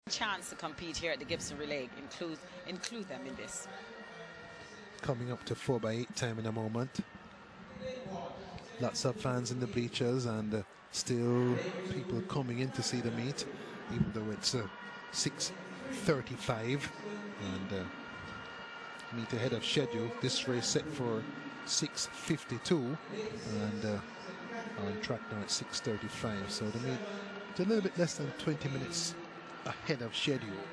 chance to compete here at the Gibson Relay, include them in this. Coming up to 4x8 time in a moment. Lots of fans in the bleachers and still people coming in to see the meet, even though it's 6:35 and meet ahead of schedule. This race set for 6:52 and on track now at 6:35. So the meet is a little bit less than 20 minutes ahead of schedule.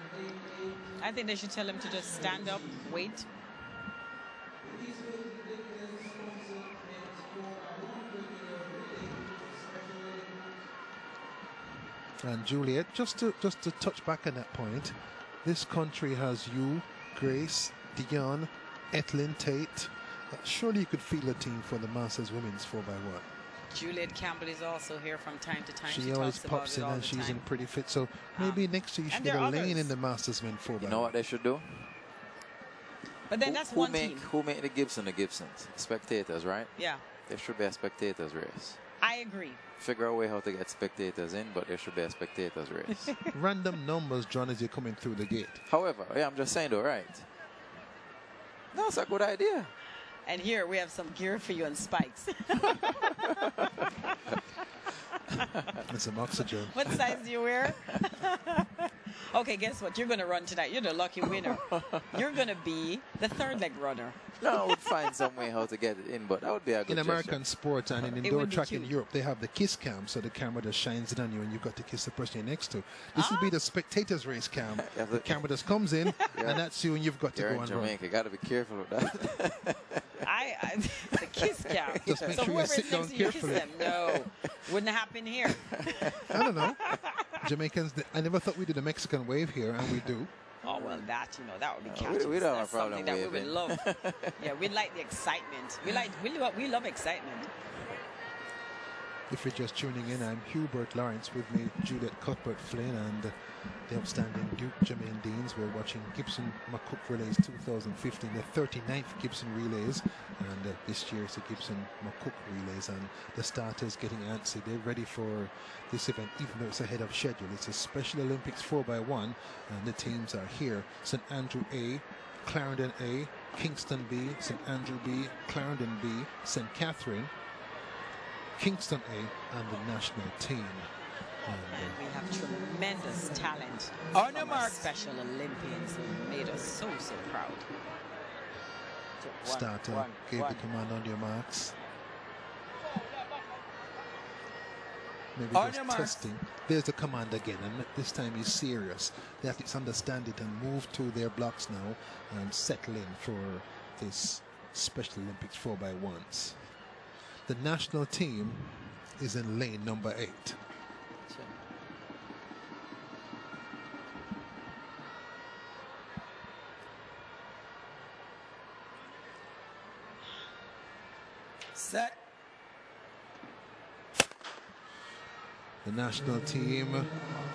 I think they should tell him to just stand up, wait. And Juliet, just to touch back on that point, this country has you, Grace, Dion, Etlyn Tate. Surely you could field a team for the Masters Women's 4x1. Juliet Campbell is also here from time to time. She always pops in and she's in pretty fit. So maybe next year you should get a lane in the Masters Men 4x1. You know what they should do? But then that's one team. Who make the Gibsons? Spectators, right? Yeah. There should be a spectators race. I agree. Figure a way how to get spectators in, but there should be a spectators race. Random numbers, John, as you're coming through the gate. However, yeah, I'm just saying though, right? That's a good idea. And here we have some gear for you on spikes. And some oxygen. What size do you wear? Okay, guess what? You're going to run tonight. You're the lucky winner. You're going to be the third leg runner. No, I would find some way how to get it in, but that would be a good In American gesture. sports and in indoor track in Europe, they have the kiss cam, so the camera just shines in on you and you've got to kiss the person you're next to. This would be the spectators race cam. The camera just comes in and that's you and you've got to go and Jamaica. You got to be careful with that. The kiss cam. Just make sure you sit down carefully. No, wouldn't happen here. I don't know. Jamaicans, I never thought we did a Mexican wave here, and we do. Oh, well, that would be catchy. We don't have a That's problem something that we waving. would love. Yeah, we like the excitement. We love excitement. If you're just tuning in, I'm Hubert Lawrence, with me Juliet Cuthbert Flynn and the outstanding Duke Jermaine Deans. We're watching Gibson McCook Relays 2015, the 39th Gibson Relays, and this year it's the Gibson McCook Relays, and the starters getting antsy. They're ready for this event, even though it's ahead of schedule. It's a Special Olympics 4x1, and the teams are here. St Andrew A, Clarendon A, Kingston B, St Andrew B, Clarendon B, St Catherine, Kingston A, and the national team. And we have tremendous talent from our Special Olympians who made us so proud. Starter gave the command on your marks. Maybe just testing. There's the command again, and this time he's serious. The athletes understand it and move to their blocks now and settle in for this Special Olympics 4x1s. The national team is in lane number 8. Set. The national team,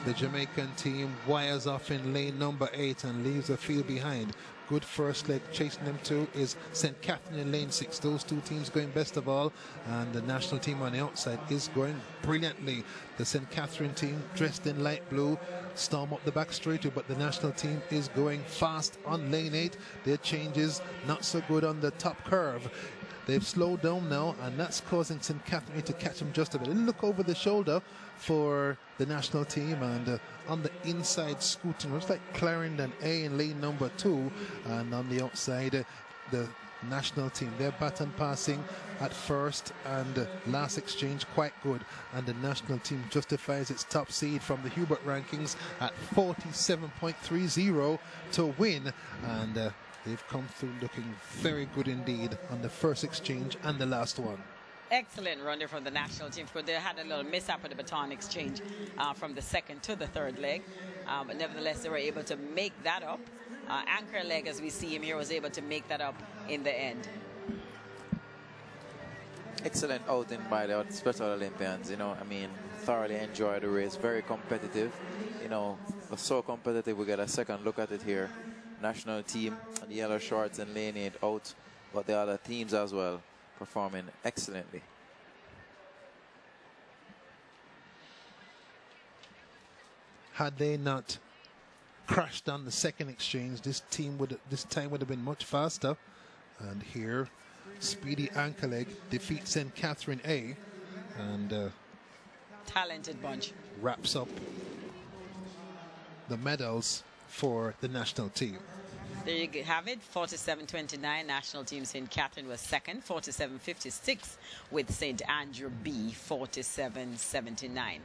the Jamaican team, wires off in lane number 8 and leaves the field behind. Good first leg. Chasing them two is St. Catherine in lane 6. Those two teams going best of all, and the national team on the outside is going brilliantly. The St. Catherine team, dressed in light blue, storm up the back straight, but the national team is going fast on lane 8. Their changes not so good on the top curve. They've slowed down now, and that's causing St. Catherine to catch them just a bit. A look over the shoulder for the national team, and on the inside scooting, looks like Clarendon A in lane number 2, and on the outside the national team. Their baton passing at first and last exchange quite good, and the national team justifies its top seed from the Hubert rankings at 47.30 to win, and they've come through looking very good indeed on the first exchange and the last one. Excellent run there from the national team. Of course, they had a little mishap with the baton exchange from the second to the third leg. But nevertheless, they were able to make that up. Anchor leg, as we see him here, was able to make that up in the end. Excellent outing by the Special Olympians. You know, I mean, thoroughly enjoyed the race. Very competitive. You know, was so competitive. We get a second look at it here. National team and the yellow shorts and lane 8 out, but the other teams as well performing excellently. Had they not crashed on the second exchange. This time would have been much faster. And here, Speedy Ankerleg defeats St. Catherine A. And talented bunch. Wraps up the medals for the national team. There you have it, 47-29. National team St. Catherine was second, 47-56 with St. Andrew B, 47-79.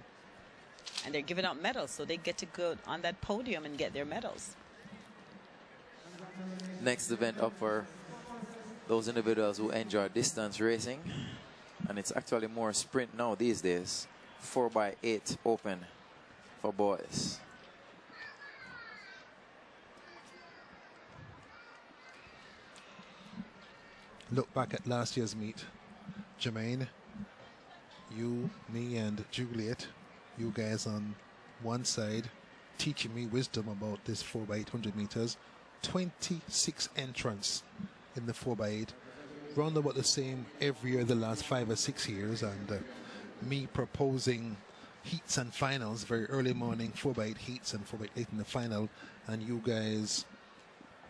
And they're giving out medals, so they get to go on that podium and get their medals. Next event up for those individuals who enjoy distance racing, and it's actually more sprint now these days. 4x8 open for boys. Look back at last year's meet. Jermaine, you, me, and Juliet, you guys on one side, teaching me wisdom about this 4x800 meters. 26 entrants in the 4x8. Round about the same every year the last 5 or 6 years. And me proposing heats and finals, very early morning 4x8 heats and 4x8 in the final. And you guys,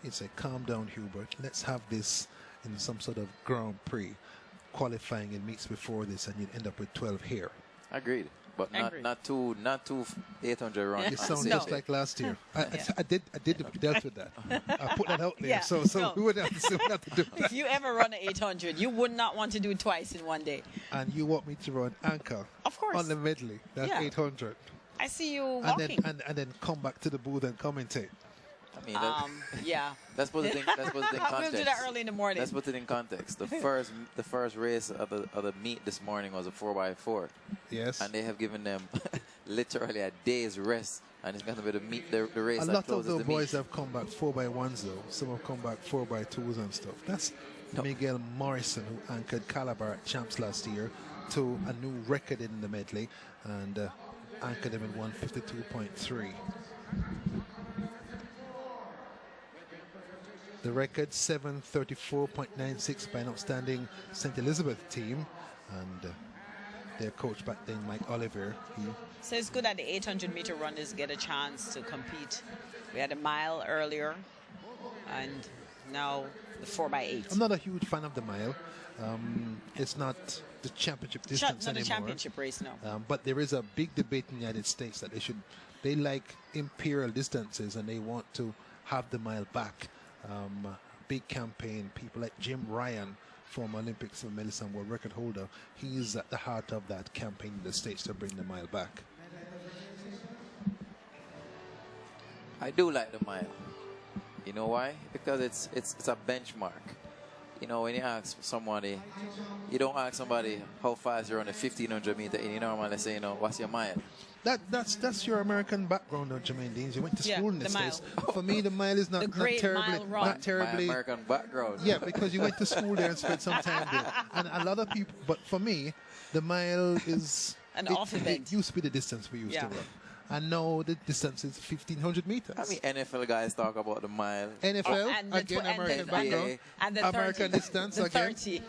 it's a calm down, Hubert. Let's have this in some sort of Grand Prix qualifying in meets before this, and you'd end up with 12 here. Agreed, but not two 800 runs. You sound just like last year. I did dealt with that. I put that out there, so we would have to do that. If you ever run an 800, you would not want to do it twice in one day. And you want me to run anchor, of course, on the medley, that 800. I see you walking, and then come back to the booth and commentate. I mean, let's put it in context. We'll do that early in the morning. Let's put it in context. The first race of the meet this morning was a 4x4. Yes. And they have given them literally a day's rest, and it's going to be the race. A lot of the boys have come back 4x1s though. Some have come back 4x2s and stuff. That's Miguel Morrison, who anchored Calabar at Champs last year to a new record in the medley, and anchored him in 152.3. The record 7:34.96 by an outstanding St. Elizabeth team, and their coach back then, Mike Oliver. So it's good that the 800-meter runners get a chance to compete. We had a mile earlier, and now the 4x8. I'm not a huge fan of the mile. It's not the championship distance anymore. Not the championship race, no. But there is a big debate in the United States that they like imperial distances and they want to have the mile back. Big campaign. People like Jim Ryan, former Olympic silver medalist and world record holder, he's at the heart of that campaign in the States to bring the mile back. I do like the mile. You know why? Because it's a benchmark. You know, when you ask somebody, you don't ask somebody how fast you're on a 1500 meter, and you normally say, what's your mile? That's your American background, though, Jermaine Deans. You went to school in the States. For me, the mile is not terribly. My American background. Yeah, because you went to school there and spent some time there. And a lot of people, but for me, the mile is it used to be the distance we used to run. And now the distance is 1,500 meters. I mean, NFL guys talk about the mile. NFL, again, American background. And the American 30, distance, the again. 30.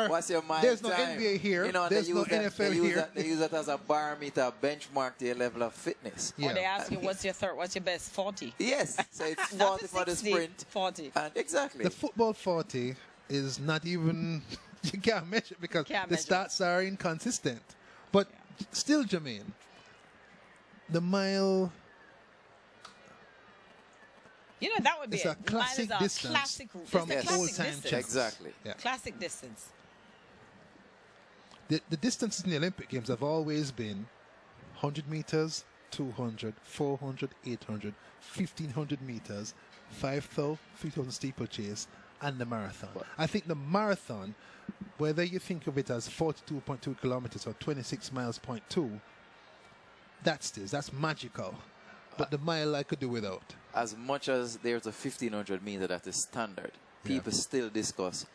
What's your mile There's no time? NBA here. There's no NFL here. They use that as a barometer, benchmark to your level of fitness. Yeah. Or they ask you, what's your best 40? Yes. So it's 40 for the sprint. 40. And exactly. The football 40 is not even, you can't measure it because the stats are inconsistent. But still, Jermaine, the mile, that would be a classic distance from old-time champs. Exactly. Yeah. Classic distance. The distances in the Olympic Games have always been 100 meters, 200, 400, 800, 1,500 meters, 5,000, 3,000 steeplechase, and the marathon. I think the marathon, whether you think of it as 42.2 kilometers or 26 miles, 0.2, that's magical. But the mile I could do without. As much as there's a 1,500 meter that is standard, people still discuss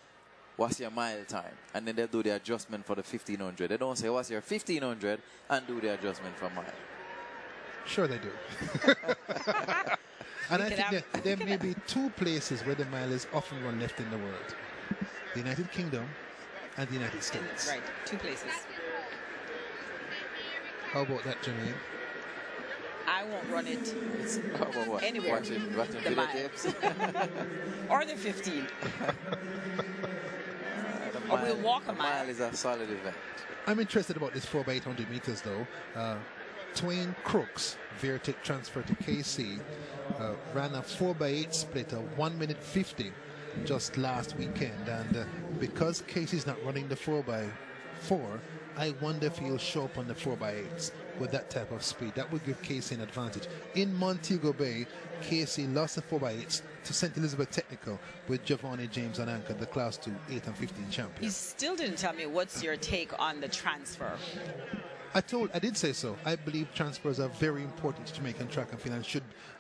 what's your mile time, and then they do the adjustment for the 1,500. They don't say what's your 1,500 and do the adjustment for mile. Sure they do. And I think there may be two places where the mile is often run left in the world. The United Kingdom and the United States. Right, two places. How about that, Jermaine? I won't run it what? anywhere. Watching The mile. videotapes? Or the 15. The Or we'll walk a the mile. mile is a solid event. I'm interested about this 4x800 meters though. Twain Crooks, Vertic transfer to KC, ran a 4x8 split of 1 minute 50 just last weekend, and because Casey's not running the 4x4, I wonder if he'll show up on the 4x8s with that type of speed. That would give Casey an advantage. In Montego Bay, Casey lost the 4x8s to St. Elizabeth Technical with Giovanni James on anchor, the Class 2 8 and 15 champion. You still didn't tell me what's your take on the transfer. I did say so. I believe transfers are very important to Jamaican track and field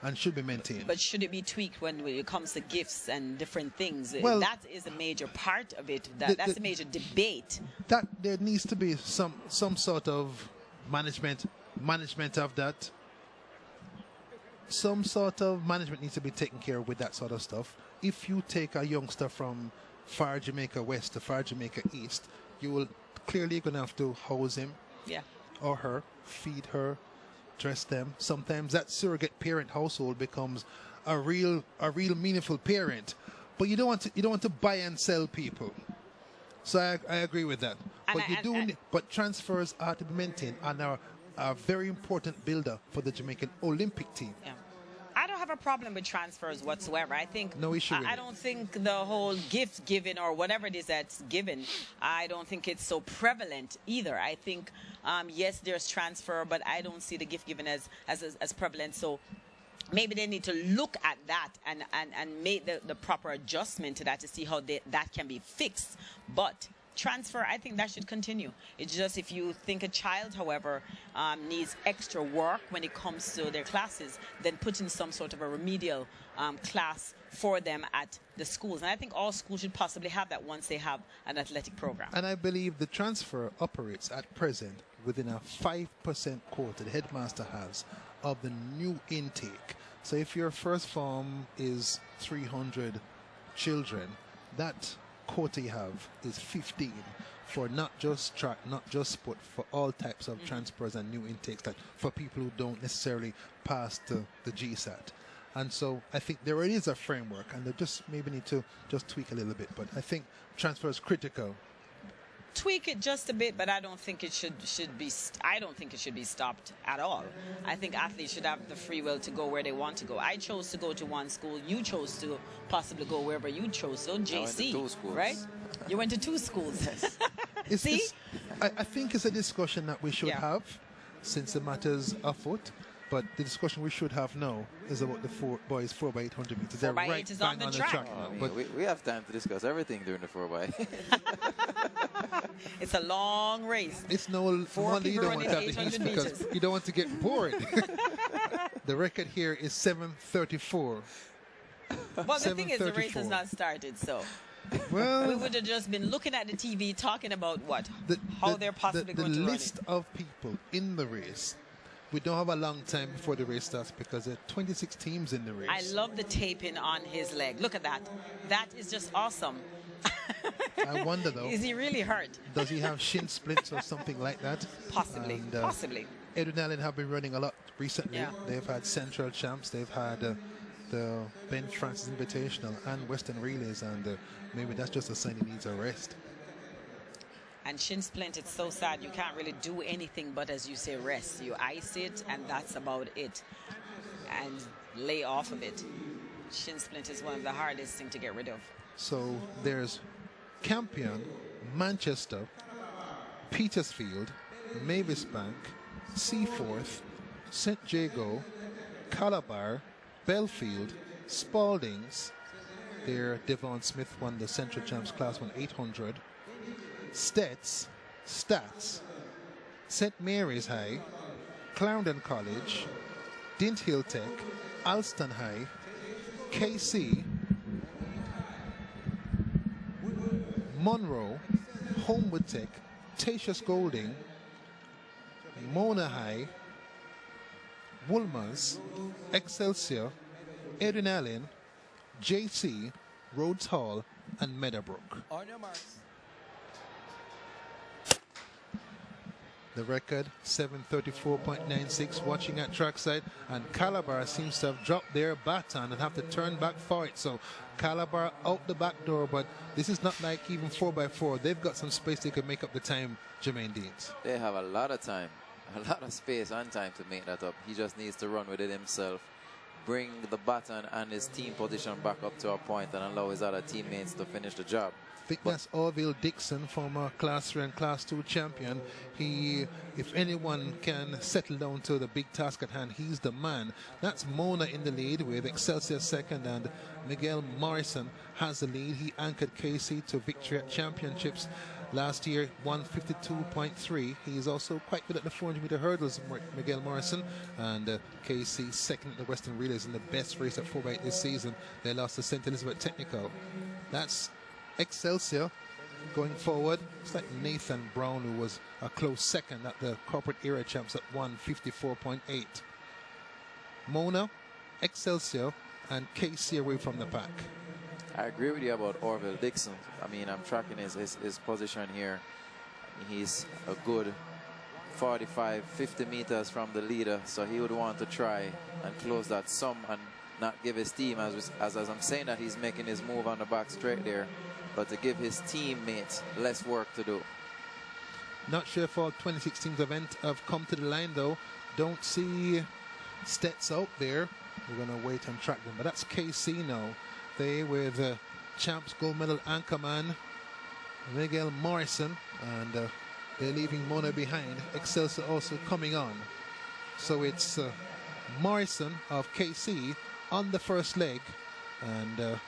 and should be maintained. But should it be tweaked when it comes to gifts and different things? Well, that is a major part of it. That's a major debate. That there needs to be some sort of management of that. Some sort of management needs to be taken care of with that sort of stuff. If you take a youngster from far Jamaica West to far Jamaica East, you will clearly going to have to house him. Yeah. Or her, feed her, dress them. Sometimes that surrogate parent household becomes a real meaningful parent. But you don't want to buy and sell people. So I agree with that. But transfers are to be maintained and are a very important builder for the Jamaican Olympic team. Yeah. I don't have a problem with transfers whatsoever. I think no issue with I don't think the whole gift giving or whatever it is that's given, I don't think it's so prevalent either. I think yes, there's transfer, but I don't see the gift giving as prevalent. So maybe they need to look at that and make the proper adjustment to that to see how that can be fixed. But transfer, I think that should continue. It's just if you think a child, however, needs extra work when it comes to their classes, then put in some sort of a remedial class for them at the schools. And I think all schools should possibly have that once they have an athletic program. And I believe the transfer operates at present within a 5% quota the headmaster has of the new intake. So if your first form is 300 children, that quota you have is 15 for not just track, not just sport, for all types of transfers and new intakes, that for people who don't necessarily pass the GSAT. And so I think there is a framework, and they just maybe need to just tweak a little bit. But I think transfer is critical. Tweak it just a bit, but I don't think it should be. I don't think it should be stopped at all. I think athletes should have the free will to go where they want to go. I chose to go to one school. You chose to possibly go wherever you chose. So JC, right? You went to 2 schools. See, I think it's a discussion that we should have, since the matter's afoot. But the discussion we should have now is about the boys 4x800 meters. They're right is on the track. But we have time to discuss everything during the 4x. It's a long race. It's no wonder you don't want to have the heat, because you don't want to get bored. The record here is 7:34. Well, the thing is, the race has not started, so well, we would have just been looking at the TV talking about how they're possibly going to run it. The list of people in the race. We don't have a long time before the race starts because there are 26 teams in the race. I love the taping on his leg. Look at that. That is just awesome. I wonder, though. Is he really hurt? Does he have shin splints or something like that? Possibly. And, possibly. Edwin Allen have been running a lot recently. Yeah. They've had Central Champs. They've had the Ben Francis Invitational and Western Relays. And maybe that's just a sign he needs a rest. And shin splint, it's so sad. You can't really do anything but, as you say, rest. You ice it, and that's about it. And lay off of it. Shin splint is one of the hardest things to get rid of. So there's Campion, Manchester, Petersfield, Mavisbank, Seaforth, St. Jago, Calabar, Belfield, Spaldings. There, Devon Smith won the Central Champs Class 1 800. Stats, St. Mary's High, Clarendon College, Dint Hill Tech, Alston High, KC, Monroe, Homewood Tech, Tatius Golding, Mona High, Woolmers, Excelsior, Edwin Allen, JC, Rhodes Hall, and Meadowbrook. On your marks. The record 7:34.96 watching at trackside, and Calabar seems to have dropped their baton and have to turn back for it. So Calabar out the back door, but this is not like even 4x4. They've got some space they could make up the time, Jermaine Deans. They have a lot of time, a lot of space and time to make that up. He just needs to run with it himself, bring the baton and his team position back up to a point and allow his other teammates to finish the job. I think that's Orville Dixon, former Class 3 and Class 2 champion. He, if anyone can settle down to the big task at hand, he's the man. That's Mona in the lead with Excelsior second, and Miguel Morrison has the lead. He anchored KC to victory at championships last year, 152.3. He is also quite good at the 400-meter hurdles, Miguel Morrison, and KC second at the Western Relays in the best race at 4x8 this season. They lost to St. Elizabeth Technical. That's Excelsior going forward. It's like Nathan Brown, who was a close second at the corporate era champs at 154.8. Mona, Excelsior, and KC away from the pack. I agree with you about Orville Dixon. I mean, I'm tracking his position here. He's a good 45, 50 meters from the leader, so he would want to try and close that sum and not give his team, as I'm saying that he's making his move on the back straight there, but to give his teammates less work to do. Not sure if all 26 teams event have come to the line though. Don't see Stets out there. We're going to wait and track them, but that's KC now. They with champs gold medal anchorman Miguel Morrison, and they're leaving Mona behind. Excelsior also coming on. So it's Morrison of KC on the first leg, and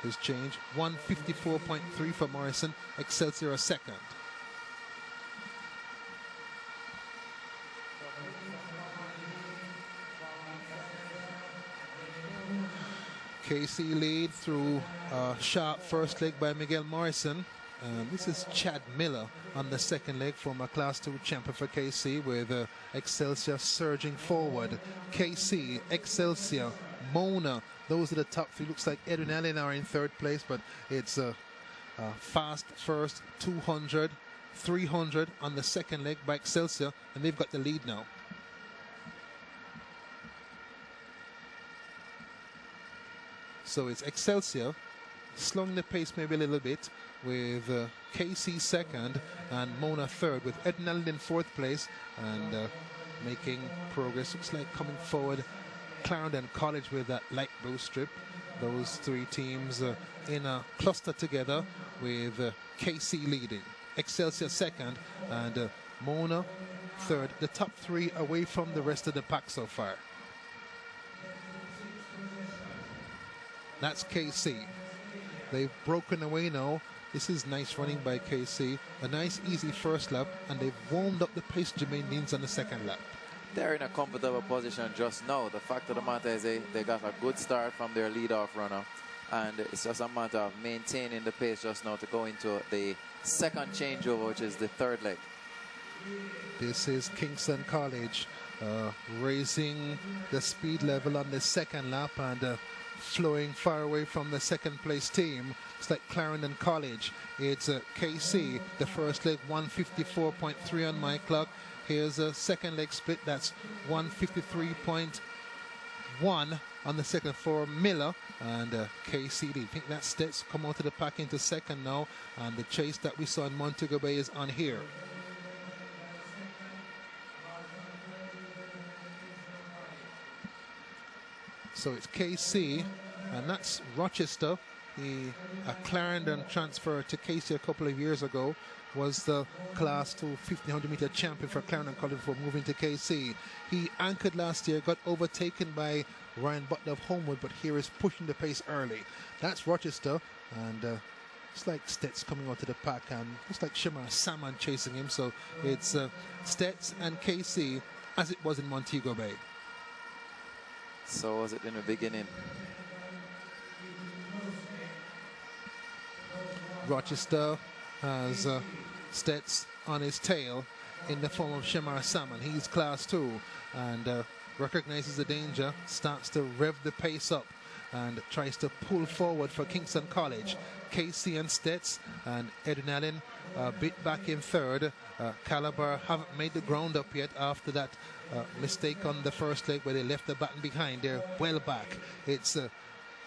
his change 154.3 for Morrison. Excelsior a second. KC lead through sharp first leg by Miguel Morrison. This is Chad Miller on the second leg, former Class 2 champion for KC, with Excelsior surging forward. KC, Excelsior, Mona, those are the top three. Looks like Edwin Allen are in third place, but it's a fast first 200, 300 on the second leg by Excelsior, and they've got the lead now. So it's Excelsior slowing the pace maybe a little bit, with KC second and Mona third, with Ednald in fourth place, and making progress. Looks like coming forward Clarendon College with that light blue strip. Those three teams in a cluster together, with KC leading, Excelsior second, and Mona third. The top three away from the rest of the pack so far. That's KC. They've broken away now. This is nice running by KC. A nice easy first lap, and they've warmed up the pace, Jermaine Deans, on the second lap. They're in a comfortable position just now. The fact of the matter is they got a good start from their lead-off runner, and it's just a matter of maintaining the pace just now to go into the second changeover, which is the third leg. This is Kingston College raising the speed level on the second lap, and flowing far away from the second place team. It's like Clarendon College. It's KC, the first leg 154.3 on my clock. Here's a second leg split, that's 153.1 on the second for Miller, and KC. I think that Stets come out of the pack into second now, and the chase that we saw in Montego Bay is on here. So it's KC, and that's Rochester. A Clarendon transfer to KC a couple of years ago, was the Class 2 1500 meter champion for Clarendon College before moving to KC. He anchored last year, got overtaken by Ryan Butler of Homewood, but here is pushing the pace early. That's Rochester, and it's like Stets coming out to the pack, and it's like Shamar Salmon chasing him. So it's Stets and KC, as it was in Montego Bay. So was it in the beginning. Rochester has Stets on his tail in the form of Shamar Salmon. He's Class 2 and recognizes the danger, starts to rev the pace up and tries to pull forward for Kingston College. KC and Stets and Edwin Allen a bit back in third. Calabar haven't made the ground up yet after that mistake on the first leg where they left the baton behind. They're well back. It's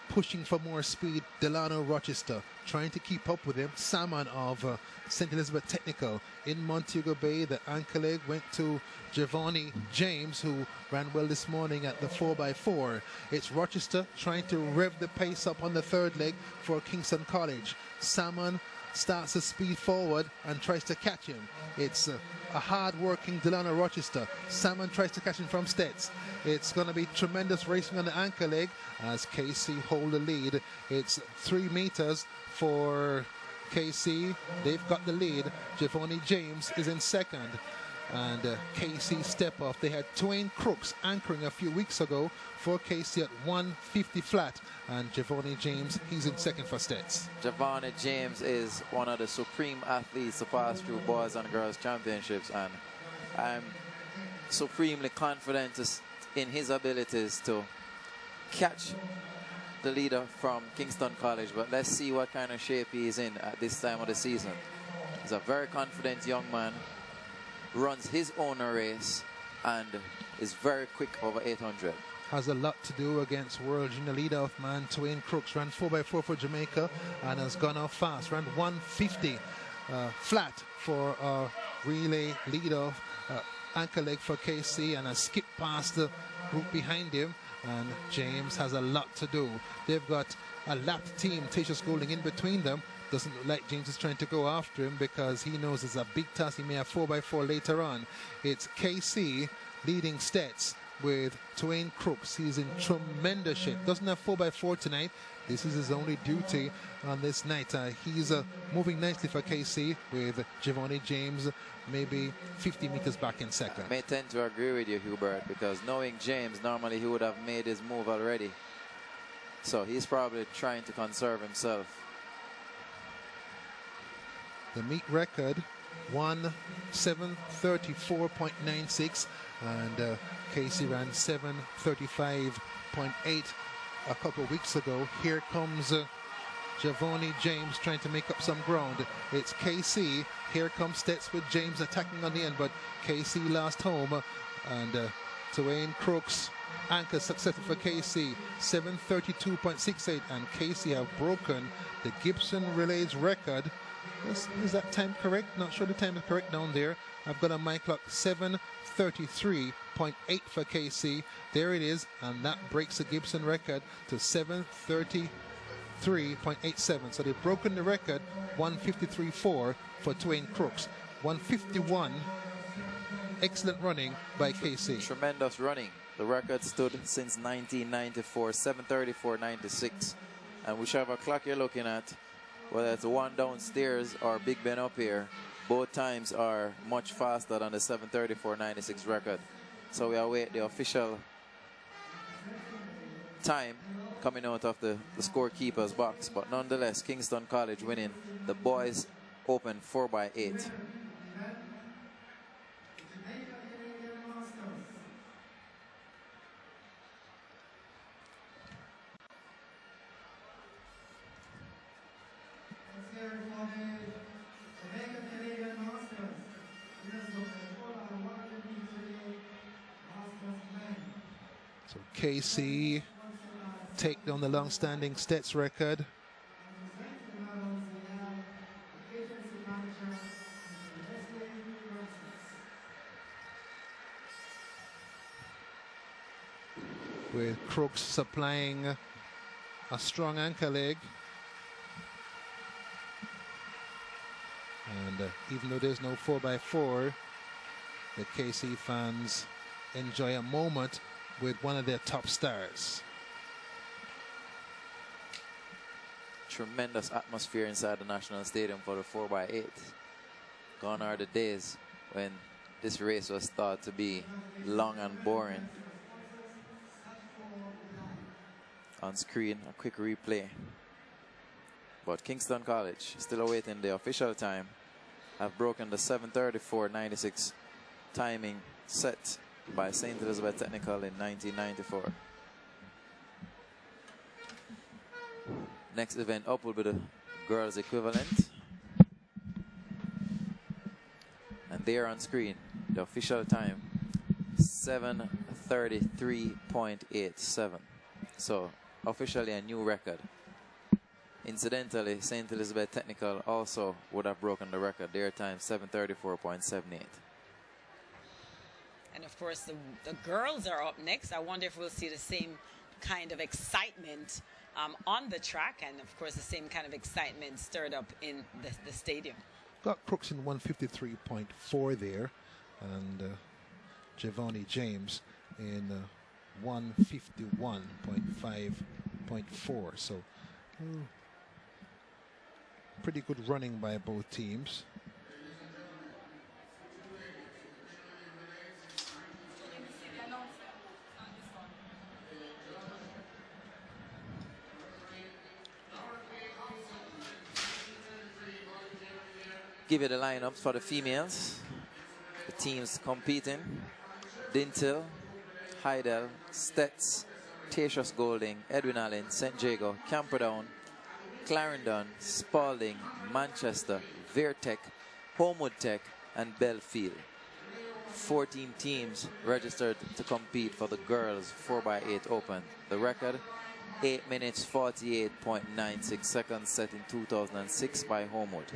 pushing for more speed. Delano Rochester trying to keep up with him. Salmon of St. Elizabeth Technical in Montego Bay. The anchor leg went to Giovanni James, who ran well this morning at the 4x4. It's Rochester trying to rev the pace up on the third leg for Kingston College. Salmon starts to speed forward and tries to catch him. It's a hard-working Delano Rochester. Salmon tries to catch him from Stets. It's going to be tremendous racing on the anchor leg as KC hold the lead. It's 3 meters for KC. They've got the lead. Giovanni James is in second. And KC step off. They had Twain Crooks anchoring a few weeks ago for KC at 150 flat. And Giovanni James, he's in second for Stets. Giovanni James is one of the supreme athletes to pass through boys and girls championships, and I'm supremely confident in his abilities to catch the leader from Kingston College. But let's see what kind of shape he is in at this time of the season. He's a very confident young man, runs his own race, and is very quick over 800. Has a lot to do against world junior leader-off man Twain Crooks. Ran 4x4 for Jamaica and has gone off fast. Ran 150 flat for relay leader-off anchor leg for KC, and has skipped past the group behind him. And James has a lot to do. They've got a lapped team, Tasha Schooling, in between them. Doesn't look like James is trying to go after him because he knows it's a big task. He may have 4x4 later on. It's KC leading Stets with Twain Crooks. He's in tremendous shape. Doesn't have 4x4 tonight. This is his only duty on this night. He's moving nicely for KC with Giovanni James maybe 50 meters back in second. I may tend to agree with you, Hubert, because knowing James, normally he would have made his move already. So he's probably trying to conserve himself. The meet record 1:7:34.96, and Casey ran 7:35.8 a couple of weeks ago. Here comes Giovanni James trying to make up some ground. It's KC. Here comes Stets with James attacking on the end, but KC lost home, and Twain Crooks anchor successful for KC, 7:32.68, and KC have broken the Gibson Relays record. Is that time correct? Not sure the time is correct down there. I've got on my clock 7:33.8 for KC. There it is, and that breaks the Gibson record to 7:33.87. So they've broken the record. 1:53.4 for Twain Crooks. 1:51. Excellent running by KC. Tremendous running. The record stood since 1994, 7:34.96. And whichever clock you're looking at, whether it's one downstairs or Big Ben up here, both times are much faster than the 7:34.96 record. So we await the official time coming out of the scorekeeper's box. But nonetheless, Kingston College winning the boys open 4x8. So KC take down the long-standing Stets record. With Crooks supplying a strong anchor leg. And even though there's no 4x4, the KC fans enjoy a moment with one of their top stars. Tremendous atmosphere inside the National Stadium for the 4x8. Gone are the days when this race was thought to be long and boring. On screen, a quick replay. But Kingston College, still awaiting the official time, have broken the 7:34.96 timing set by St. Elizabeth Technical in 1994. Next event up will be the girls equivalent. there on screen. The official time, 7:33.87. So officially a new record. Incidentally, St. Elizabeth Technical also would have broken the record. Their time, 7:34.78. And of course, the girls are up next. I wonder if we'll see the same kind of excitement on the track, and of course the same kind of excitement stirred up in the stadium. Got Crooks in 153.4 there, and Giovanni James in 151.5.4. So pretty good running by both teams. Give you the lineups for the females. The teams competing: Dintil, Heidel, Stetz, Tatius Golding, Edwin Allen, St. Jago, Camperdown, Clarendon, Spalding, Manchester, Vertec, Homewood Tech, and Belfield. 14 teams registered to compete for the girls 4x8 Open. The record, 8 minutes 48.96 seconds, set in 2006 by Homewood.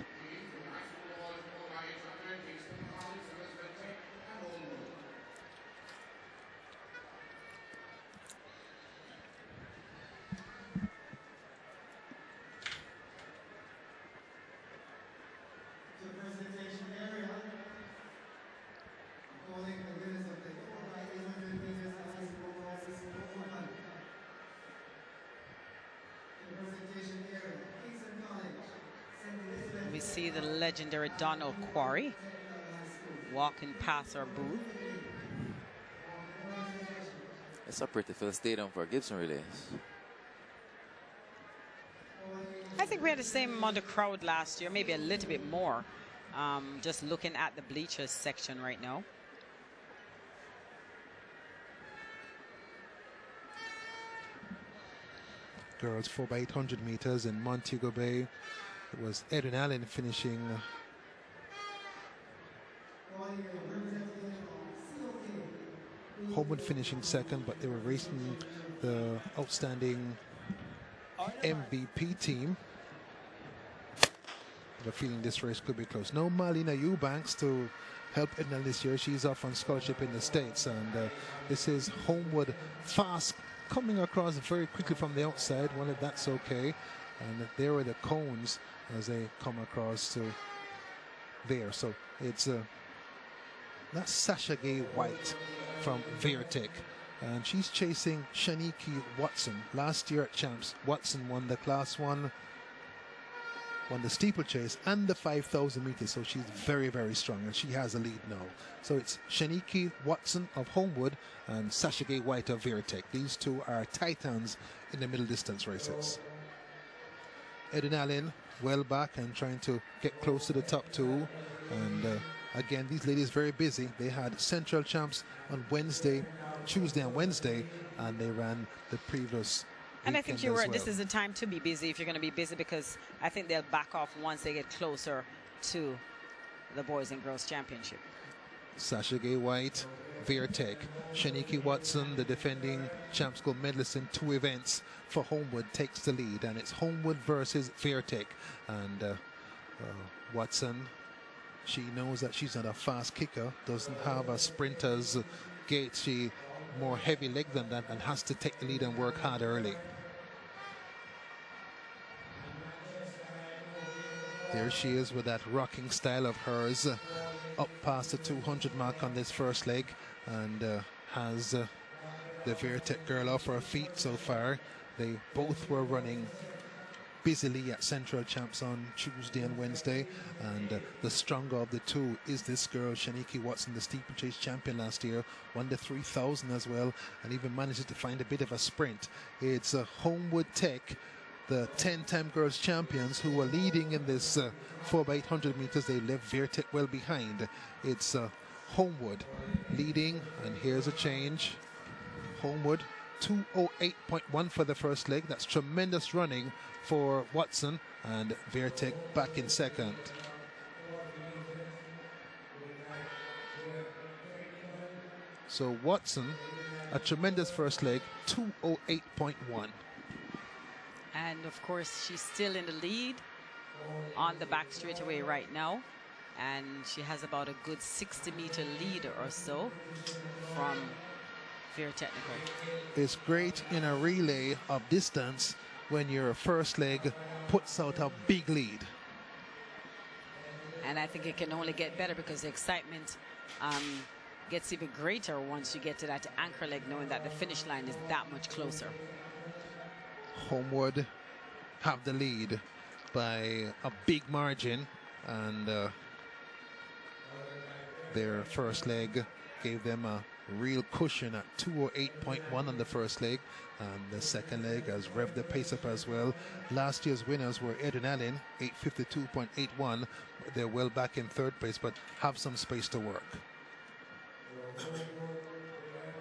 We see the legendary Donald Quarry walking past our booth. It's a pretty full stadium for Gibson relays. I think we had the same amount of crowd last year, maybe a little bit more. Just looking at the bleachers section right now. Girls 4x800 meters in Montego Bay. It was Edwin Allen finishing Homewood finishing second, but they were racing the outstanding MVP team. They're feeling this race could be close. No Marlena Eubanks to help Edna this year. She's off on scholarship in the States, and this is Homewood fast coming across very quickly from the outside. Well, that's okay. And there are the cones as they come across to there. So it's that's Sasha Gay White from Vertec, and she's chasing Shaniki Watson. Last year at Champs, Watson won the Class 1, won the steeplechase and the 5,000 meters, so she's very, very strong, and she has a lead now. So it's Shaniki Watson of Homewood and Sasha Gay White of Vertec. These two are titans in the middle distance races. Edwin Allen well back and trying to get close to the top two, and again, these ladies very busy. They had Central Champs on Tuesday and Wednesday, and they ran the previous. And I think you're right. This is the time to be busy if you're going to be busy, because I think they'll back off once they get closer to the Boys and Girls Championship. Sasha Gay White, Vertec, Shaniki Watson, the defending Champs Gold medalist in 2 events for Homewood, takes the lead, and it's Homewood versus Vertec. And Watson, she knows that she's not a fast kicker, doesn't have a sprinter's gait. She more heavy leg than that and has to take the lead and work hard early. There she is with that rocking style of hers, up past the 200 mark on this first leg, and has the Vertec girl off her feet so far. They both were running busily at Central Champs on Tuesday and Wednesday, and the stronger of the two is this girl, Shaniki Watson, the steeplechase champion last year, won the 3,000 as well, and even manages to find a bit of a sprint. It's Homewood Tech, the 10-time girls champions, who are leading in this 4x800 meters. They left Vertec well behind. It's Homewood leading, and here's a change. Homewood 2:08.1 for the first leg. That's tremendous running for Watson, and Vertec back in second. So Watson, a tremendous first leg, 2:08.1. And of course, she's still in the lead on the back straightaway right now. And she has about a good 60-meter lead or so from Veer Technical. It's great in a relay of distance when your first leg puts out a big lead. And I think it can only get better because the excitement gets even greater once you get to that anchor leg, knowing that the finish line is that much closer. Homewood have the lead by a big margin, and their first leg gave them a real cushion at 2:08.1 on the first leg, and the second leg has revved the pace up as well. Last year's winners were Edwin Allen, 8:52.81. They're well back in third place, but have some space to work.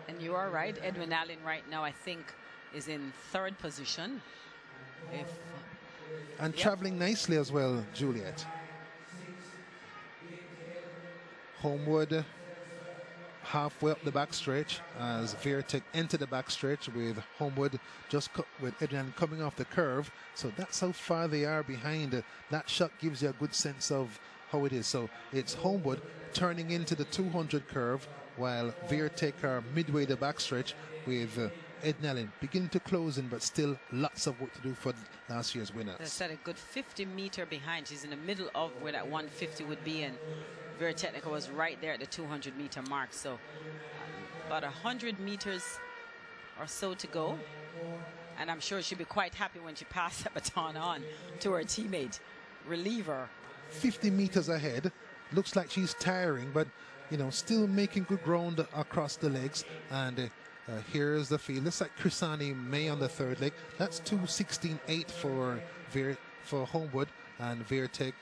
And you are right, Edwin Allen right now I think is in third position. And traveling nicely as well, Juliet. Homewood halfway up the backstretch as Veertech enter the backstretch with Homewood just with Edwin coming off the curve. So that's how far they are behind. That shot gives you a good sense of how it is. So it's Homewood turning into the 200 curve while Veertech are midway the backstretch with Edwin Allen beginning to close in, but still lots of work to do for last year's winners. They said a good 50-meter behind. She's in the middle of where that 150 would be, and Veer Technical was right there at the 200-meter mark. So about 100 meters or so to go. And I'm sure she'll be quite happy when she passes that baton on to her teammate, reliever. 50 meters ahead. Looks like she's tiring, but, you know, still making good ground across the legs. And here's the field. Looks like Krisani May on the third leg. That's 2:16.8 for Homewood, and Veertech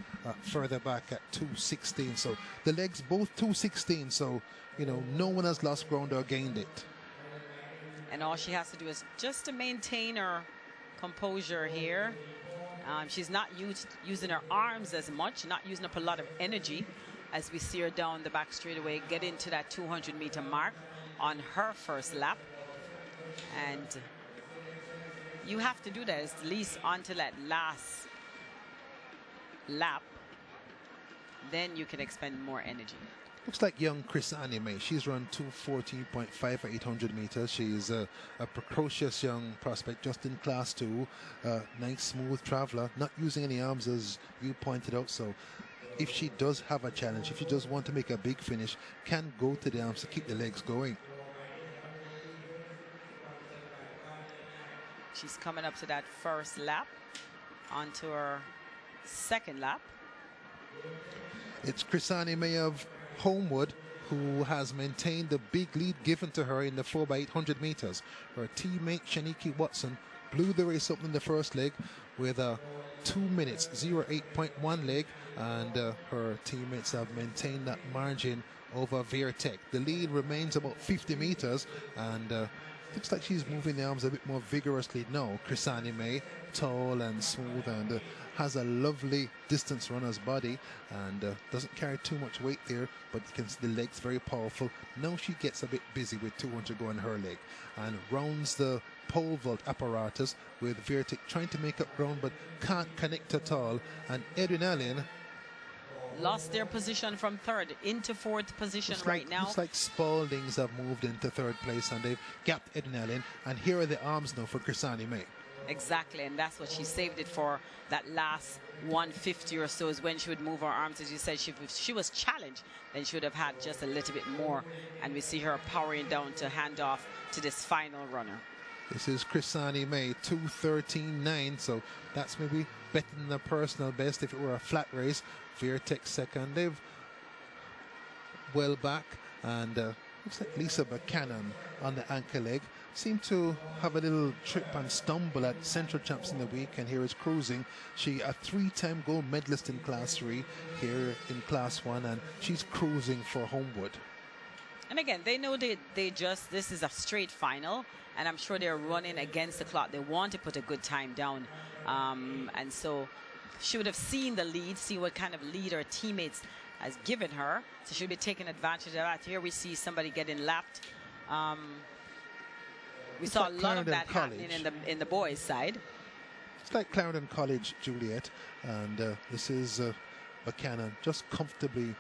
further back at 2:16. So the legs both 2:16. So, you know, no one has lost ground or gained it. And all she has to do is just to maintain her composure here. She's not using her arms as much, not using up a lot of energy as we see her down the back straightaway, get into that 200-meter mark on her first lap. And you have to do that at least onto that last lap. Then you can expend more energy. Looks like young Chris Anime. She's run 2:14.5 for 800 meters. She's a precocious young prospect, just in class 2. Nice, smooth traveler, not using any arms as you pointed out. So if she does have a challenge, if she does want to make a big finish, can go to the arms to keep the legs going. She's coming up to that first lap, onto her second lap. It's Krisani May of Homewood who has maintained the big lead given to her in the 4x800 meters. Her teammate Shaniki Watson blew the race up in the first leg with a 2 minutes 08.1 leg, and her teammates have maintained that margin over Veertech. The lead remains about 50 meters, and looks like she's moving the arms a bit more vigorously now. Krisani May, tall and smooth, and has a lovely distance runner's body, and doesn't carry too much weight there, but you can see the legs very powerful. Now she gets a bit busy with 200 going her leg and rounds the pole vault apparatus with Veertech trying to make up ground but can't connect at all. And Edwin Allen lost their position from third into fourth position right now. Looks like Spaldings have moved into third place, and they've gapped Edwin Allen, and here are the arms now for Krisani May. Exactly, and that's what she saved it for. That last 150 or so is when she would move her arms. As you said, if she was challenged, then she would have had just a little bit more, and we see her powering down to hand off to this final runner. This is Krisani May, 2:13.9, so that's maybe better than the personal best if it were a flat race. Veertech second. They've well back, and looks like Lisa Buchanan on the anchor leg seemed to have a little trip and stumble at Central Champs in the week, and here is cruising. She a 3-time gold medalist in class 3 here in class 1, and she's cruising for Homewood. And again, they know this is a straight final, and I'm sure they're running against the clock. They want to put a good time down, and so she would have seen the lead, see what kind of lead her teammates has given her, so she'll be taking advantage of that. Here we see somebody getting lapped We It's saw like a lot of Clarendon that happening in the boys' side. It's like Clarendon College, Juliet, and this is Buchanan just comfortably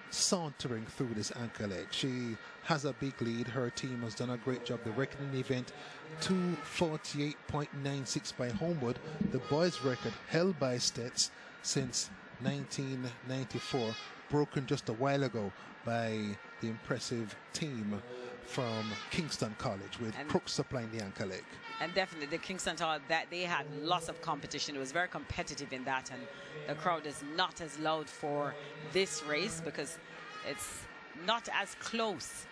sauntering through this anchor leg. She has a big lead. Her team has done a great job. The record in the event, 2:48.96 by Homewood. The boys' record held by Stets since 1994, broken just a while ago by the impressive team from Kingston College, with Crooks supplying the anchor leg. And definitely the Kingston Tower, that they had lots of competition. It was very competitive in that, and the crowd is not as loud for this race because it's not as close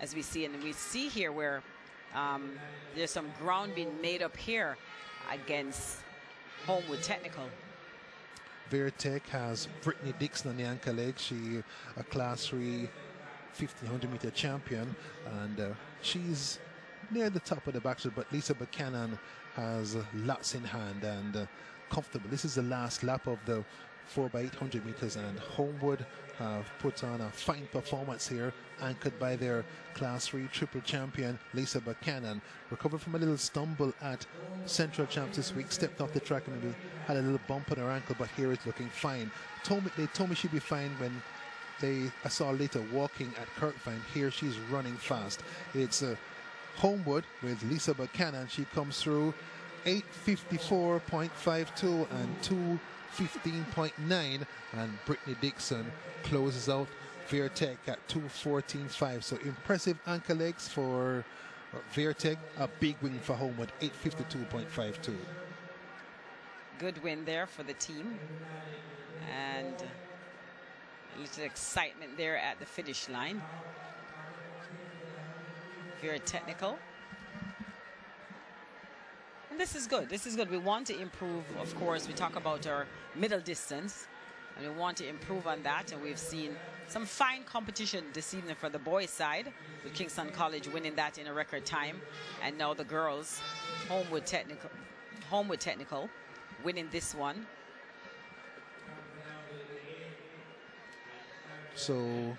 as we see. And we see here where there's some ground being made up here against Homewood Technical. Veritech has Brittany Dixon on the anchor leg. She a class 3 1500 meter champion, and she's near the top of the backstretch, but Lisa Buchanan has lots in hand and comfortable. This is the last lap of the 4x800 meters, and Homewood have put on a fine performance here, anchored by their class 3 triple champion Lisa Buchanan. Recovered from a little stumble at Central Champs this week, stepped off the track and maybe had a little bump on her ankle, but here it's looking fine. They told me she'd be fine when I saw her later walking at Kirkvine. Here she's running fast. It's Homewood with Lisa Buchanan. She comes through 8:54.52 and 2:15.9, and Brittany Dixon closes out Veritech at 2:14.5. So impressive anchor legs for Veritech. A big win for Homewood, 8:52.52. Good win there for the team, and a little excitement there at the finish line. Very technical. And this is good. This is good. We want to improve, of course. We talk about our middle distance, and we want to improve on that. And we've seen some fine competition this evening for the boys' side, with Kingston College winning that in a record time. And now the girls, Homewood Technical winning this one. So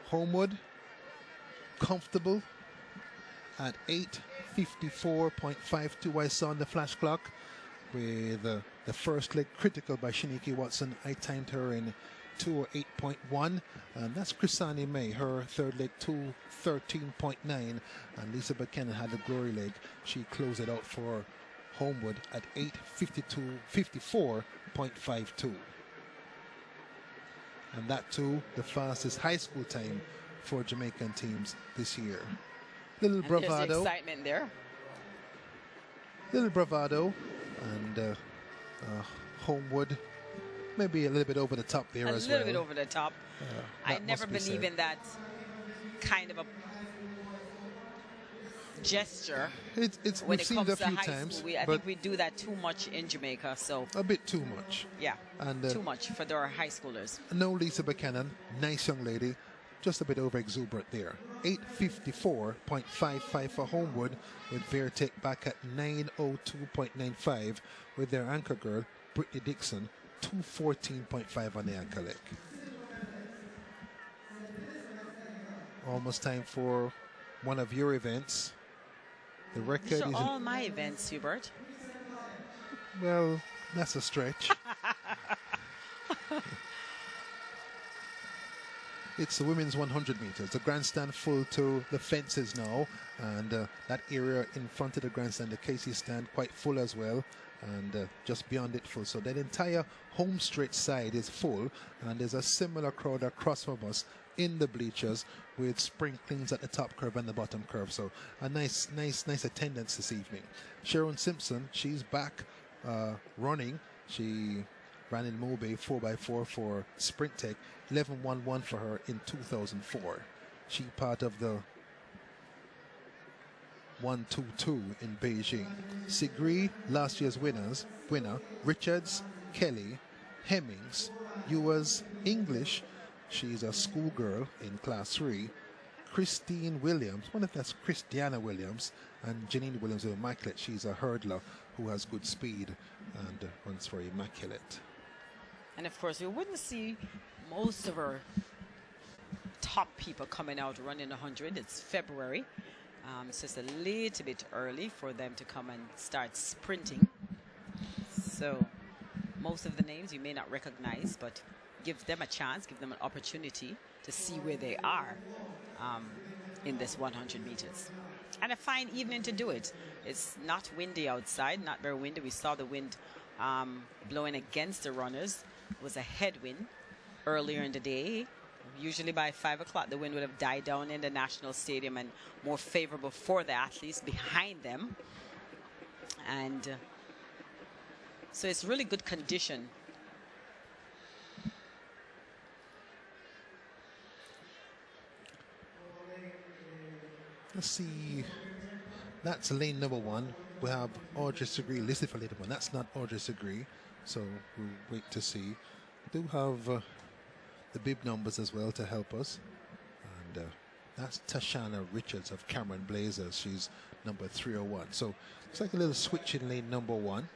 Homewood comfortable at 8:54.52. I saw on the flash clock, with the first leg critical by Shaniki Watson. I timed her in 2:08.1, and that's Chrisani May, her third leg 2:13.9, and Lisa Buchanan had the glory leg. She closed it out for Homewood at 8:54.52. And that too, the fastest high school time for Jamaican teams this year. Little bravado. There's the excitement there. Little bravado, and Homewood maybe a little bit over the top there as well. A little bit over the top. I never believe in that kind of a gesture. We've seen it a few times. I think we do that too much in Jamaica. So a bit too much. Yeah, and too much for their high schoolers. No, Lisa Buchanan, nice young lady, just a bit over exuberant there. 8:54.55 for Homewood, with Veritech back at 9:02.95 with their anchor girl Brittany Dixon, 2:14.5 on the anchor leg. Almost time for one of your events. The record is all my events, Hubert. Well, that's a stretch. It's the women's 100 meters. The grandstand full to the fences now, and that area in front of the grandstand, the Casey stand, quite full as well, and just beyond it full. So that entire home stretch side is full, and there's a similar crowd across from us in the bleachers, with sprinklings at the top curve and the bottom curve. So a nice attendance this evening. Sharon Simpson, she's back running. She ran in Mobay 4x4 for Sprint Tech, 11:11 for her in 2004. She part of the 122 in Beijing. Sigree, last year's winner, Richards, Kelly, Hemmings, Ewers, English. She's a schoolgirl in class 3. Christine Williams, I wonder if that's Christiana Williams, and Janine Williams of Immaculate. She's a hurdler who has good speed and runs for Immaculate. And of course, we wouldn't see most of our top people coming out running 100. It's February. So it's a little bit early for them to come and start sprinting. So most of the names you may not recognize, but give them a chance, give them an opportunity to see where they are in this 100 meters. And a fine evening to do it. It's not windy outside, not very windy. We saw the wind blowing against the runners. It was a headwind earlier in the day. Usually by 5 o'clock, the wind would have died down in the National Stadium and more favorable for the athletes behind them. And so it's really good condition. Let's see. That's lane number 1. We have Audrey Segre listed for lane number 1. That's not Audrey Segre, so we'll wait to see. We do have the bib numbers as well to help us. And that's Tashana Richards of Cameron Blazers. She's number 301. So it's like a little switch in lane number 1.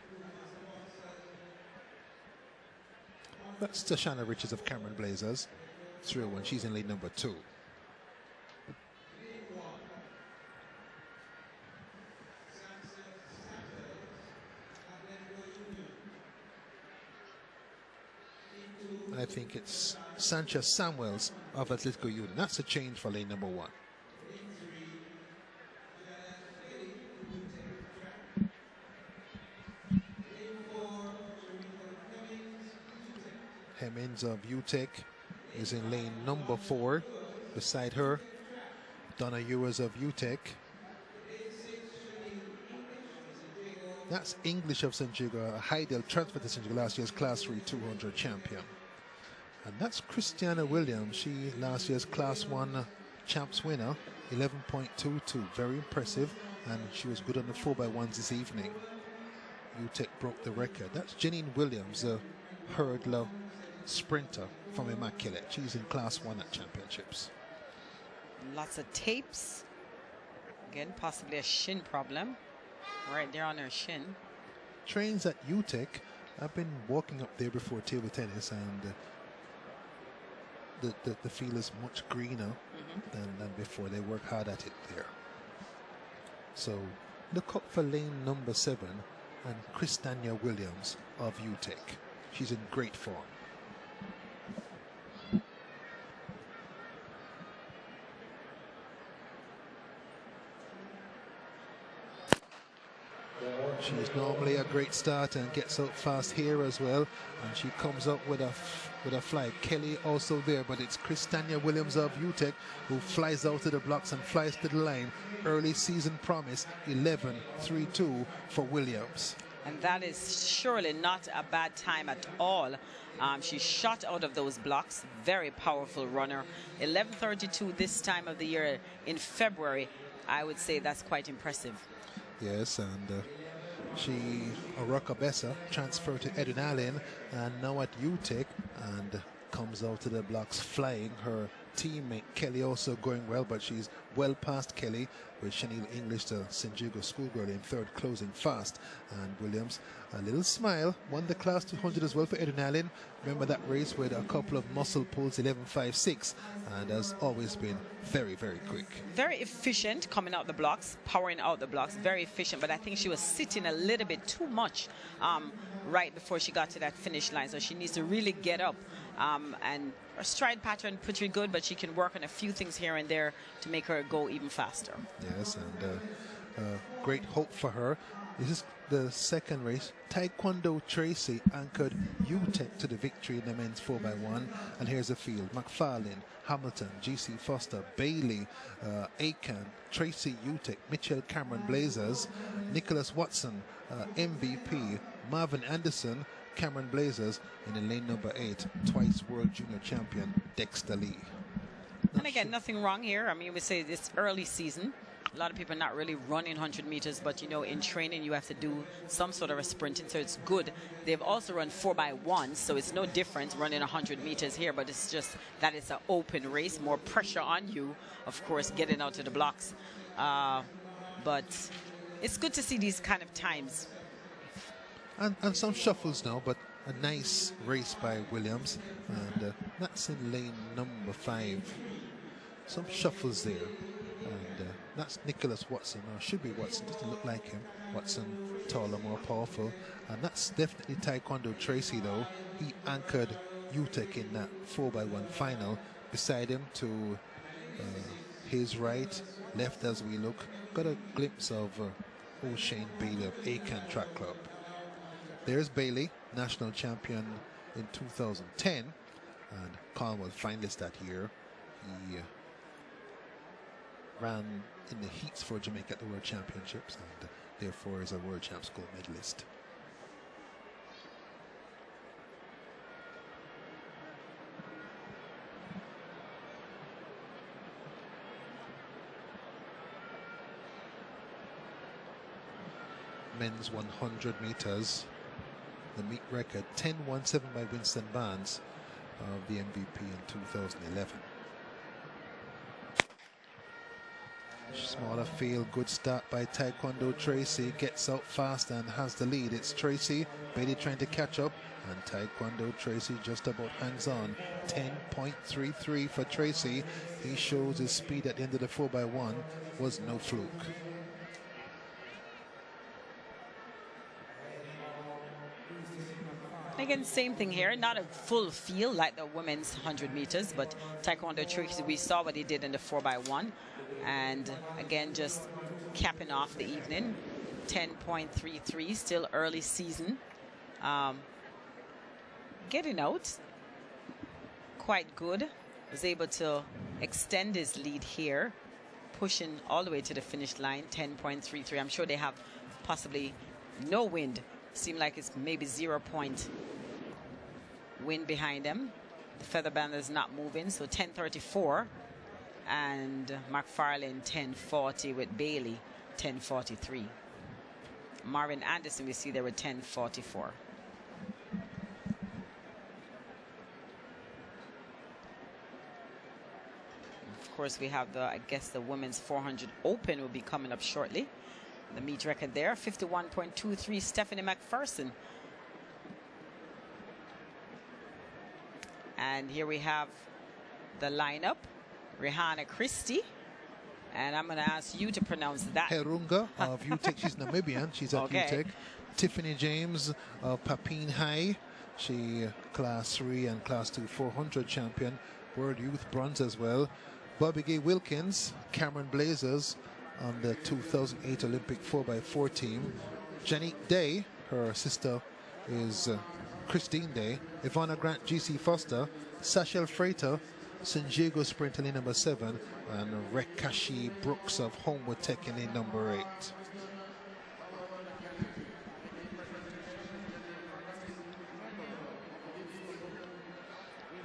That's Tashana Richards of Cameron Blazers, 301. She's in lane number 2. I think it's Sanchez Samuels of Atletico Union. That's a change for lane number 1. Hemmings of UTEC is in lane number 4. Beside her, Donna Ewers of UTEC. That's English of St. Hugo. Heidel transferred to St. Hugo last year's Class 3 200 champion. And that's Christiana Williams. She last year's Class 1 champs winner, 11.22. Very impressive. And she was good on the 4x1s this evening. UTEC broke the record. That's Janine Williams, a hurdler sprinter from Immaculate. She's in Class 1 at championships. Lots of tapes. Again, possibly a shin problem. Right there on her shin. Trains at UTEC. I've been walking up there before table tennis, and the field is much greener than before. They work hard at it there. So look up for lane number 7 and Christania Williams of UTEC. She's in great form. She's normally a great starter and gets out fast here as well, and she comes up with a fly. Kelly also there, but it's Christania Williams of UTEC who flies out to the blocks and flies to the line. Early season promise, 11.32 for Williams. And that is surely not a bad time at all. She shot out of those blocks. Very powerful runner. 11.32 this time of the year in February. I would say that's quite impressive. Yes, and she, Araka Bessa, transferred to Edwin Allen and now at UTEC, and comes out to the blocks flying. Her teammate Kelly also going well, but she's well past Kelly with Chanel English, the St. Hugo schoolgirl, in third, closing fast. And Williams, a little smile, won the Class 200 as well for Edwin Allen. Remember that race with a couple of muscle pulls, 11.56, and has always been very, very quick. Very efficient coming out the blocks, powering out the blocks, very efficient, but I think she was sitting a little bit too much right before she got to that finish line, so she needs to really get up. And her stride pattern pretty good, but she can work on a few things here and there to make her go even faster. Yes, and great hope for her. This is the second race. Taekwondo Tracy anchored UTEC to the victory in the men's 4x1. And here's the field. McFarlane, Hamilton, GC Foster, Bailey, Aiken, Tracy UTEC, Mitchell Cameron Blazers, Nicholas Watson, MVP, Marvin Anderson, Cameron Blazers, and in lane number 8, twice world junior champion Dexter Lee. And again, nothing wrong here. I mean, we say it's early season. A lot of people are not really running 100 meters, but, you know, in training you have to do some sort of a sprinting, so it's good. They've also run 4x1, so it's no different running 100 meters here, but it's just that it's an open race, more pressure on you, of course, getting out to the blocks. But it's good to see these kind of times. And some shuffles now, but a nice race by Williams. And that's in lane number 5. some shuffles there. And that's Nicholas Watson, or should be Watson, doesn't look like him. Watson, taller, more powerful. And that's definitely Taekwondo Tracy, though. He anchored UTEC in that 4x1 final. Beside him to his right, left as we look, got a glimpse of O'Shane Bailey of Aiken Track Club. There's Bailey, national champion in 2010, and Cornwall finalist that year. He ran in the heats for Jamaica at the World Championships, and therefore is a World Champs gold medalist. Men's 100 meters, the meet record 10.17 by Winston Barnes of the MVP in 2011. Smaller field, good start by Taekwondo Tracy, gets out fast and has the lead. It's Tracy, Bailey trying to catch up, and Taekwondo Tracy just about hangs on. 10.33 for Tracy. He shows his speed at the end of the 4x1 was no fluke. Again, same thing here. Not a full field like the women's 100 meters, but Taekwondo Tracy, we saw what he did in the 4x1. And again, just capping off the evening. 10.33, still early season. Getting out. Quite good. Was able to extend his lead here. Pushing all the way to the finish line, 10.33. I'm sure they have possibly no wind. Seem like it's maybe 0 point wind behind them. The feather band is not moving, so 10.34, and McFarlane 10.40 with Bailey 10.43. Marvin Anderson, we see there with 10.44. Of course, we have the, I guess the women's 400 open will be coming up shortly. The meet record there, 51.23, Stephanie McPherson. And here we have the lineup, Rihanna Christie. And I'm going to ask you to pronounce that. Herunga of UTEC, she's Namibian, she's at UTEC. Tiffany James of Papine High, she class 3 and class 2 400 champion, World Youth bronze as well. Bobby Gay Wilkins, Cameron Blazers, on the 2008 Olympic 4x4 team. Janique Day, her sister is Christine Day. Ivana Grant, GC Foster. Sachel Freighter, San Diego Sprint in lane number 7. And Rekashi Brooks of Homewood Tech in lane number 8.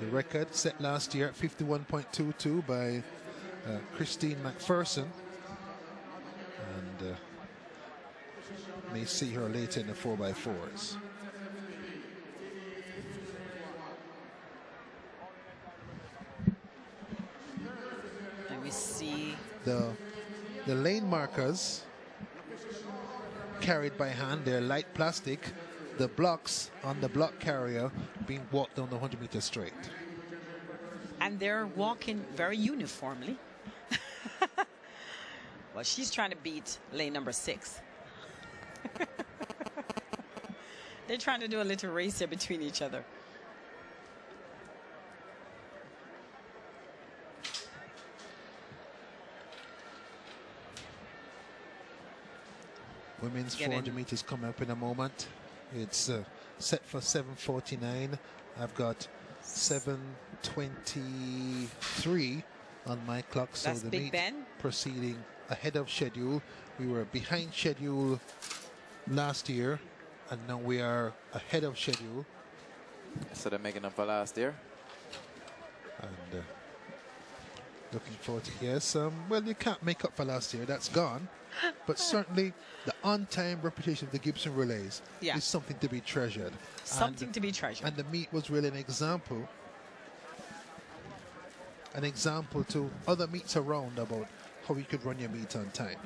The record set last year at 51.22 by Christine McPherson. And may see her later in the 4x4s. And we see the lane markers carried by hand. They're light plastic. The blocks on the block carrier being walked down the 100-meter straight. And they're walking very uniformly. Well, she's trying to beat lane number 6. They're trying to do a little race here between each other. Women's 400 meters coming up in a moment. It's set for 7:49. I've got 7:23 on my clock, so that's the Big meet Ben proceeding ahead of schedule. We were behind schedule last year, and now we are ahead of schedule. So they're making up for last year. And looking forward to well, you can't make up for last year. That's gone. But certainly the on-time reputation of the Gibson Relays is something to be treasured. Something to be treasured. And the meet was really an example to other meets around about how you could run your meet on time.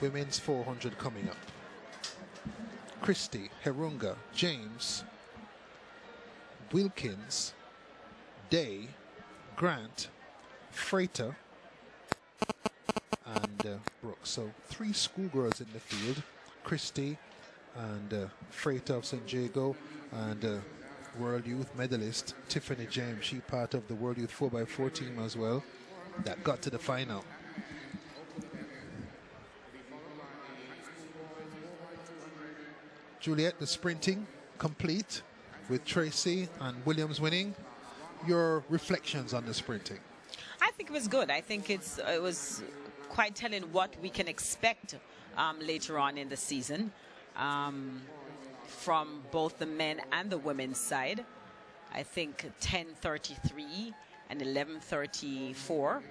Women's 400 coming up. Christie, Herunga, James, Wilkins, Day, Grant, Freighter, and Brooks. So 3 schoolgirls in the field. Christie and Freighter of St. Jago, and World Youth medalist Tiffany James. She part of the World Youth 4x4 team as well that got to the final. Juliet, the sprinting complete with Tracy and Williams winning. Your reflections on the sprinting? I think it was good. I think it was quite telling what we can expect later on in the season from both the men and the women's side. I think 10:33 and 11:34.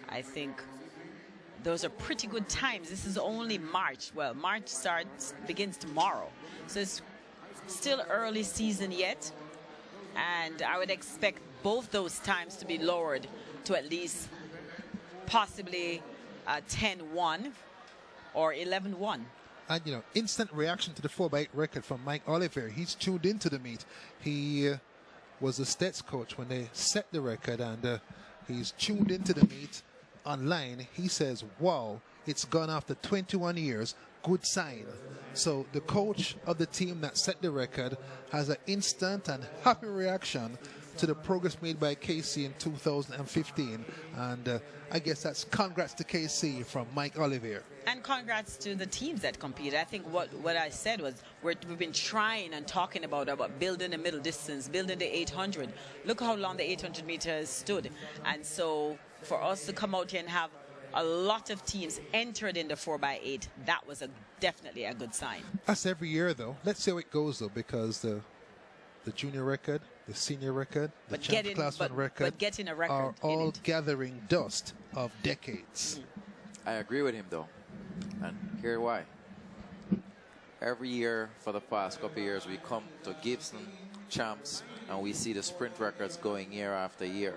I think those are pretty good times. This is only March. Well, March begins tomorrow. So it's still early season yet. And I would expect both those times to be lowered to at least possibly 10-1 or 11-1. And, you know, instant reaction to the 4x8 record from Mike Oliver. He's tuned into the meet. He was the stats coach when they set the record, and he's tuned into the meet online. He says, wow, it's gone after 21 years. Good sign. So the coach of the team that set the record has an instant and happy reaction to the progress made by KC in 2015. And I guess that's congrats to KC from Mike Oliver. And congrats to the teams that competed. I think what I said was we've been trying and talking about building the middle distance, building the 800. Look how long the 800 meters stood. And so for us to come out here and have a lot of teams entered in the 4x8, that was definitely a good sign. That's every year, though. Let's see how it goes, though, because the junior record, the senior record, the champ class 1 record, getting a record are all gathering dust of decades. I agree with him, though. And here's why. Every year for the past couple of years, we come to Gibson champs and we see the sprint records going year after year.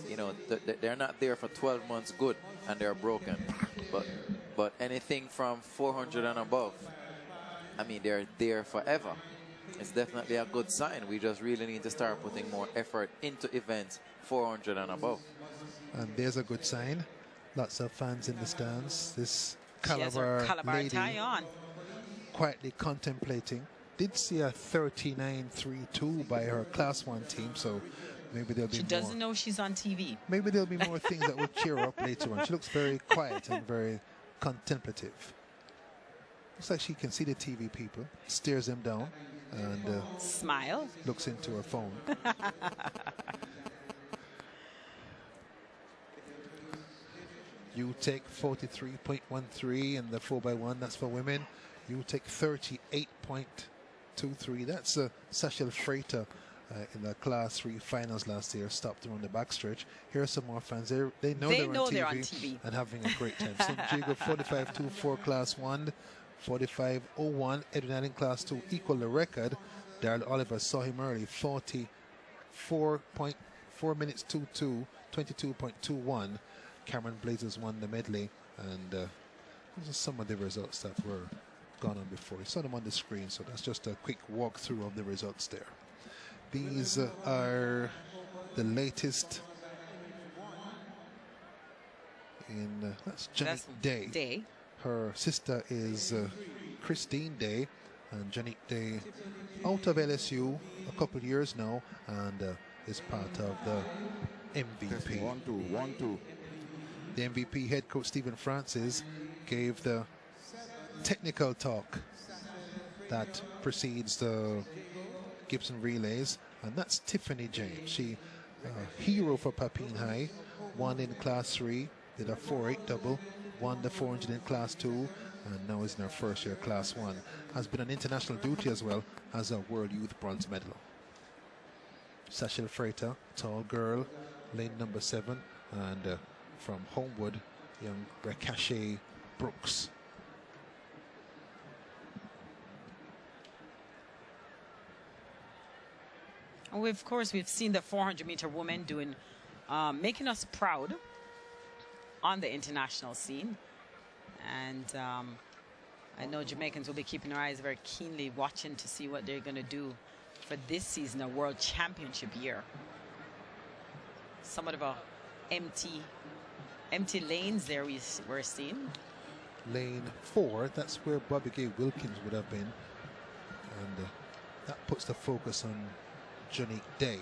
You know, they're not there for 12 months good and they're broken. But anything from 400 and above, I mean, they're there forever. It's definitely a good sign. We just really need to start putting more effort into events 400 and above. And there's a good sign. Lots of fans in the stands. This Calabar lady tie on, quietly contemplating. Did see a 39.32 by her class 1 team, so maybe there'll be more. She doesn't know she's on TV. Maybe there'll be more things that will cheer her up later on. She looks very quiet and very contemplative. Looks like she can see the TV people, stares them down, and smile, looks into her phone. You take 43.13 in the 4x1, that's for women. You take 38.23. That's Sachel Freighter in the Class 3 finals last year, stopped her on the backstretch. Here are some more fans. They know they're on TV and having a great time. St. Jago 45.24 Class 1, 45.01. Edwin Allen Class 2 equal the record. Daryl Oliver saw him early, 44.4 minutes 22, 22.21. Cameron Blazers won the medley, and those are some of the results that were gone on before. You saw them on the screen, so that's just a quick walkthrough of the results there. These are the latest in that's Janique Day. Her sister is Christine Day, and Janique Day out of LSU a couple of years now, and is part of the MVP. 1-2. The MVP head coach Stephen Francis gave the technical talk that precedes the Gibson relays, and that's Tiffany James. She hero for Papine High, won in Class 3, did a 4.8 double, won the 400 in Class 2, and now is in her first year Class 1. Has been on international duty as well as a World Youth bronze medal. Sachel Freighter, tall girl, lane number 7, and from Homewood, young Rakache Brooks. Of course, we've seen the 400-meter women doing, making us proud on the international scene. And I know Jamaicans will be keeping their eyes very keenly watching to see what they're going to do for this season, a world championship year. Somewhat of a empty lanes there we're seeing. Lane 4, that's where Bobby Gay Wilkins would have been. And that puts the focus on Janique Day.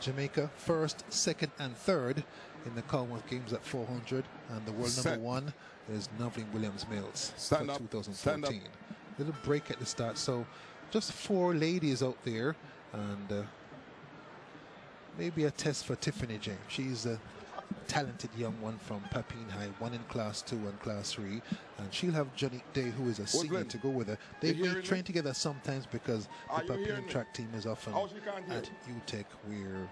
Jamaica first, second and third in the Commonwealth Games at 400, and the world number 1 is Noveline Williams-Mills for 2014. Little break at the start, so just 4 ladies out there, and maybe a test for Tiffany James. She's a talented young one from Papine High, 1 in Class 2 and Class 3, and she'll have Janique Day, who is a senior, to go with her. They may train together sometimes because the Papine track team is often at UTEC, where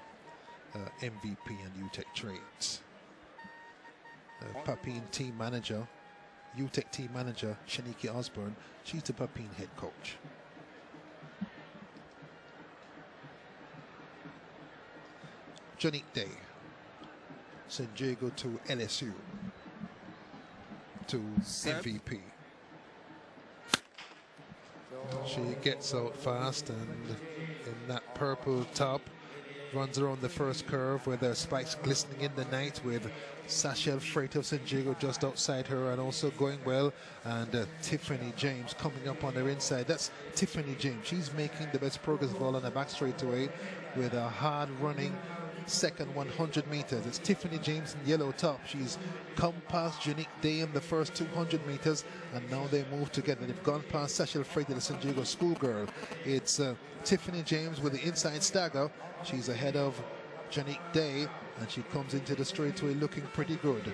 MVP and UTEC trains. Papine team manager, UTEC team manager, Shaniki Osborne, she's the Papine head coach. Janique Day, St. Diego to LSU, to MVP. She gets out fast, and in that purple top, runs around the first curve where the spikes glistening in the night, with Sachel Freight of St. Diego just outside her and also going well, and Tiffany James coming up on her inside. That's Tiffany James. She's making the best progress of all on the back straightaway with a hard running second 100 meters. It's Tiffany James in yellow top. She's come past Janique Day in the first 200 meters, and now they move together. They've gone past Sachel Freight of the St. Diego schoolgirl. It's Tiffany James with the inside stagger. She's ahead of Janique Day, and she comes into the straightaway looking pretty good.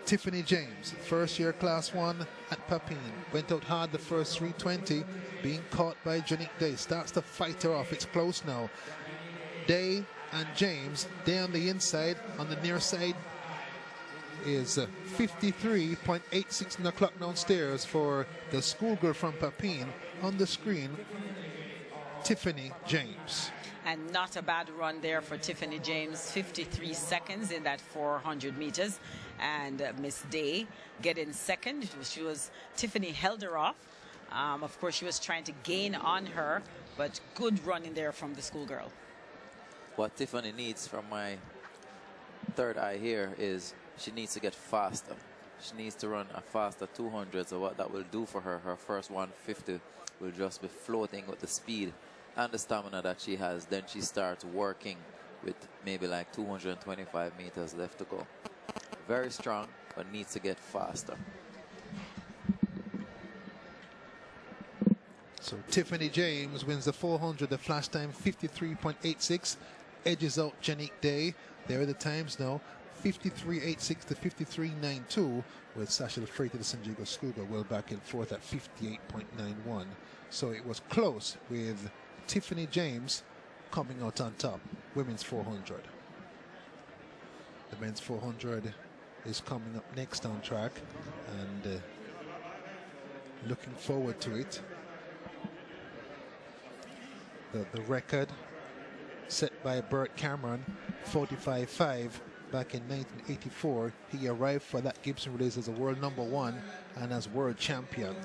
Tiffany James, first year Class 1 at Papine, went out hard the first 320, being caught by Janique Day. Starts to fight her off. It's close now. Day and James, Day on the inside. On the near side is 53.86 in the clock downstairs for the schoolgirl from Papine. On the screen, Tiffany James. And not a bad run there for Tiffany James, 53 seconds in that 400 meters. And Miss Day getting second. Tiffany held her off. Of course, she was trying to gain on her, but good running there from the schoolgirl. What Tiffany needs from my third eye here is she needs to get faster. She needs to run a faster 200. So what that will do for her, her first 150 will just be floating with the speed and the stamina that she has. Then she starts working with maybe like 225 meters left to go. Very strong, but needs to get faster. So Tiffany James wins the 400, the flash time 53.86, edges out Janique Day. There are the times now, 53.86 to 53.92, with Sachel Freight of the St. Diego schoolgirl well back in fourth at 58.91. So it was close, with Tiffany James coming out on top. Women's 400. The men's 400 is coming up next on track, and looking forward to it. The record set by Bert Cameron, 45.5, back in 1984. He arrived for that Gibson race as a world number 1 and as world champion.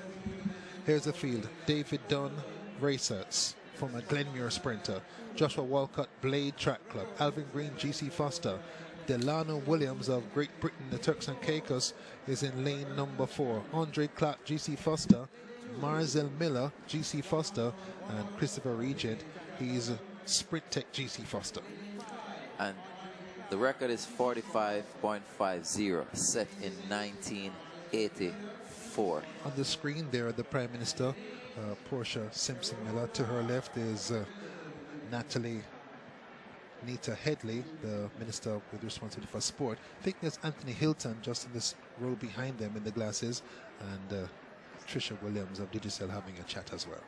Here's the field. David Dunn, racers from a Glenmuir sprinter. Joshua Walcott, Blade Track Club. Alvin Green, GC Foster. Delano Williams of Great Britain, the Turks and Caicos, is in lane number 4. Andre Clark, GC Foster. Marzel Miller, GC Foster, and Christopher Regent, he's Sprint Tech GC Foster. And the record is 45.50, set in 1984. On the screen there, the Prime Minister, Portia Simpson Miller. To her left is Nita Headley, the Minister with responsibility for sport. I think there's Anthony Hilton just in this row behind them in the glasses, and Tricia Williams of Digicel having a chat as well.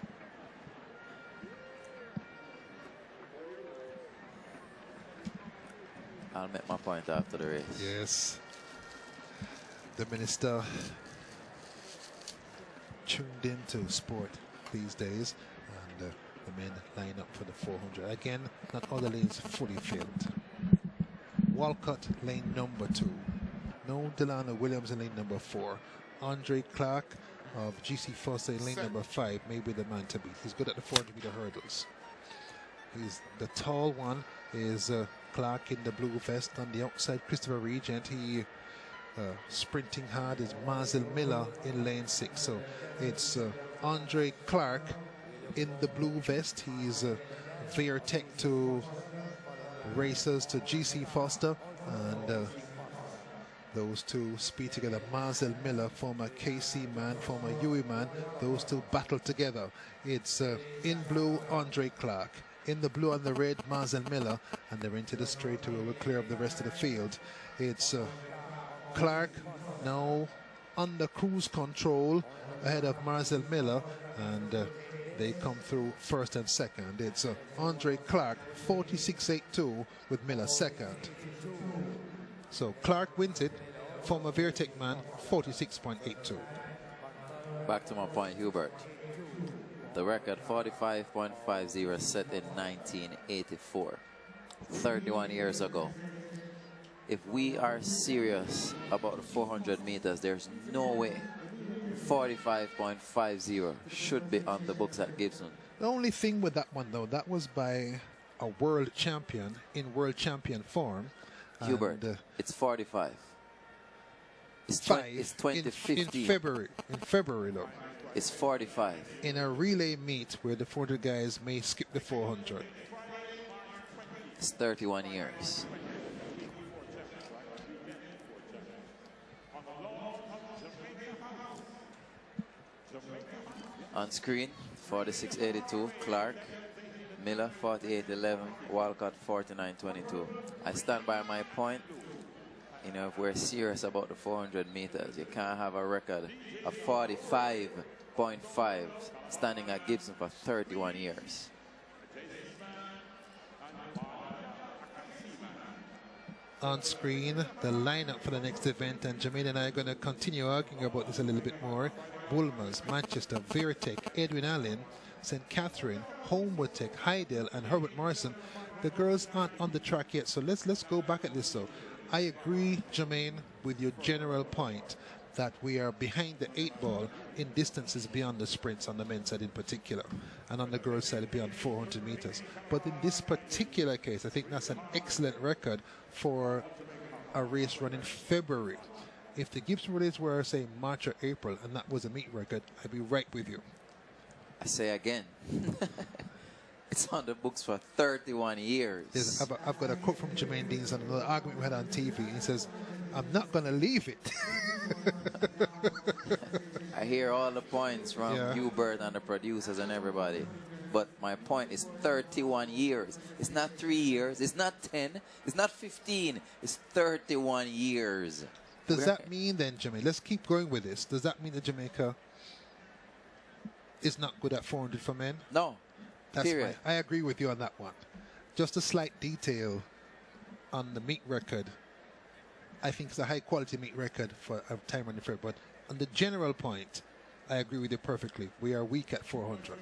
I'll make my point after the race. Yes. The Minister tuned into sport these days, and the men line up for the 400. Again, not all the lanes fully filled. Walcott, lane number 2. No Delano Williams in lane number 4. Andre Clark of GC Foster in lane number 5 may be the man to beat. He's good at the 400 meter hurdles. He's the tall one is Clark in the blue vest. On the outside, Christopher Regent. He sprinting hard is Marcel Miller in lane 6. So it's Andre Clark in the blue vest. He's Veertech to racers to GC Foster, and those two speed together. Marcel Miller, former KC man, former UE man, those two battle together. It's in blue, Andre Clark. In the blue and the red, Marcel Miller, and they're into the straight where we'll clear up the rest of the field. It's Clark now under cruise control ahead of Marcel Miller, and they come through first and second. It's Andre Clark, 46.82 with Miller second. So Clark wins it, former Veertech man, 46.82. Back to my point, Hubert. The record 45.50 set in 1984, 31 years ago. If we are serious about the 400 meters, there's no way 45.50 should be on the books at Gibson. The only thing with that one, though, that was by a world champion in world champion form. Hubert, it's 45. It's 2015. In February, though. It's 45. In a relay meet where the 400 guys may skip the 400. It's 31 years. On screen, 46.82, Clark. Miller, 48.11, Walcott, 49.22. I stand by my point. You know, if we're serious about the 400 meters, you can't have a record of 45.5 standing at Gibson for 31 years. On screen, the lineup for the next event, and Jermaine and I are going to continue arguing about this a little bit more. Bulmers, Manchester, Veertech, Edwin Allen, St. Catherine, Homewood Tech, Hydel, and Herbert Morrison. The girls aren't on the track yet, so let's go back at this. So I agree, Jermaine, with your general point that we are behind the 8 ball in distances beyond the sprints on the men's side in particular, and on the girls' side beyond 400 meters. But in this particular case, I think that's an excellent record for a race run in February. If the Gibson relays were, say, March or April, and that was a meet record, I'd be right with you. I say again, it's on the books for 31 years. I've got a quote from Jermaine Deans on another argument we had on TV. He says, I'm not going to leave it. I hear all the points from Hubert and the producers and everybody. But my point is 31 years. It's not 3 years. It's not 10. It's not 15. It's 31 years. Does that mean then, Jermaine, let's keep going with this. Does that mean that Jamaica is not good at 400 for men? No. That's right. I agree with you on that one. Just a slight detail on the meet record. I think it's a high quality meet record for a time running fair, but on the general point, I agree with you perfectly. We are weak at 400.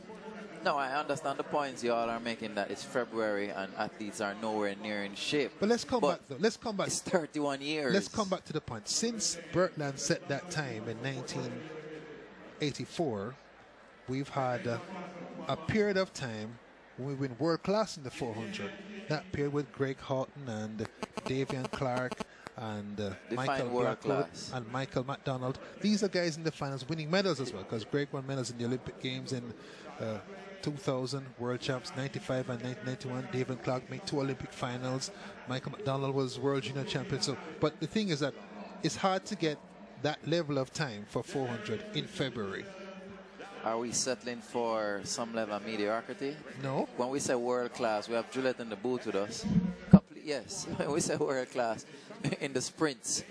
No, I understand the points you all are making, that it's February and athletes are nowhere near in shape. But let's come back, though. Let's come back. It's 31 years. Let's come back to the point. Since Bertland set that time in 1984, we've had a period of time when we've been world class in the 400. That period with Greg Houghton and Davian Clark and Michael Blackwood and Michael McDonald. These are guys in the finals winning medals as well, because Greg won medals in the Olympic Games in 2000, world champs 95 and 1991. Davian Clark made 2 Olympic finals. Michael McDonald was world junior champion. So, but the thing is that it's hard to get that level of time for 400 in February. Are we settling for some level of mediocrity? No. When we say world class, we have Juliet in the booth with us. Yes, when we say world class in the sprints,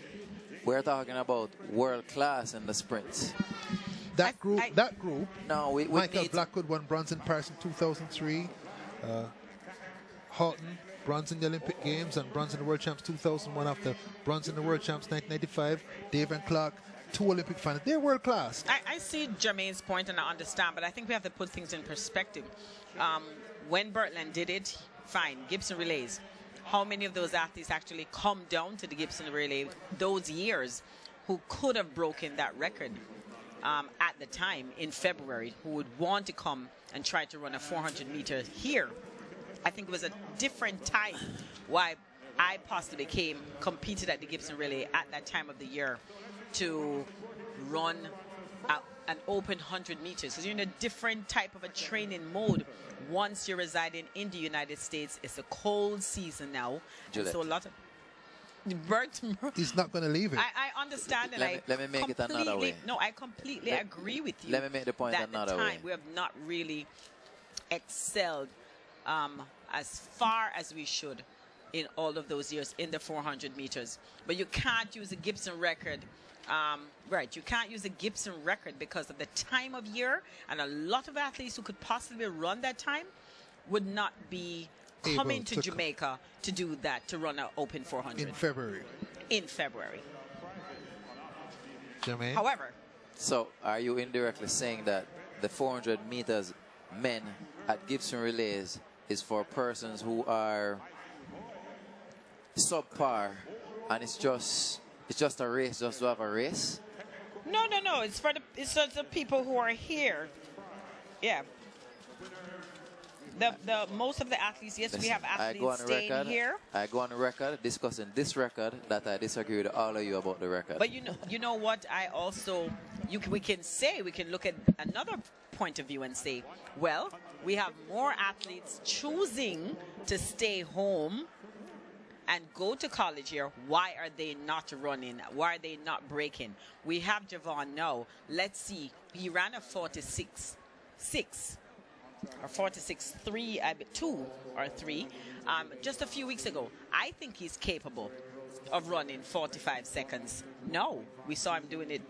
we're talking about world class in the sprints. That group. No, we Michael Blackwood won bronze in Paris in 2003. Houghton, bronze in the Olympic Games and bronze in the World Champs 2001 after bronze in the World Champs 1995. Davian Clark, 2 Olympic finals. They're world class. I see Jermaine's point and I understand, but I think we have to put things in perspective. When Bertland did it, fine, Gibson relays. How many of those athletes actually come down to the Gibson relay those years who could have broken that record at the time in February, who would want to come and try to run a 400 meter here I think it was a different time why I possibly competed at the Gibson Relay at that time of the year to run an open 100 meters. Because you're in a different type of a training mode. Once you're residing in the United States, it's a cold season now. And so a lot of... Bert, he's not going to leave it. I understand, and let me make it another way. No, I completely agree with you. Let me make the point that another way. We have not really excelled as far as we should in all of those years in the 400 meters. But you can't use a Gibson record. Right, you can't use a Gibson record because of the time of year, and a lot of athletes who could possibly run that time would not be coming to Jamaica to do that, to run an open 400 in February. Jermaine? However, so are you indirectly saying that the 400 meters men at Gibson Relays is for persons who are subpar, and it's just a race just to have a race? No. It's for the people who are here. Yeah. The most of the athletes, yes, we have athletes staying here. I go on the record discussing this record that I disagree with all of you about the record. But you know what? I also we can look at another point of view and say, well, we have more athletes choosing to stay home and go to college here. Why are they not running? Why are they not breaking? We have Javon now. Let's see. He ran a 46.6 or 46.3, 2 or 3 just a few weeks ago. I think he's capable of running 45 seconds. No, we saw him doing it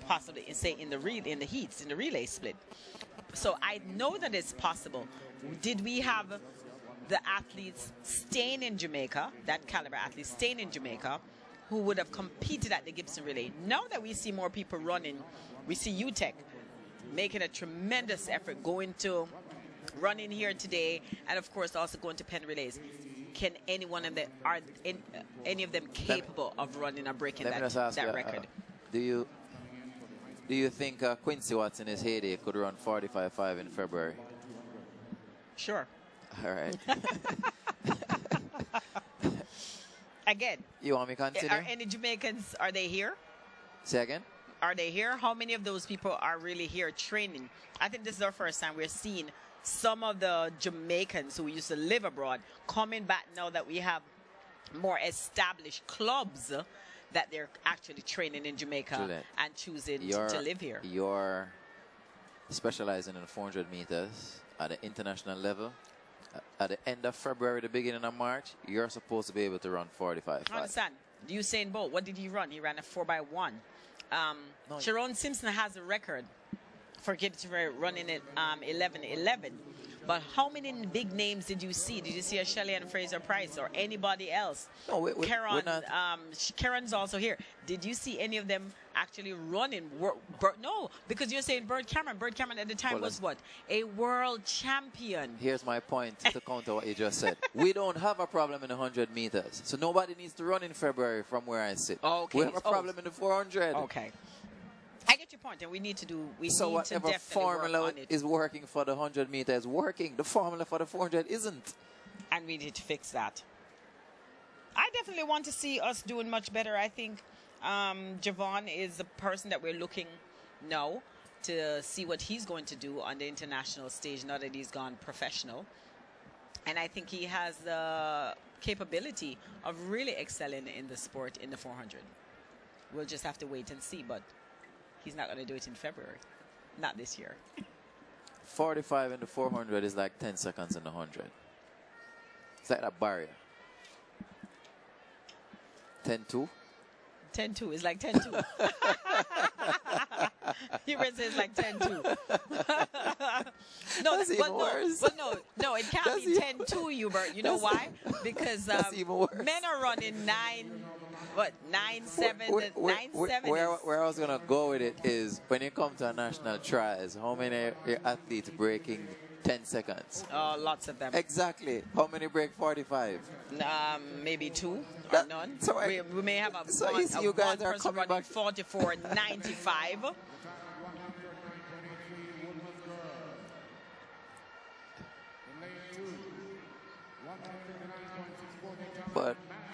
possibly, say, in the heats, in the relay split. So I know that it's possible. Did we have the athletes staying in Jamaica, that caliber athletes staying in Jamaica, who would have competed at the Gibson Relay? Now that we see more people running, we see UTEC making a tremendous effort, running here today, and of course also going to Penn Relays. Can any of them capable of running or breaking that record? Do you think Quincy Watts in his heyday could run 45.5 in February? Sure. All right. Again. You want me to continue? Are any Jamaicans, are they here? Say again? Are they here? How many of those people are really here training? I think this is our first time we're seeing some of the Jamaicans who used to live abroad coming back now that we have more established clubs that they're actually training in Jamaica and choosing to live here. You're specializing in 400 meters at the international level. At the end of February, the beginning of March, you're supposed to be able to run 45. I understand. Usain Bolt, what did he run? He ran a 4x1. Sharon Simpson has a record for Gibson running it 11:11. But how many big names did you see? Did you see a Shelley and Fraser Price or anybody else? No, Karen's also here. Did you see any of them actually running? No, because you're saying Bert Cameron. Bert Cameron at the time was what? A world champion. Here's my point to counter what you just said. We don't have a problem in the 100 meters. So nobody needs to run in February from where I sit. Okay. We have a problem in the 400. Okay. I get your point, and we need to so whatever formula is working for the 100 meters is working. The formula for the 400 isn't. And we need to fix that. I definitely want to see us doing much better. I think Javon is the person that we're looking now to see what he's going to do on the international stage now that he's gone professional. And I think he has the capability of really excelling in the sport in the 400. We'll just have to wait and see, but he's not going to do it in February. Not this year. 45 in the 400 is like 10 seconds in the 100. It's like that barrier. 10-2? 10-2 is like 10-2. You read it's like 10-2. No, that's even worse. But no, it can't be 10-2, Hubert. You know why? Because men are running 9-7. Where I was going to go with it is when you come to a national trials, how many athletes breaking 10 seconds? Lots of them. Exactly. How many break 45? Maybe 2 or none. So we may have you guys are person coming running back 44.95.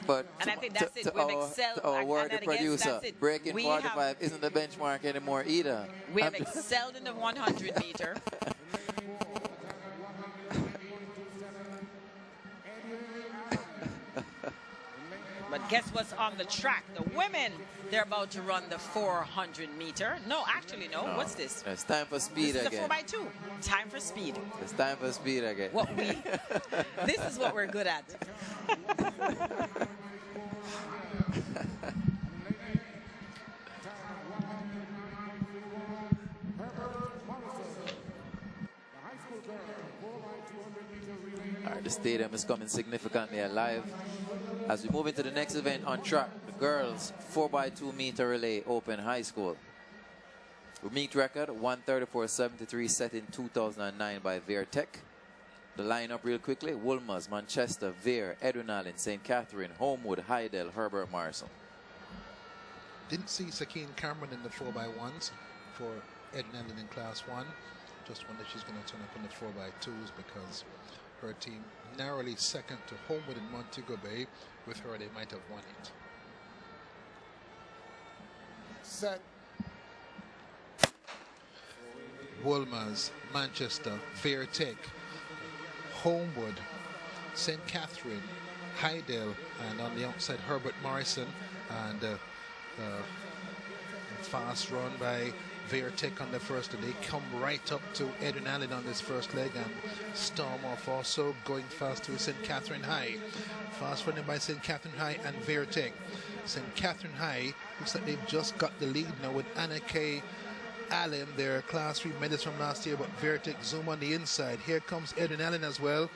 But and I think that's it. We've excelled. Our worthy producer, breaking 45 isn't the benchmark anymore either. We have excelled in the 100 meter. But guess what's on the track? The women, they're about to run the 400 meter. No, actually, no. What's this? It's time for speed again. This is the 4x2. Time for speed. It's time for speed again. This is what we're good at. The stadium is coming significantly alive. As we move into the next event on track, the girls 4x2 meter relay open high school. Meet record 134.73 set in 2009 by Veertech. The lineup real quickly: Woolmers, Manchester, Veer, Edwin Allen, St. Catherine, Homewood, Heidel, Herbert Morrison. Didn't see Sakine Cameron in the 4x1s for Edwin Allen in class 1. Just wonder if she's going to turn up in the 4x2s because her team narrowly second to Homewood and Montego Bay. With her, they might have won it. Set. Woolmers, Manchester, Veertech, Homewood, St. Catherine, Heidel, and on the outside Herbert Morrison, and a fast run by Veertech on the first, and they come right up to Edwin Allen on this first leg and storm off. Also going fast to St. Catherine High. Fast running by St. Catherine High and Veertech. St. Catherine High looks like they've just got the lead now with Anna K. Allen, their class 3 medalist from last year, but Veertech zoom on the inside. Here comes Edwin Allen as well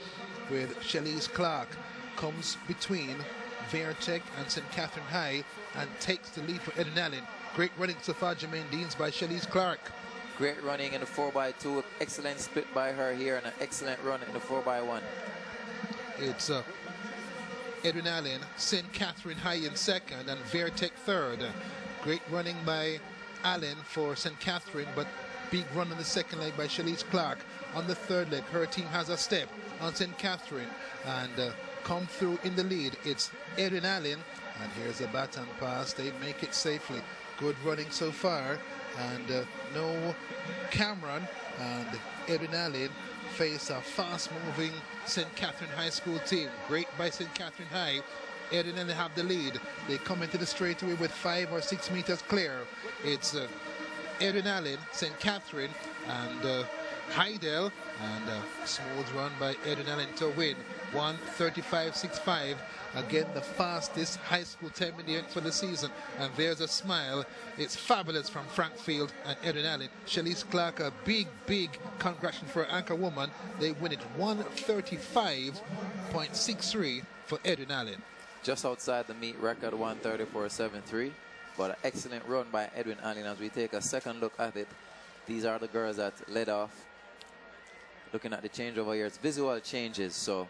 with Shelly's Clark. Comes between Veertech and St. Catherine High and takes the lead for Edwin Allen. Great running so far, Jermaine Deans, by Shelly's Clark. Great running in the 4x2. Excellent split by her here and an excellent run in the 4x1. It's Edwin Allen, St. Catherine High in second, and Veertech third. Great running by Allen for St. Catherine, but big run on the second leg by Shelly's Clark. On the third leg, her team has a step on St. Catherine and come through in the lead. It's Edwin Allen, and here's a baton pass. They make it safely. Good running so far, and no Cameron and Edwin Allen face a fast-moving St. Catherine High School team. Great by St. Catherine High. Edwin Allen have the lead. They come into the straightaway with 5 or 6 meters clear. It's Edwin Allen, St. Catherine, and Heidel, and a smooth run by Edwin Allen to win 1:35.65. Again, the fastest high school time in the event for the season. And there's a smile. It's fabulous from Frank Field and Edwin Allen. Shelly's Clark, a big congratulations for anchor woman. They win it 135.63 for Edwin Allen. Just outside the meet record 134.73. But an excellent run by Edwin Allen. As we take a second look at it, these are the girls that led off. Looking at the changeover here, it's visual changes, so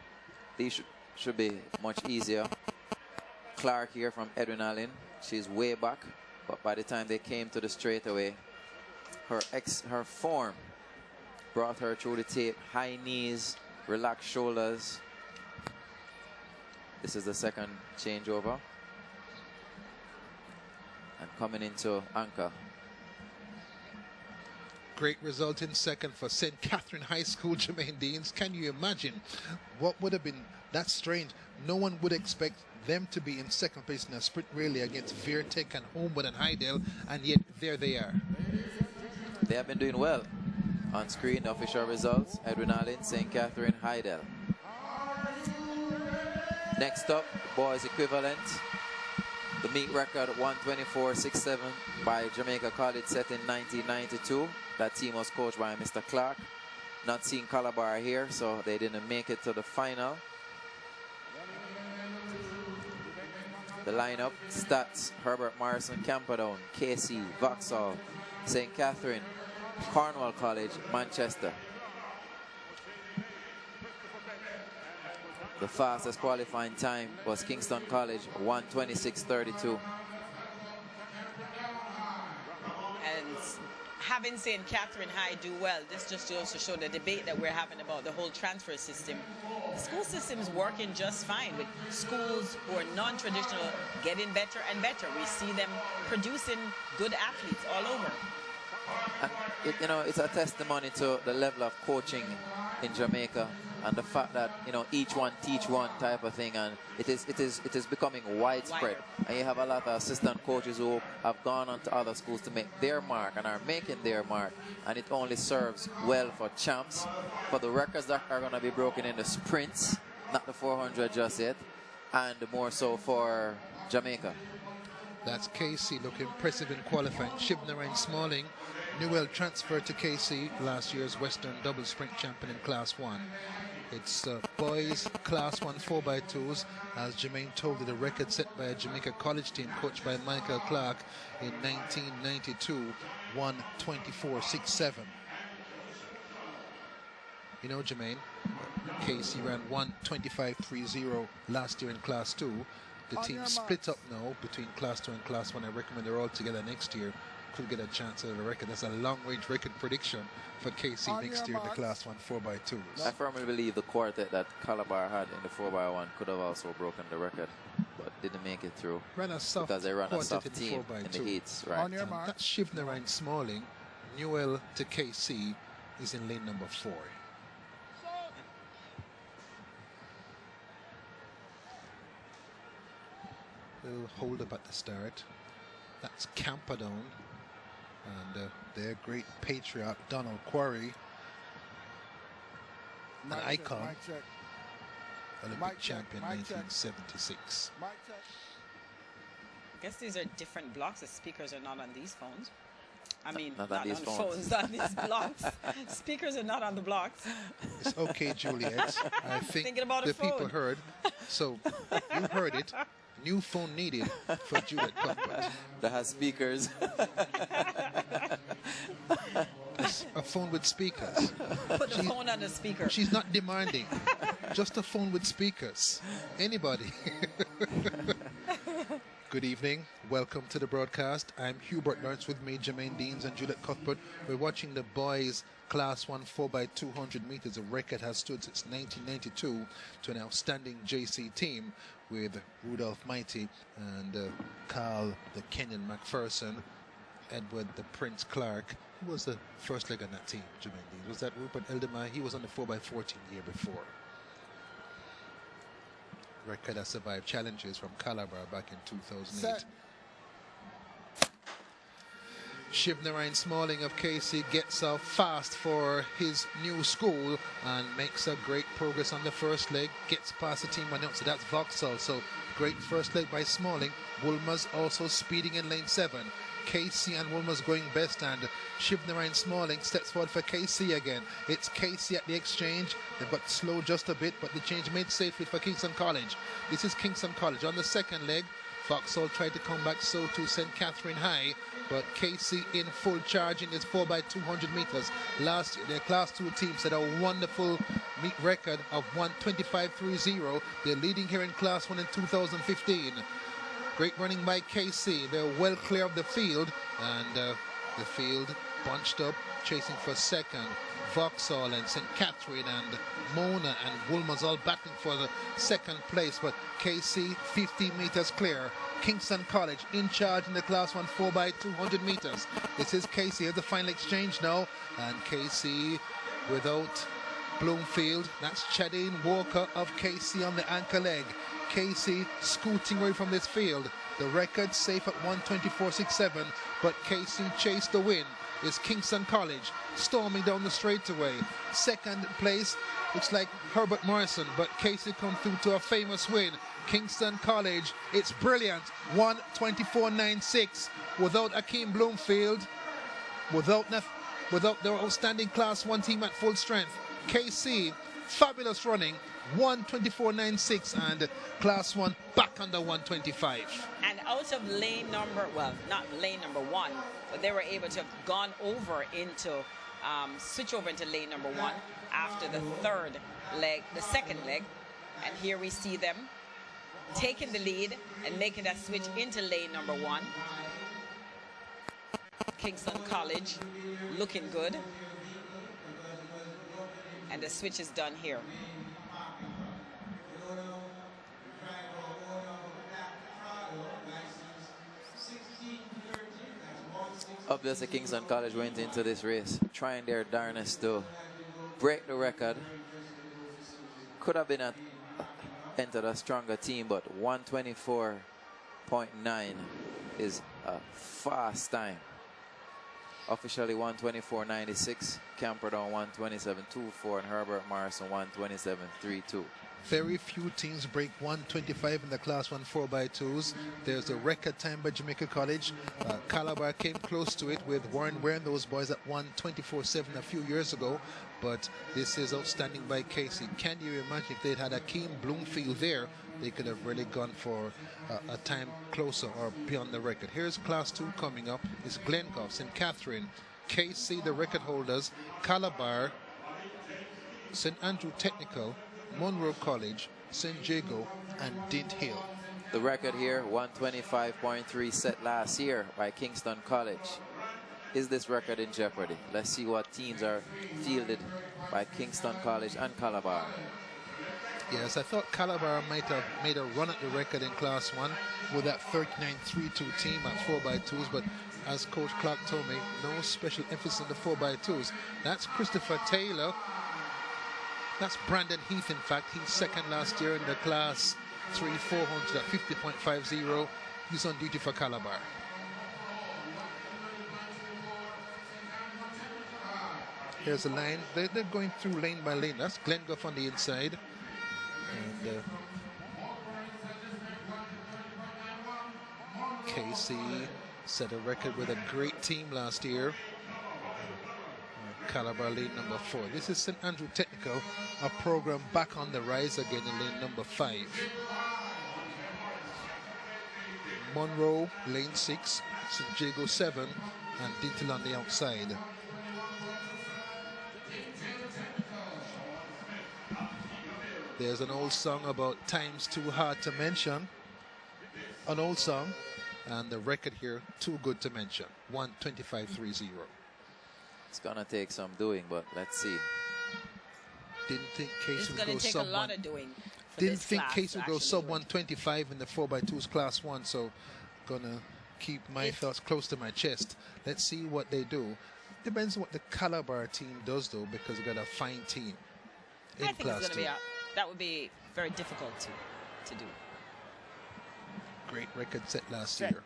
these should be much easier. Clark here from Edwin Allen. She's way back, but by the time they came to the straightaway, her form brought her through the tape. High knees, relaxed shoulders. This is the second changeover. And coming into anchor. Great result in second for St. Catherine High School, Jermaine Deans. Can you imagine what would have been that strange? No one would expect them to be in second place in a sprint relay against Veertech and Homewood and Heidel, and yet there they are. They have been doing well. On screen, the official results: Edwin Allen, St. Catherine, Heidel. Next up, boys equivalent. The meet record 124.67 by Jamaica College set in 1992. That team was coached by Mr. Clark. Not seeing Calabar here, so they didn't make it to the final. The lineup: stats: Herbert Morrison, Camperdown, KC, Vauxhall, St. Catherine, Cornwall College, Manchester. The fastest qualifying time was Kingston College, 1:26.32. And having St. Catherine High do well, this just goes to show the debate that we're having about the whole transfer system. The school system is working just fine with schools who are non-traditional getting better and better. We see them producing good athletes all over. And it's a testimony to the level of coaching in Jamaica and the fact that each one teach one type of thing, and it is becoming widespread. And you have a lot of assistant coaches who have gone on to other schools to make their mark and are making their mark, and it only serves well for champs, for the records that are going to be broken in the sprints, not the 400 just yet, and more so for Jamaica. That's KC, look impressive in qualifying. Shivnarine Smalling, Newell transferred to KC, last year's Western double sprint champion in Class 1. It's boys Class 1 4x2s, as Jermaine told you, the record set by a Jamaica college team coached by Michael Clark in 1992, 1:24.67. You know, Jermaine, KC ran 1:25.30 last year in Class 2. The team split up now between Class 2 and Class 1. I recommend they're all together next year. Could get a chance at the record. That's a long-range record prediction for KC next year in the Class 1 4x2s. I firmly believe the quartet that Calabar had in the 4x1 could have also broken the record, but didn't make it through. Ran a soft because they ran a soft in team in the heats. Right. On your mark. That's Shivnarine Smalling. Newell to KC is in lane number 4. They'll hold up at the start. That's Camperdown and their great patriot Donald Quarry, an icon, Olympic champion 1976. I guess these are different blocks. The speakers are not on these phones. I mean, not on phones, on these blocks. Speakers are not on the blocks. It's okay, Juliet. I think the people heard. So you heard it. New phone needed for Juliet Cuthbert. That has speakers. A phone with speakers. Put the phone on the speaker. She's not demanding. Just a phone with speakers. Anybody. Good evening. Welcome to the broadcast. I'm Hubert Lawrence, with me, Jermaine Deans and Juliet Cuthbert. We're watching the boys Class 1 4x200 meters. A record has stood since 1992 to an outstanding JC team with Rudolph Mighty and Carl the Kenyan McPherson, Edward the Prince Clark. Who was the first leg on that team, Jermaine Deans? Was that Rupert Eldemar? He was on the 4x14 year before. Record has survived challenges from Calabar back in 2008. Shivnarine Smalling of KC gets off fast for his new school and makes a great progress on the first leg. Gets past the team on the outside. That's Vauxhall. So great first leg by Smalling. Woolmer's also speeding in lane 7. KC and Woolmer's going best, and Shivnarine Smalling steps forward for KC again. It's KC at the exchange. They've got slow just a bit, but the change made safely for Kingston College. This is Kingston College. On the second leg, Vauxhall tried to come back, so to St. Catherine High, but KC in full charge in this 4x200 meters. Last year, their Class 2 team set a wonderful meet record of 1:25.30. They're leading here in Class 1 in 2015. Great running by KC. They're well clear of the field, and the field bunched up, chasing for second. Vauxhall and St. Catherine and Mona and Woolmer's all battling for the second place, but KC 50 meters clear. Kingston College in charge in the Class 1 4x200 meters. This is KC. Here's the final exchange now, and KC without Bloomfield. That's Chadine Walker of KC on the anchor leg. KC scooting away from this field. The record safe at 1:24.67, but KC chased the win. Is Kingston College storming down the straightaway. Second place looks like Herbert Morrison, but KC come through to a famous win. Kingston College, it's brilliant. 1:24.96 without Akeem Bloomfield, without their outstanding Class 1 team at full strength. KC, fabulous running. 1:24.96 and Class 1 back under 1:25. And out of lane number, well, not lane number 1, but they were able to have gone over into, switch over into lane number 1 after the third leg, the second leg. And here we see them taking the lead and making that switch into lane number 1. Kingston College looking good. And the switch is done here. Obviously, Kingston College went into this race trying their darnest to break the record. Could have been entered a stronger team, but 124.9 is a fast time. Officially 124.96. Camperdown 127.24 and Herbert Morrison 127.32. Very few teams break 125 in the Class 1 4x2s. There's a record time by Jamaica College. Calabar came close to it with Warren wearing those boys at 124.7 a few years ago. But this is outstanding by Casey. Can you imagine if they'd had Akeem Bloomfield there, they could have really gone for a time closer or beyond the record. Here's Class 2 coming up. It's Glencoe, St. Catherine, KC, the record holders, Calabar, St. Andrew Technical, Monroe College, St. Jago, and Dint Hill. The record here, 125.3 set last year by Kingston College. Is this record in jeopardy? Let's see what teams are fielded by Kingston College and Calabar. Yes, I thought Calabar might have made a run at the record in Class 1 with that 39-3-2 team at 4x2s, but as Coach Clark told me, no special emphasis on the 4x2s. That's Christopher Taylor. That's Brandon Heath, in fact. He's second last year in the Class 3 400 at 50.50. He's on duty for Calabar. Here's the line. They're going through lane by lane. That's Glengough on the inside. And KC set a record with a great team last year. Calabar lane number 4. This is St. Andrew Technical, a program back on the rise again in lane number 5. Monroe lane 6, St. Jago 7, and Dintle on the outside. There's an old song about times too hard to mention. An old song, and the record here too good to mention. 125.30. It's gonna take some doing, but let's see. Didn't think Casey would go It's sub going to take a lot 1. of doing. Didn't think Casey would go sub 125 in the 4x2s Class 1, so gonna keep my thoughts close to my chest. Let's see what they do. Depends on what the Calabar team does, though, because they got a fine team in I think Class it's 2. going to be that would be very difficult to do. Great record set last year.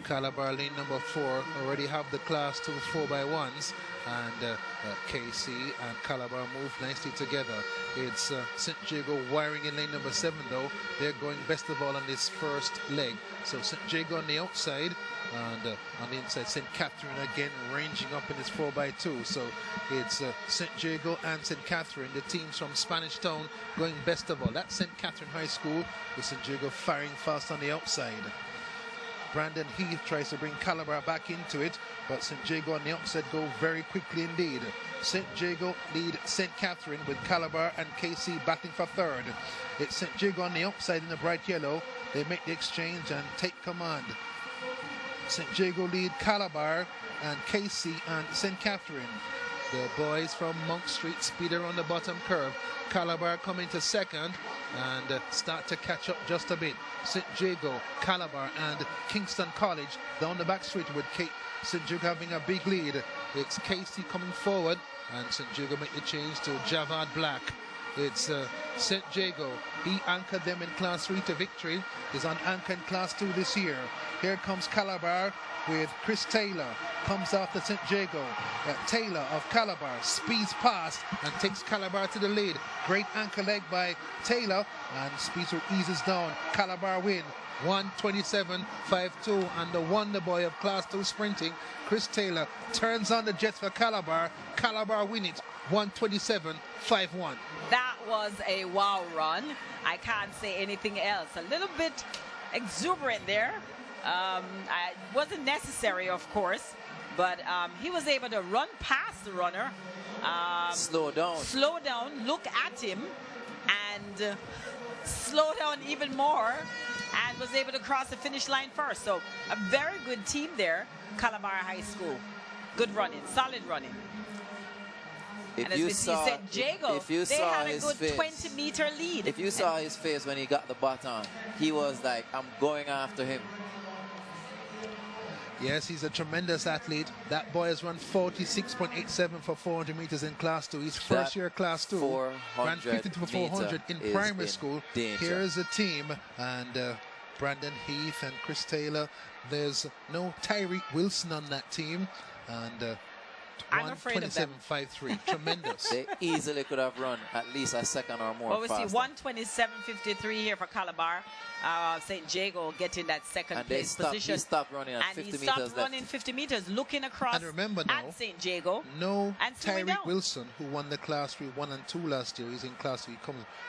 Calabar lane number 4 already have the Class 2 4x1s, and KC and Calabar move nicely together. It's St. Jago wiring in lane number 7, though. They're going best of all on this first leg. So St. Jago on the outside, and on the inside St. Catherine again ranging up in this 4x2. So it's St. Jago and St. Catherine, the teams from Spanish Town, going best of all. That's St. Catherine High School with St. Jago firing fast on the outside. Brandon Heath tries to bring Calabar back into it, but St. Jago on the outside go very quickly indeed. St. Jago lead St. Catherine with Calabar and KC battling for third. It's St. Jago on the outside in the bright yellow. They make the exchange and take command. St. Jago lead Calabar and KC and St. Catherine. The boys from Monk Street speeder on the bottom curve. Calabar coming to second and start to catch up just a bit. St. Jago, Calabar, and Kingston College down the back street with St. Jago having a big lead. It's Casey coming forward, and St. Jago make the change to Javad Black. It's St. Jago. He anchored them in Class 3 to victory. He's on anchor in Class 2 this year. Here comes Calabar with Chris Taylor. Comes after St. Jago. Taylor of Calabar speeds past and takes Calabar to the lead. Great anchor leg by Taylor, and Speedster eases down. Calabar win 127.52, and the wonder boy of Class 2 sprinting, Chris Taylor, turns on the jets for Calabar. Calabar win it 127.51. That was a wow run. I can't say anything else. A little bit exuberant there. It wasn't necessary, of course, but he was able to run past the runner. Slow down, look at him, and slow down even more. and was able to cross the finish line first. So a very good team there, Calabar High School. Good running, solid running. If and as you we saw, see St. Jago, if you they saw had a his good face, 20-meter lead. If you saw his face when he got the baton, he was like, I'm going after him. Yes, he's a tremendous athlete. That boy has run 46.87 for 400 meters in Class 2. He's first year Class 2. Ran 50 to 400 in primary school. Danger. Here is a team, and Brandon Heath and Chris Taylor. There's no Tyreek Wilson on that team, and I'm afraid of them. 127.53. Tremendous. They easily could have run at least a second or more. Well, we faster. see 127.53 here for Calabar. St. Jago getting that second and place position. He stopped running at and 50 he meters stopped running 50 meters, looking across and remember now, at St. Jago. No and Tyreek Wilson, who won the Class 3 1 and 2 last year. He's in Class 3.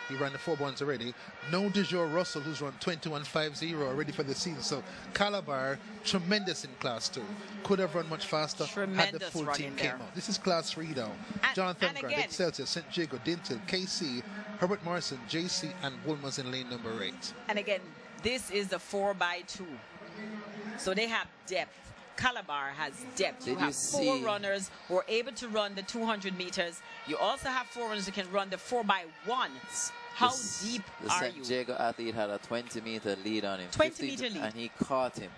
He ran the 4-1s already. No DeJour Russell, who's run 21.50 already for the season. So Calabar, tremendous in Class 2. Could have run much faster had the full team came out. This is Class 3 though. Jonathan Grant, Excelsior, St. Jago, Dintil, KC, Herbert Morrison, JC, and Woolmer's in lane number 8. And again, this is the 4x2. So they have depth. Calabar has depth. You have 4 runners who are able to run the 200 meters. You also have 4 runners who can run the 4x1. How deep are you? The St. Jago athlete had a 20-meter lead on him. 20-meter lead. And he caught him.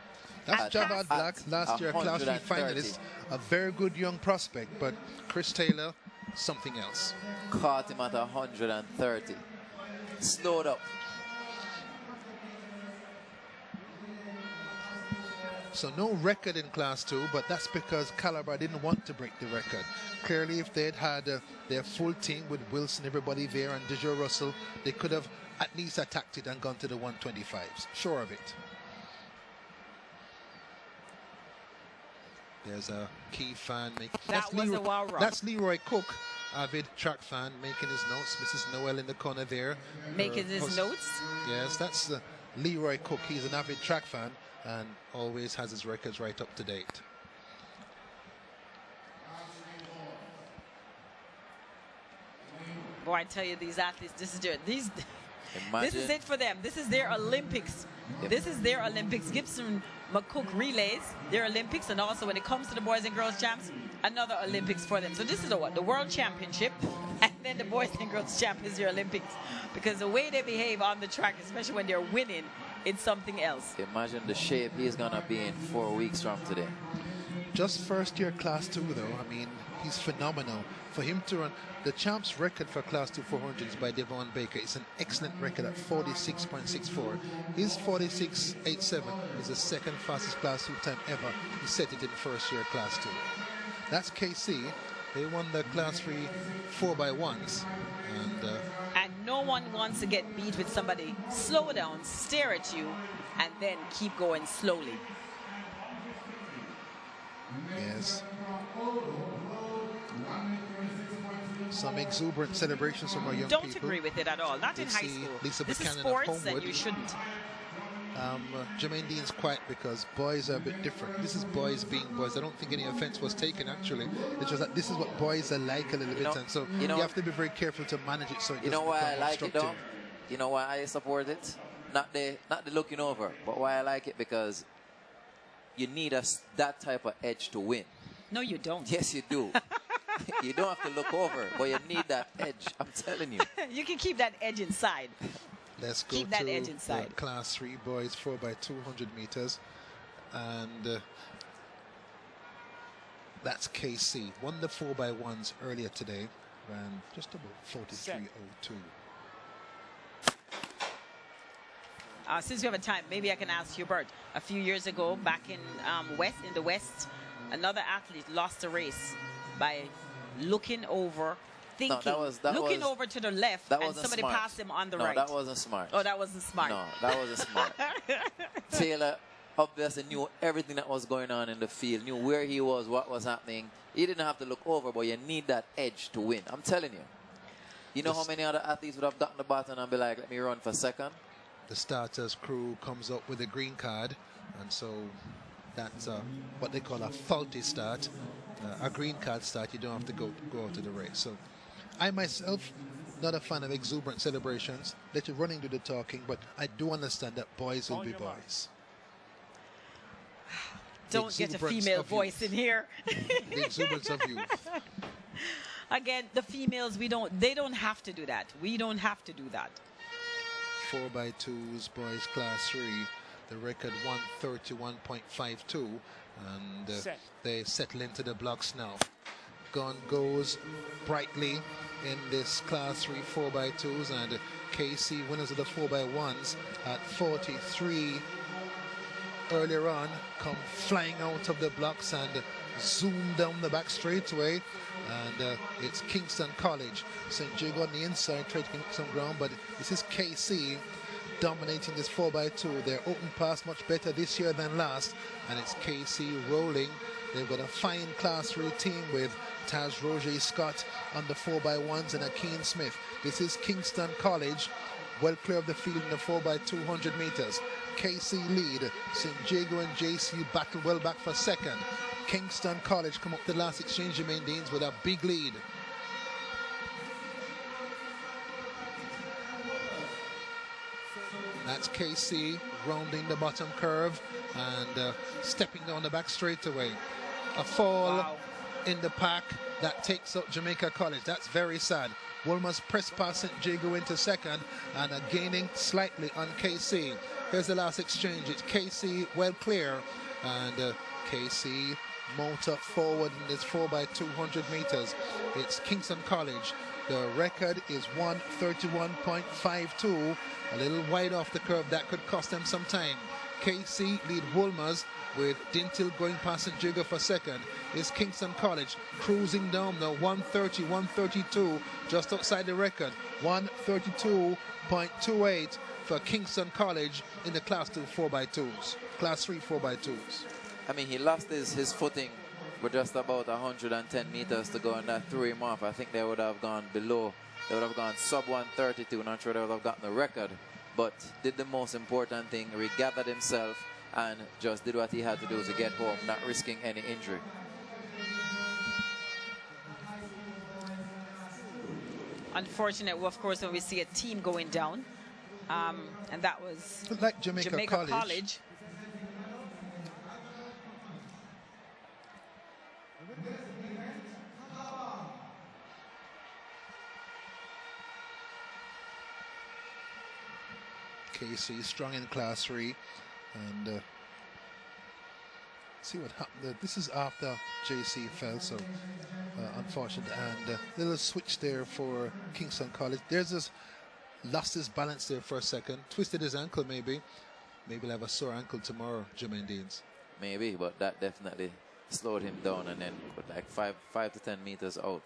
That's Jabad Black, last year Class 3 finalist. A very good young prospect, but Chris Taylor, something else. Caught him at 130. Slowed up. So no record in Class 2, but that's because Calabar didn't want to break the record. Clearly, if they'd had their full team with Wilson, everybody there, and DeJour Russell, they could have at least attacked it and gone to the 125s. Sure of it. There's a key fan making. That's Leroy Cook, avid track fan, making his notes. Mrs. Noel in the corner there. Making his notes? Yes, that's Leroy Cook. He's an avid track fan and always has his records right up to date. Boy, I tell you, these athletes, this is it for them. This is their Olympics. Yep. This is their Olympics. Gibson McCook relays their Olympics, and also when it comes to the boys and girls champs, another Olympics for them. So this is the World Championship, and then the boys and girls champ is your Olympics, because the way they behave on the track, especially when they're winning, it's something else. Imagine the shape he's gonna be in 4 weeks from today. Just first year Class 2 though. I mean, he's phenomenal. For him to run the champ's record for Class 2 400s by Devon Baker. It's an excellent record at 46.64. His 46.87 is the second fastest Class 2 time ever. He set it in first year Class 2. That's KC. They won the Class 3 4x1s. And no one wants to get beat with somebody. Slow down, stare at you, and then keep going slowly. Yes. Some exuberant celebrations from our young people. Don't agree with it at all. Not in high school. Lisa this Buchanan is sports, and you shouldn't. Jermaine Dean's quiet because boys are a bit different. This is boys being boys. I don't think any offense was taken, actually. It's just that this is what boys are like a little bit, and so you have to be very careful to manage it so it doesn't become why I like it, though? obstructive. You know why I support it? Not the looking over, but why I like it, because you need that type of edge to win. No, you don't. Yes, you do. You don't have to look over, but you need that edge. I'm telling you. You can keep that edge inside. Let's go keep that edge inside. Class 3 boys 4x200 meters, and that's KC. Won the 4x1s earlier today. Ran just about 43.02. Since we have a time, maybe I can ask Hubert. A few years ago, back in the West, another athlete lost a race by looking over, thinking, looking over to the left, and somebody passed him on the right. No, that wasn't smart. Oh, that wasn't smart. No, that wasn't smart. Taylor obviously knew everything that was going on in the field, knew where he was, what was happening. He didn't have to look over, but you need that edge to win. I'm telling you. You know how many other athletes would have gotten the baton and be like, let me run for second? The starters crew comes up with a green card, and so that's what they call a faulty start. A green card start, you don't have to go out to the race. So I myself not a fan of exuberant celebrations. Let your running do the talking, but I do understand that boys will be boys. Don't get a female voice in here. The exuberance of youth. Again, the females, they don't have to do that. We don't have to do that. 4x2s, boys class 3. The record 131.52, and they settle into the blocks now. Gun goes brightly in this class 3 4x2s, and KC winners of the 4x1s at 43 earlier on come flying out of the blocks and zoom down the back straightaway, and it's Kingston College. St. Jago on the inside trying to get some ground, but this is KC dominating this 4x2. Their open pass much better this year than last, and it's KC rolling. They've got a fine class 3 team with Taz Roger Scott on the 4x1s and Akeem Smith. This is Kingston College, well clear of the field in the 4x200 meters. KC lead. St. Jago and JC battle well back for second. Kingston College come up the last exchange, Jermaine Deans, with a big lead. That's KC rounding the bottom curve and stepping down the back straightaway. A fall in the pack that takes out Jamaica College. That's very sad. Wolmer's press past St. Jago into second and gaining slightly on KC. Here's the last exchange. It's KC well clear, and KC motor forward in this 4x200 meters. It's Kingston College. The record is 131.52, a little wide off the curve. That could cost them some time. KC lead Wolmer's with Dintil going past St. Jago for second. It's Kingston College cruising down now, 130, 132, just outside the record. 132.28 for Kingston College in the class 2 4x2s, class 3 4x2s. I mean, he lost his footing with just about 110 meters to go, and that threw him off. I think they would have gone below. They would have gone sub 132. Not sure they would have gotten the record, but did the most important thing, regathered himself, and just did what he had to do to get home, not risking any injury. Unfortunate, of course, when we see a team going down, and that was like Jamaica College. KC strong in class 3, and see what happened. This is after JC fell, so unfortunate, and little switch there for Kingston College. There's this lost his balance there for a second, twisted his ankle. Maybe he'll have a sore ankle tomorrow, Jermaine Deans. Maybe, but that definitely slowed him down, and then with like 5 to 10 meters out,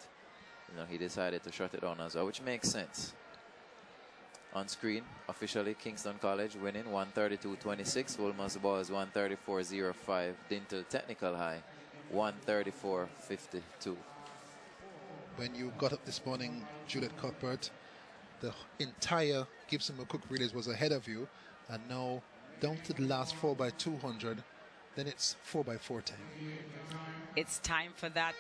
he decided to shut it down as well, which makes sense. On screen, officially, Kingston College winning 132.26. Wolmer's Boys 134.05. Dintil Technical High 134.52. When you got up this morning, Juliet Cuthbert, the entire Gibson McCook relays was ahead of you, and now down to the last 4x200, then it's 4x4 time. It's time for that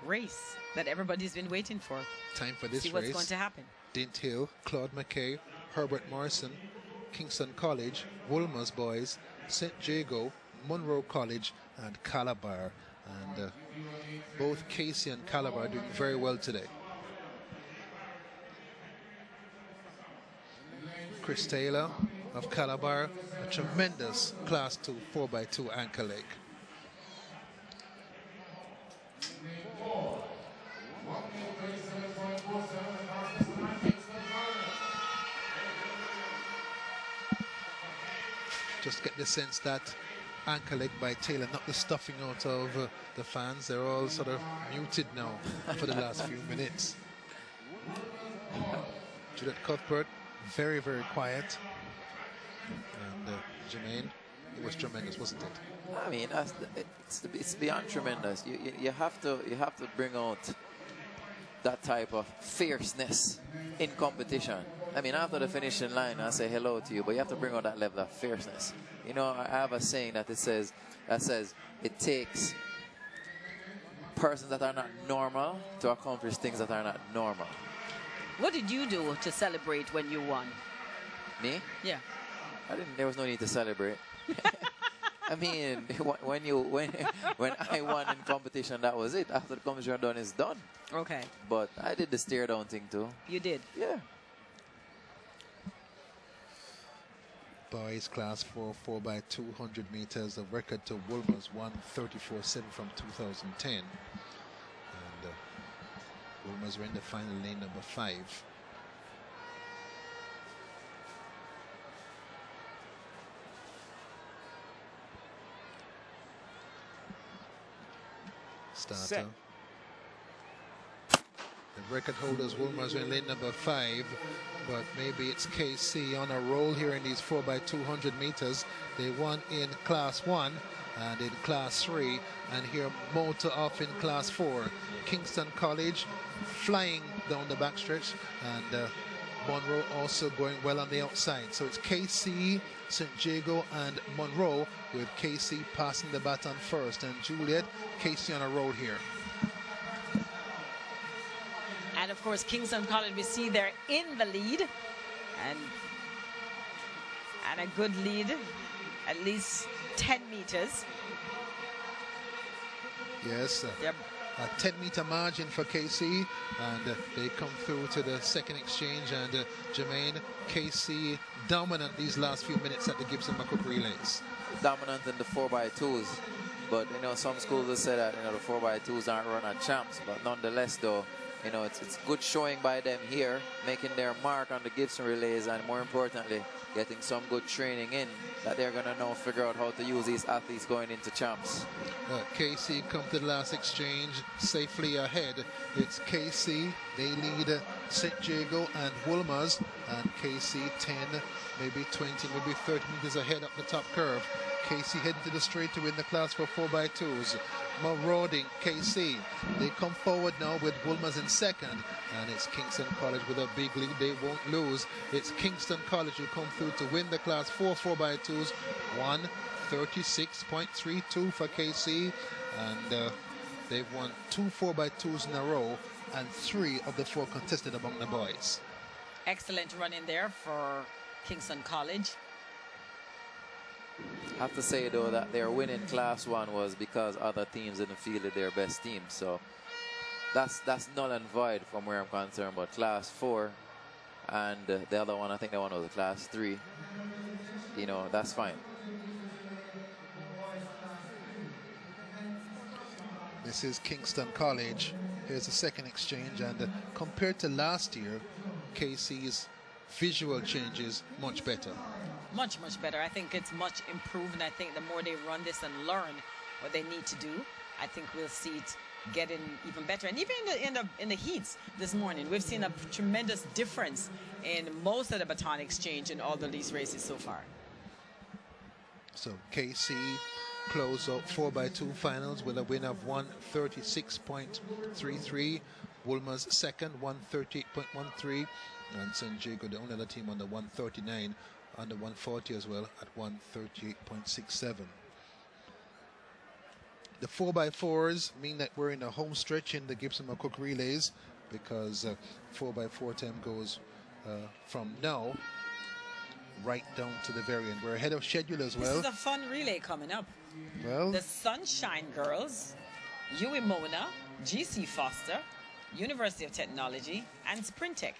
race that everybody's been waiting for. Time for this See race. what's going to happen. Dintil, Claude McKay, Herbert Morrison, Kingston College, Wolmer's Boys, St. Jago, Monroe College, and Calabar. And both Casey and Calabar are doing very well today. Chris Taylor of Calabar, a tremendous class 2 4x2 anchor leg. Just get the sense that anchor leg by Taylor, not the stuffing out of the fans. They're all sort of muted now for the last few minutes. Juliet Cuthbert, very, very quiet. And Jermaine, it was tremendous, wasn't it? I mean, it's beyond tremendous. You have to bring out that type of fierceness in competition. I mean, after the finishing line, I say hello to you, but you have to bring out that level of fierceness. I have a saying that says it takes persons that are not normal to accomplish things that are not normal. What did you do to celebrate when you won? Me? Yeah. There was no need to celebrate. I mean, when I won in competition, that was it. After the competition done, it's done. Okay. But I did the stare down thing too. You did? Yeah. Boys class 4x200 meters. The record to Woolmer's 1:34.7 from 2010. And Woolmer's were in the final lane number 5. Starter. Set. The record holders, Woolmer's in lane number 5, but maybe it's KC on a roll here in these 4x200 meters. They won in class 1 and in class 3, and here motor off in class 4. Kingston College flying down the backstretch, and Monroe also going well on the outside. So it's KC, St. Jago, and Monroe, with KC passing the baton first, and Juliet, KC on a roll here. And of course, Kingston College, we see they're in the lead, and a good lead, at least 10 meters. Yes, Yep. a 10-meter margin for KC, and they come through to the second exchange, and Jermaine, KC dominant these last few minutes at the Gibson McCook relays. Dominant in the 4x2s, but you know, some schools have said that, you know, the 4x2s aren't run at champs, but nonetheless though, you know, it's good showing by them here, making their mark on the Gibson relays, and more importantly, getting some good training in that they're going to now figure out how to use these athletes going into champs. KC come to the last exchange safely ahead. It's KC, they lead St. Jago and Woolmer's, and KC 10, maybe 20, maybe 30 meters ahead up the top curve. KC heading to the straight to win the class for 4x2s. Marauding KC. They come forward now with Woolmer's in second, and it's Kingston College with a big lead. They won't lose. It's Kingston College who come through to win the class 4x2s. 1:36.32 for KC, and they've won 2 4x2s in a row, and 3 of the 4 contested among the boys. Excellent run in there for Kingston College. I have to say though that their win in class 1 was because other teams didn't fielded their best team, so that's null and void from where I'm concerned. But class 4 and the other one, I think that one was class 3, you know, that's fine. This is Kingston College. Here's the second exchange, and compared to last year, KC's visual changes much better. Much, much better. I think it's much improved, and I think the more they run this and learn what they need to do, I think we'll see it getting even better. And even in the heats this morning, we've seen a tremendous difference in most of the baton exchange in all of these races so far. So KC close out 4x2 finals with a win of 1:36.33. Woolmer's second, 1:38.13, and St. Jago, the only other team on the 1:39. Under 140 as well at 1:38.67. The 4x4s mean that we're in a home stretch in the Gibson McCook relays, because 4x4 time goes from now right down to the very end. We're ahead of schedule as well. This is a fun relay coming up. Well, The Sunshine Girls, UE Mona, GC Foster, University of Technology, and Sprintech.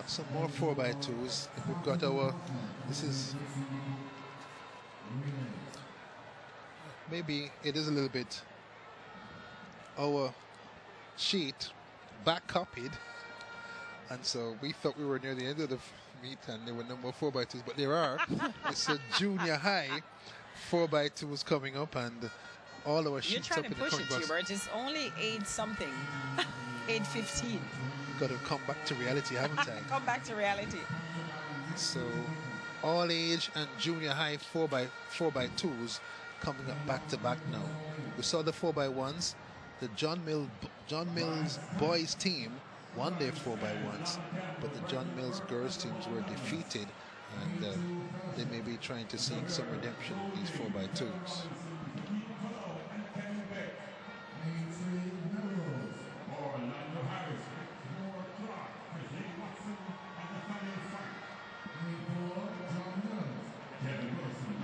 got some more 4x2s. We've got our, this is, maybe it is a little bit, our sheet back copied, and so we thought we were near the end of the meet and there were no more 4x2s, but there are. It's a junior high 4x2s coming up, and all our sheets You're up trying in to the push it, comment box. Hubert. It's only 8 something. 8:15. Got to come back to reality, haven't I? Come back to reality. So all age and junior high 4x2s coming up back to back now. We saw the 4x1s. The John Mills boys team won their 4x1s, but the John Mills girls teams were defeated, and they may be trying to seek some redemption in these 4x2s.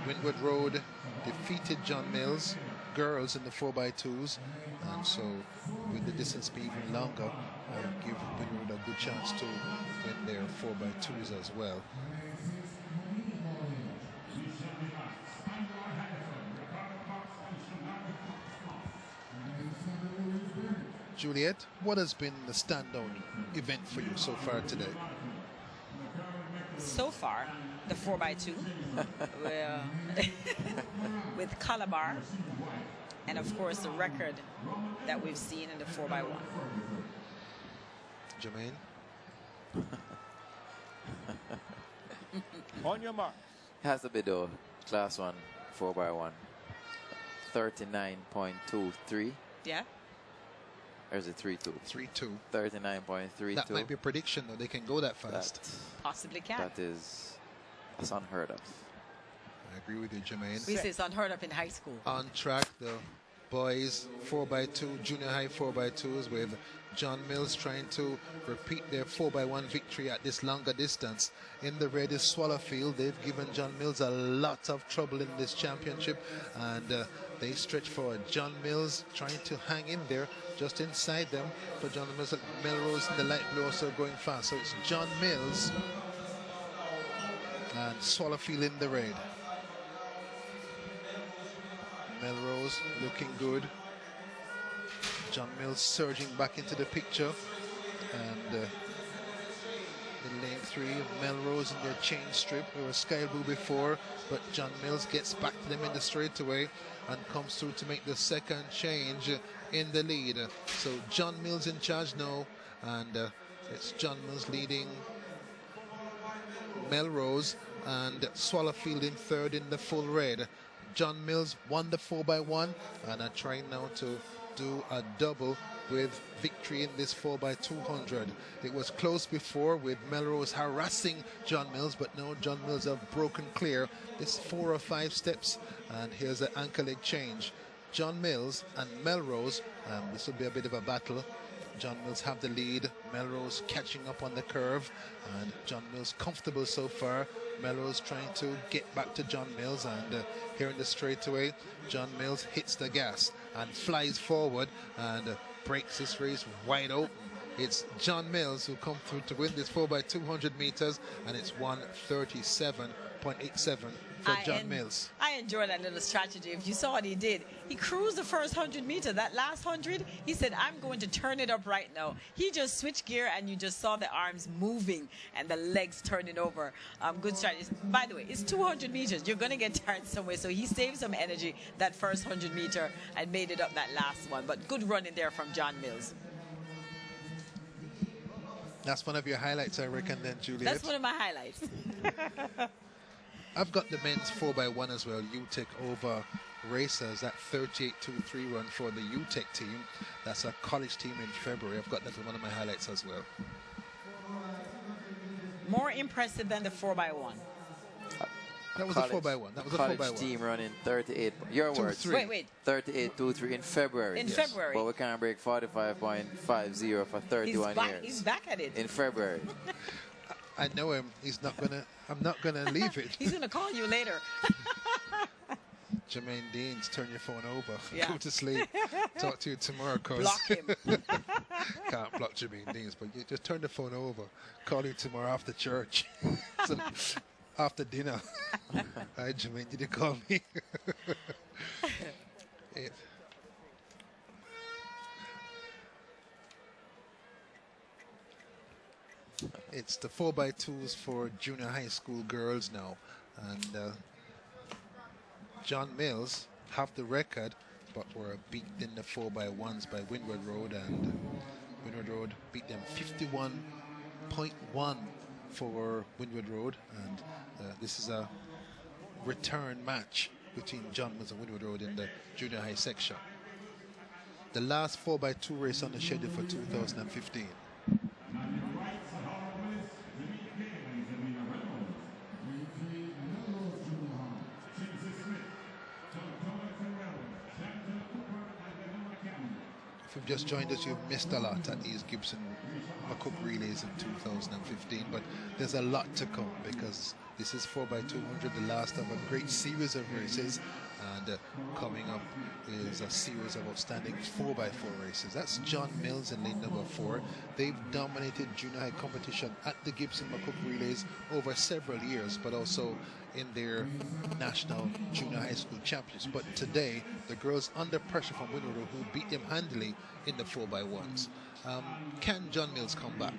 Windward Road defeated John Mills girls in the 4x2s, and so with the distance being even longer, I'll give Windward a good chance to win their 4x2s as well. Juliet, what has been the standout event for you so far today? So far, the 4x2 with Calabar, and of course the record that we've seen in the 4x1. Jermaine? On your mark. Has to be though. Class 1, 4x1. 39.23. Yeah. Or is it 3.2? 3-2. 39.32. That might be a prediction, though. They can go that fast. Possibly can. That's unheard of. I agree with you, Jermaine. We say it's unheard of in high school. On track, the boys 4x2, junior high 4x2s, with John Mills trying to repeat their 4x1 victory at this longer distance. In the red is Swallowfield. They've given John Mills a lot of trouble in this championship, and they stretch forward. John Mills trying to hang in there just inside them for John Mills. Melrose in the light blue also going fast. So it's John Mills and Swallowfield in the red. Melrose looking good. John Mills surging back into the picture, and in lane 3, Melrose in their chain strip. They were sky blue before, but John Mills gets back to them in the straightaway and comes through to make the second change in the lead. So John Mills in charge now, and it's John Mills leading Melrose, and Swallowfield in third in the full red. John Mills won the 4x1 and are trying now to do a double with victory in this 4x200. It was close before with Melrose harassing John Mills, but now John Mills have broken clear. This 4 or 5 steps, and here's an anchor leg change. John Mills and Melrose, this will be a bit of a battle. John Mills have the lead, Melrose catching up on the curve, and John Mills comfortable so far. Melrose trying to get back to John Mills, and here in the straightaway, John Mills hits the gas and flies forward and breaks this race wide open. It's John Mills who come through to win this 4x200 meters, and it's 1:37.87 for John Mills. I enjoy that little strategy. If you saw what he did, he cruised the first 100 meters. That last 100, he said, I'm going to turn it up right now. He just switched gear, and you just saw the arms moving and the legs turning over. Good strategy. By the way, it's 200 meters. You're going to get tired somewhere, so he saved some energy that first 100 meter and made it up that last one. But good run in there from John Mills. That's one of your highlights, I reckon, then, Juliet. That's one of my highlights. I've got the men's 4x1 as well. UTEC over Racers, that 38.23 run for the UTEC team. That's a college team in February. I've got that as one of my highlights as well. More impressive than the 4x1. That was a 4x1. That was a 4x1. College team running 38. Your words. Wait. 38.23 in February. In February. But we can't break 45.50 for 31 years. He's back at it. In February. I know him. He's not gonna. I'm not gonna leave it. He's gonna call you later. Jermaine Deans, turn your phone over. Yeah. Go to sleep. Talk to you tomorrow, cause Block him. can't block Jermaine Deans, but you just turn the phone over. Call you tomorrow after church. So, after dinner. Hi, Jermaine, did you call me? It's the 4x2s for junior high school girls now, and John Mills have the record, but were beat in the 4x1s by Windward Road, and Windward Road beat them 51.1 for Windward Road, and this is a return match between John Mills and Windward Road in the junior high section. The last 4x2 race on the schedule for 2015. If you've just joined us, you've missed a lot at these Gibson McCook relays in 2015, but there's a lot to come because this is 4x200, the last of a great series of races, and coming up is a series of outstanding 4x4 races. That's John Mills in lane number 4. They've dominated junior high competition at the Gibson McCook relays over several years, but also in their national junior high school championships. But today, the girls under pressure from Winwood, who beat them handily in the 4x1s. Can John Mills come back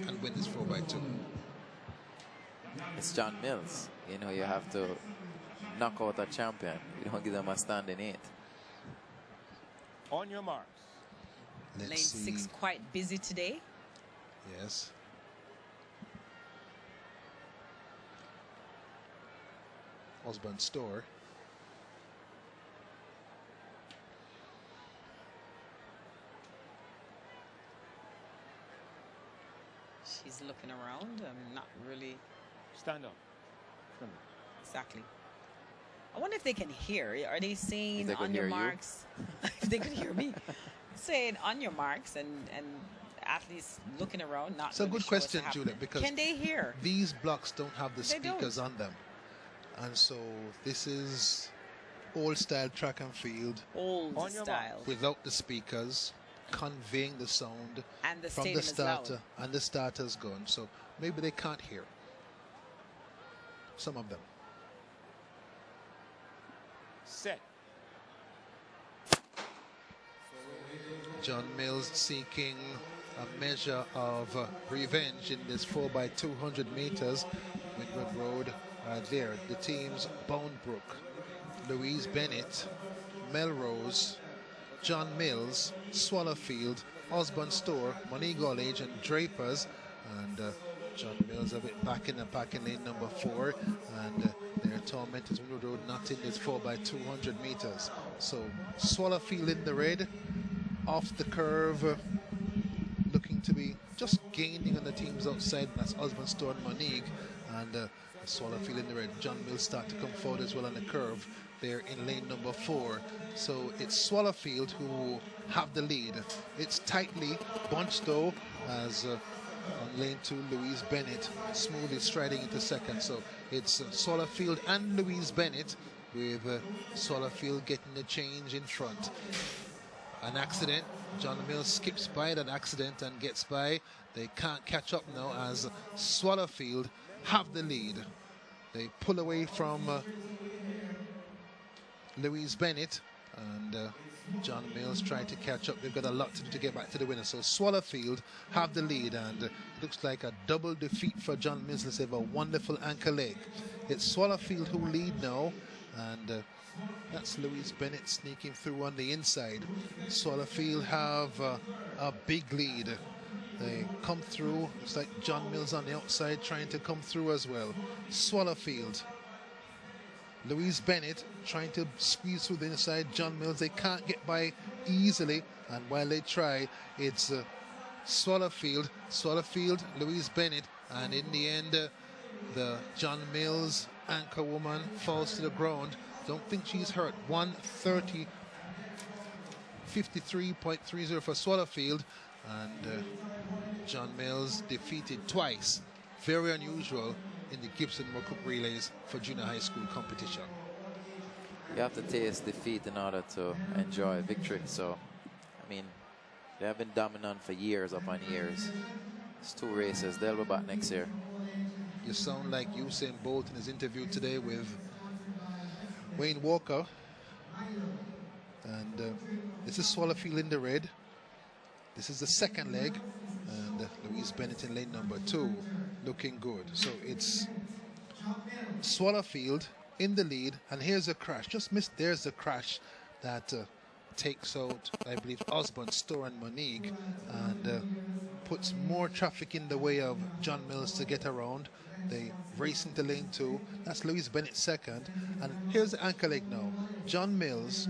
and win this 4x2? It's John Mills. You know, you have to knock out a champion. You don't give them a standing 8. On your marks. Lane 6 quite busy today. Yes. Osborne Store. She's looking around. Not really. Stand up. Exactly. I wonder if they can hear. Are they saying on your marks? If they could hear me. Saying on your marks and athletes looking around, not. It's a good question, Juliet, because can they hear? These blocks don't have the speakers on them. And so this is old style track and field. Old style. Without the speakers, conveying the sound and the from the starter. And the starter's gone. So maybe they can't hear. Some of them. Set. John Mills seeking a measure of revenge in this 4x200 meters. Winwood Road are there. The teams Boundbrook, Louise Bennett, Melrose, John Mills, Swallowfield, Osborne Store, Monique College and Drapers, and John Mills a bit back in the pack in lane number 4, and their tormentors Winwood Road not in this 4x200 meters. So Swallowfield in the red, off the curve, looking to be just gaining on the teams outside. That's Osborne Store and Monique, and Swallowfield in the red. John Mills start to come forward as well on the curve there in lane number 4. So it's Swallowfield who have the lead. It's tightly bunched though, as on lane 2 Louise Bennett smoothly striding into second. So it's Swallowfield and Louise Bennett, with Swallowfield getting the change in front. An accident. John Mills skips by that accident and gets by. They can't catch up now as Swallowfield have the lead. They pull away from Louise Bennett, and John Mills trying to catch up. They've got a lot to do to get back to the winner. So Swallowfield have the lead, and it looks like a double defeat for John Mills. Let's have a wonderful anchor leg. It's Swallowfield who lead now, and that's Louise Bennett sneaking through on the inside. Swallowfield have a big lead. They come through. It's like John Mills on the outside trying to come through as well. Swallowfield. Louise Bennett trying to squeeze through the inside. John Mills, they can't get by easily, and while they try, it's Swallowfield, Louise Bennett, and in the end, the John Mills anchor woman falls to the ground. Don't think she's hurt. 1:30, 53.30 for Swallowfield, and John Mills defeated twice. Very unusual in the Gibson McCook relays for junior high school competition. You have to taste defeat in order to enjoy victory. So, I mean, they have been dominant for years upon years. It's 2 races. They'll be back next year. You sound like Usain Bolt in his interview today with Wayne Walker. And this is Swallowfield in the red. This is the second leg, and Louise Bennett in lane number 2, looking good. So it's Swallowfield in the lead, and here's a crash. Just missed. There's the crash that takes out, I believe, Osborne Store and Monique, and puts more traffic in the way of John Mills to get around. They race into lane 2. That's Louise Bennett second, and here's the anchor leg now. John Mills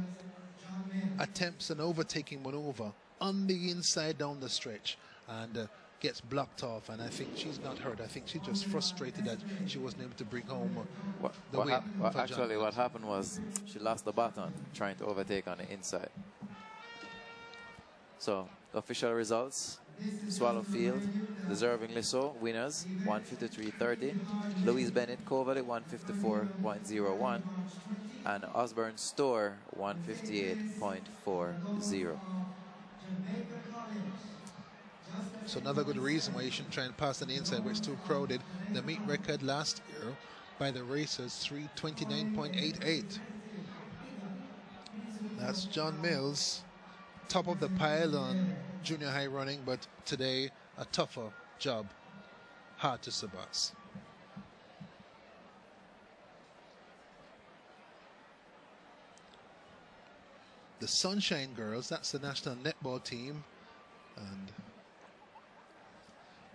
attempts an overtaking maneuver on the inside down the stretch, and gets blocked off, and I think she's not hurt. I think she's just frustrated that she wasn't able to bring home the win. Actually, what happened was she lost the baton trying to overtake on the inside. So, official results: Swallowfield, deservingly so, winners 153.30. Louise Bennett Coverley 154.01, and Osborne Store 158.40. So another good reason why you shouldn't try and pass on the inside where it's too crowded. The meet record last year by the racers 329.88. That's John Mills, top of the pile on junior high running, but today a tougher job, hard to surpass. The Sunshine Girls, that's the national netball team, and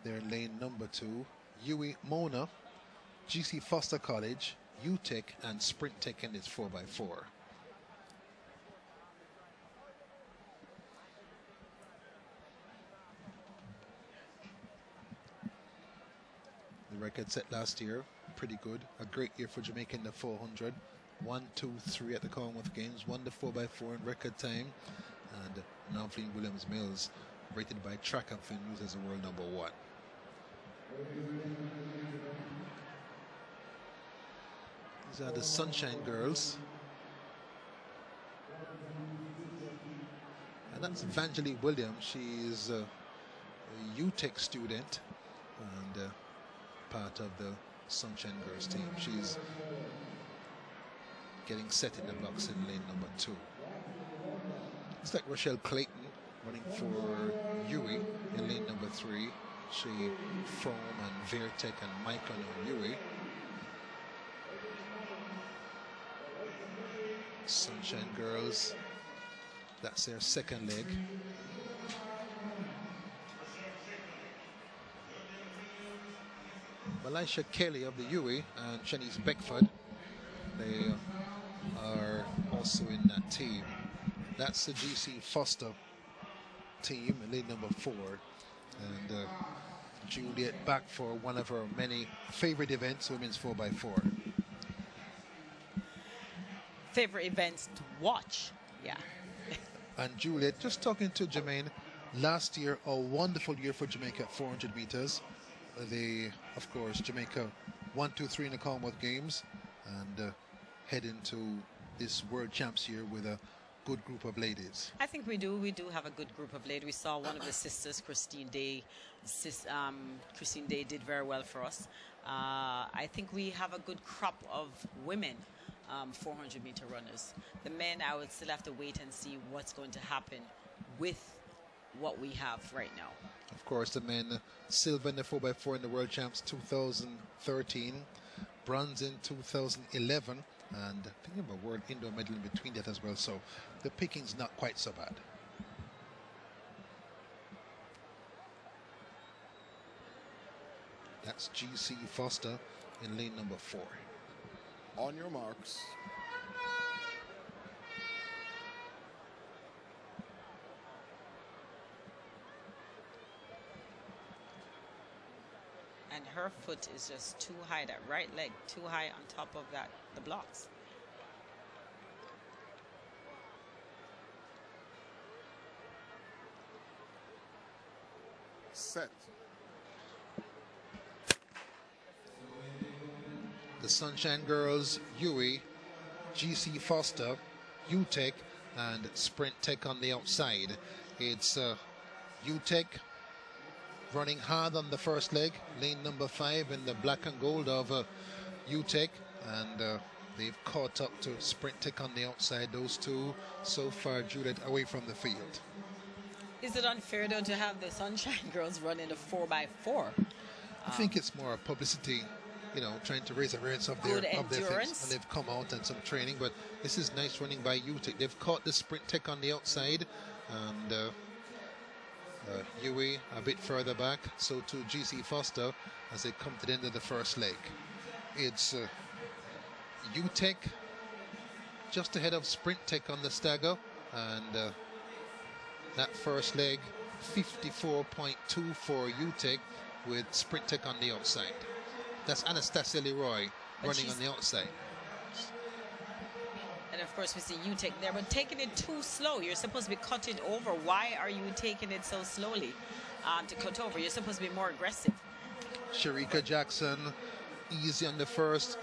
they're lane number 2. Huey Mona, GC Foster College, UTEC, and Sprint Tech in its 4x4. The record set last year, pretty good. A great year for Jamaica in the 400. 1, 2, 3 at the Commonwealth Games. Won the 4x4 in record time. And Navleen Williams-Mills, rated by Track and Field News as the world number 1. These are the Sunshine Girls. And that's Evangeline Williams. She's a UTEC student and part of the Sunshine Girls team. She's getting set in the blocks in lane number 2. Looks like Rochelle Clayton running for Huey in lane number 3. She, Foam and Vertec and Micron on Huey. Sunshine Girls, that's their second leg. Elisha Kelly of the Huey and Shanice Beckford, they are also in that team. That's the GC Foster team, lead number 4. And Juliet back for one of her many favorite events, women's 4x4. Favorite events to watch, yeah. And Juliet, just talking to Jermaine, last year a wonderful year for Jamaica at 400 meters. They, of course, Jamaica 1, 2, 3 in the Commonwealth Games, and head into this World Champs year with a good group of ladies. I think we do. We do have a good group of ladies. We saw one of the sisters, Christine Day. Christine Day did very well for us. I think we have a good crop of women 400-meter runners. The men, I would still have to wait and see what's going to happen with what we have right now. Of course, the men, silver in the 4x4 in the World Champs 2013, bronze in 2011, and I think a world indoor medal in between that as well, so the picking's not quite so bad. That's GC Foster in lane number 4. On your marks. And her foot is just too high, that right leg too high on top of the blocks. Set. The Sunshine Girls, Huey, GC Foster, UTEC, and Sprint Tech on the outside. It's UTEC running hard on the first leg, lane number 5 in the black and gold of UTEC, and they've caught up to Sprint Tech on the outside. Those two so far, Juliet, away from the field. Is it unfair though to have the Sunshine Girls run in a 4x4? I think it's more publicity, you know, trying to raise awareness of their things, and they've come out and some training. But this is nice running by UTEC. They've caught the Sprint Tech on the outside, and Huey a bit further back. So to GC Foster as they come to the end of the first leg. It's UTEC just ahead of Sprint Tech on the stagger, and that first leg 54.2 for UTEC with Sprint Tech on the outside. That's Anastasia Leroy running on the outside. And a of course, we see you take there, but taking it too slow. You're supposed to be cutting over. Why are you taking it so slowly to cut over? You're supposed to be more aggressive. Sharika Jackson, easy on the first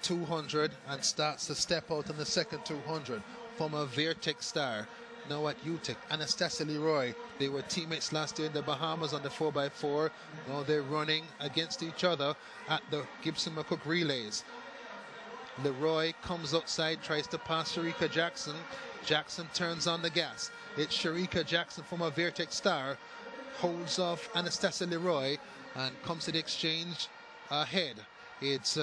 200 and starts to step out on the second 200. Former Vertex star, now at UTEC. Anastasia Leroy, they were teammates last year in the Bahamas on the 4x4. Now they're running against each other at the Gibson McCook relays. Leroy comes outside, tries to pass Sharika Jackson. Jackson turns on the gas. It's Sharika Jackson, former Vertex star, holds off Anastasia Leroy and comes to the exchange ahead. It's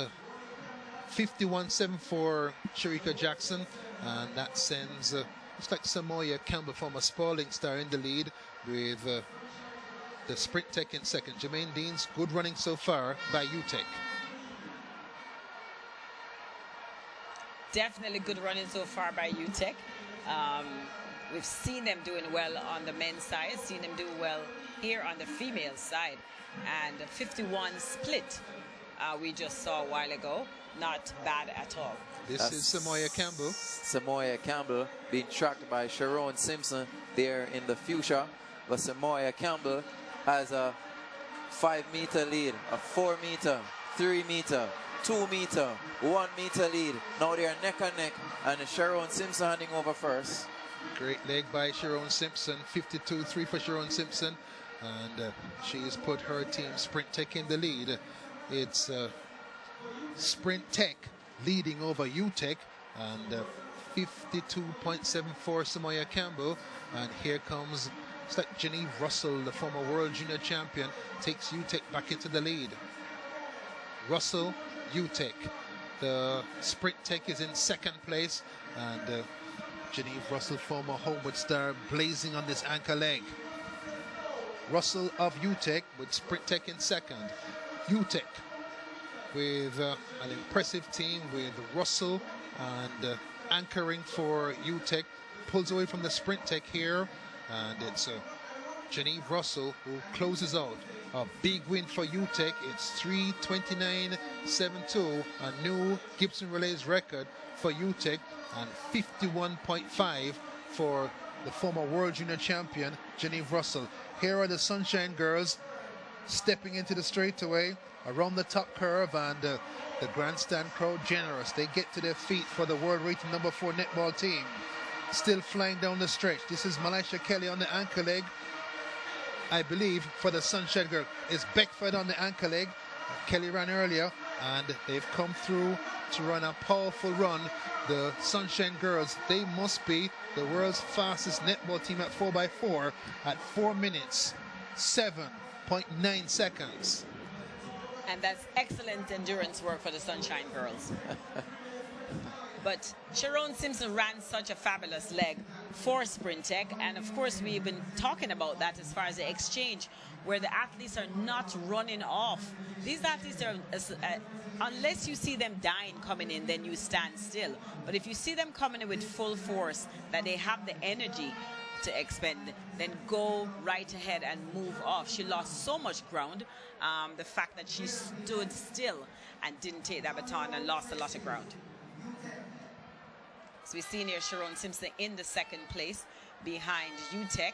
51-7 for Sharika Jackson, and that sends looks like Samoya Campbell, former Spalding star, in the lead with the Sprint Tech in second. Jermaine Deans, good running so far by UTEC. Definitely good running so far by UTEC. We've seen them doing well on the men's side, seen them do well here on the female side. And a 51 split we just saw a while ago. Not bad at all. This is Samoya Campbell. Samoya Campbell being tracked by Sharon Simpson there in the future. But Samoya Campbell has a 5-meter lead, a 4-meter, 3-meter, 2-meter, 1-meter lead. Now they are neck and neck, and Sharon Simpson handing over first. Great leg by Sharon Simpson. 52-3 for Sharon Simpson, and she has put her team Sprint Tech in the lead. It's Sprint Tech leading over UTEC, and 52.74 Samoya Campbell. And here comes, it's like Genevieve Russell, the former world junior champion, takes UTEC back into the lead. Russell, UTEC. The Sprint Tech is in second place, and Genevieve Russell, former Homewood star, blazing on this anchor leg. Russell of UTEC with Sprint Tech in second. UTEC with an impressive team with Russell and anchoring for UTEC, pulls away from the Sprint Tech here, and it's Genevieve Russell who closes out. A big win for UTEC. It's 3:29.72, a new Gibson Relays record for UTEC, and 51.5 for the former world junior champion Genevieve Russell. Here are the Sunshine Girls stepping into the straightaway around the top curve, and the grandstand crowd generous. They get to their feet for the world rating number 4 netball team. Still flying down the stretch. This is Malaysia Kelly on the anchor leg. I believe for the Sunshine Girl is Beckford on the anchor leg. Kelly ran earlier, and they've come through to run a powerful run. The Sunshine Girls, they must be the world's fastest netball team at 4x4 at 4 minutes 7.9 seconds. And that's excellent endurance work for the Sunshine Girls. But Sharon Simpson ran such a fabulous leg for Sprint Tech, and of course we've been talking about that as far as the exchange, where the athletes are not running off. These athletes are, unless you see them dying coming in, then you stand still. But if you see them coming in with full force, that they have the energy to expend, then go right ahead and move off. She lost so much ground. The fact that she stood still and didn't take that baton and lost a lot of ground. So we've seen here Sharon Simpson in the second place behind UTEC,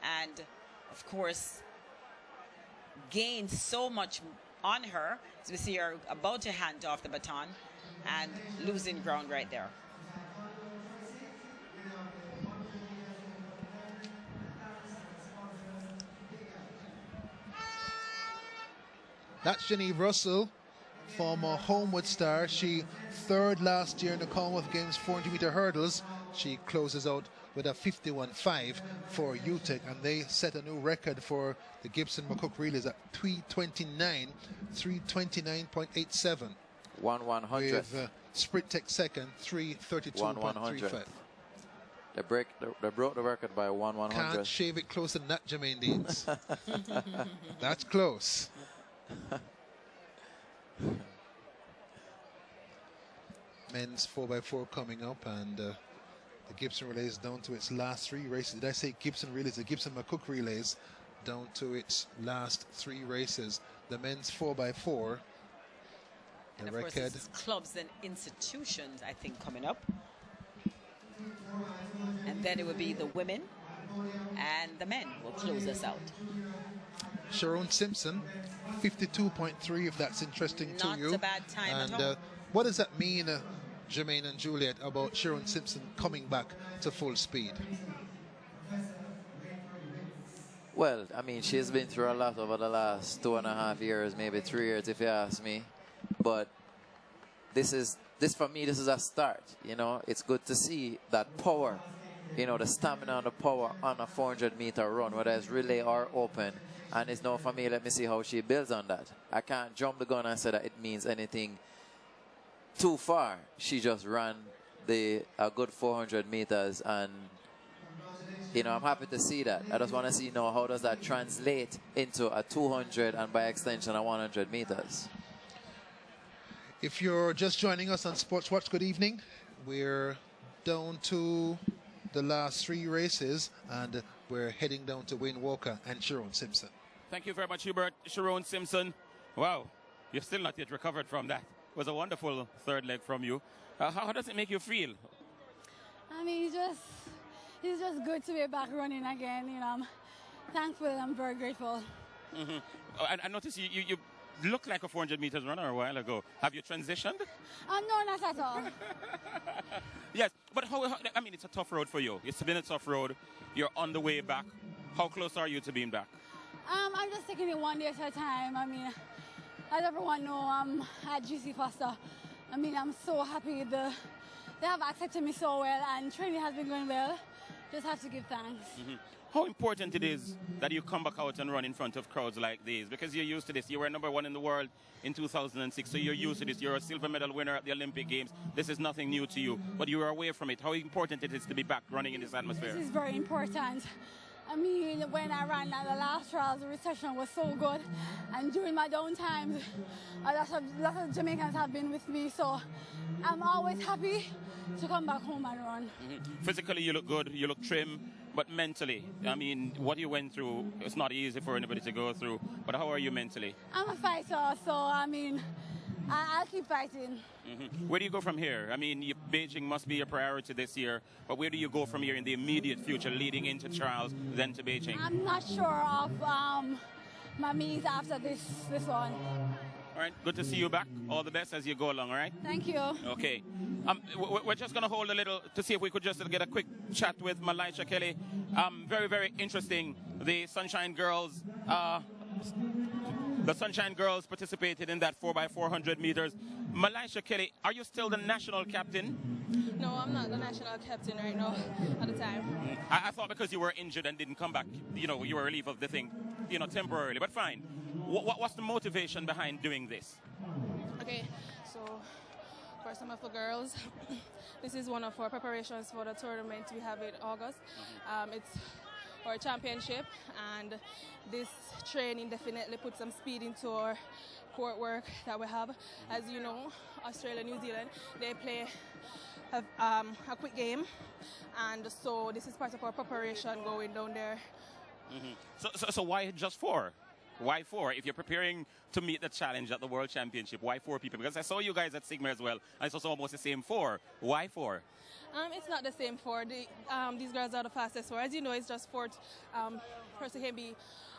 and of course gained so much on her. So we see her about to hand off the baton and losing ground right there. That's Genevieve Russell, former Homewood star. She third last year in the Commonwealth Games 400-meter hurdles. She closes out with a 51.5 for UTEC, and they set a new record for the Gibson McCook relays at 329.87. 1/100. With Sprint Tech second, 3:32.35. They broke the record by 1/100. Can't shave it closer than that, Jermaine Deans. That's close. Men's 4x4 coming up, and the Gibson Relays down to its last 3 races. Did I say Gibson Relays? The Gibson McCook Relays down to its last 3 races. The men's 4x4, and of course, this is clubs and institutions, I think, coming up. And then it would be the women and the men will close us out. Sharon Simpson, 52.3, if that's interesting Not to you. a bad time and at all. what does that mean, Jermaine and Juliet, about Sharon Simpson coming back to full speed? Well, I mean, she's been through a lot over the last 2.5 years, maybe 3 years, if you ask me. But this for me, this is a start. You know, it's good to see that power, you know, the stamina and the power on a 400-meter run, whether it's relay or open. And it's now for me, let me see how she builds on that. I can't jump the gun and say that it means anything too far. She just ran a good 400 meters, and you know, I'm happy to see that. I just want to see, you know, how does that translate into a 200 and by extension a 100 meters. If you're just joining us on Sports Watch, good evening. We're down to the last 3 races, and we're heading down to Wayne Walker and Sharon Simpson. Thank you very much, Hubert. Sharon Simpson. Wow, you've still not yet recovered from that. It was a wonderful third leg from you. How does it make you feel? I mean, it's just good to be back running again. You know, I'm thankful. I'm very grateful. Mm-hmm. I noticed you looked like a 400 meters runner a while ago. Have you transitioned? No, not at all. Yes, but I mean, it's a tough road for you. It's been a tough road. You're on the way back. How close are you to being back? I'm just taking it one day at a time. I mean, as everyone knows, I'm at GC Foster. I mean, I'm so happy they have accepted me so well, and training has been going well. Just have to give thanks. Mm-hmm. How important it is that you come back out and run in front of crowds like these, because you're used to this. You were #1 in the world in 2006, so you're used to this. You're a silver medal winner at the Olympic Games. This is nothing new to you, but you are away from it. How important it is to be back running in this atmosphere? This is very important. I mean, when I ran at the last trials, the reception was so good, and during my down times, a lot of Jamaicans have been with me, so I'm always happy to come back home and run. Mm-hmm. Physically, you look good, you look trim, but mentally, I mean, what you went through, it's not easy for anybody to go through, but how are you mentally? I'm a fighter, so I mean, I'll keep fighting. Mm-hmm. Where do you go from here? I mean, Beijing must be a priority this year, but where do you go from here in the immediate future, leading into trials, then to Beijing? I'm not sure of my meets after this one. All right, good to see you back. All the best as you go along, all right? Thank you. Okay. We're just going to hold a little to see if we could just get a quick chat with Malaisha Kelly. Very, very interesting. The Sunshine Girls participated in that 4x400 meters. Malaisha Kelly, are you still the national captain? No, I'm not the national captain right now at the time. I thought because you were injured and didn't come back, you know, you were relieved of the thing, you know, temporarily. But fine. What's the motivation behind doing this? Okay, so for some of the girls, this is one of our preparations for the tournament we have in August. It's our championship, and this training definitely puts some speed into our court work that we have. As you know, Australia, New Zealand, they play a quick game, and so this is part of our preparation going down there. Mm-hmm. So why just 4? Why 4? If you're preparing to meet the challenge at the World Championship, why 4 people? Because I saw you guys at Sigma as well. I saw almost the same 4. Why 4? It's not the same 4. These girls are the fastest 4. As you know, it's just 4 person can be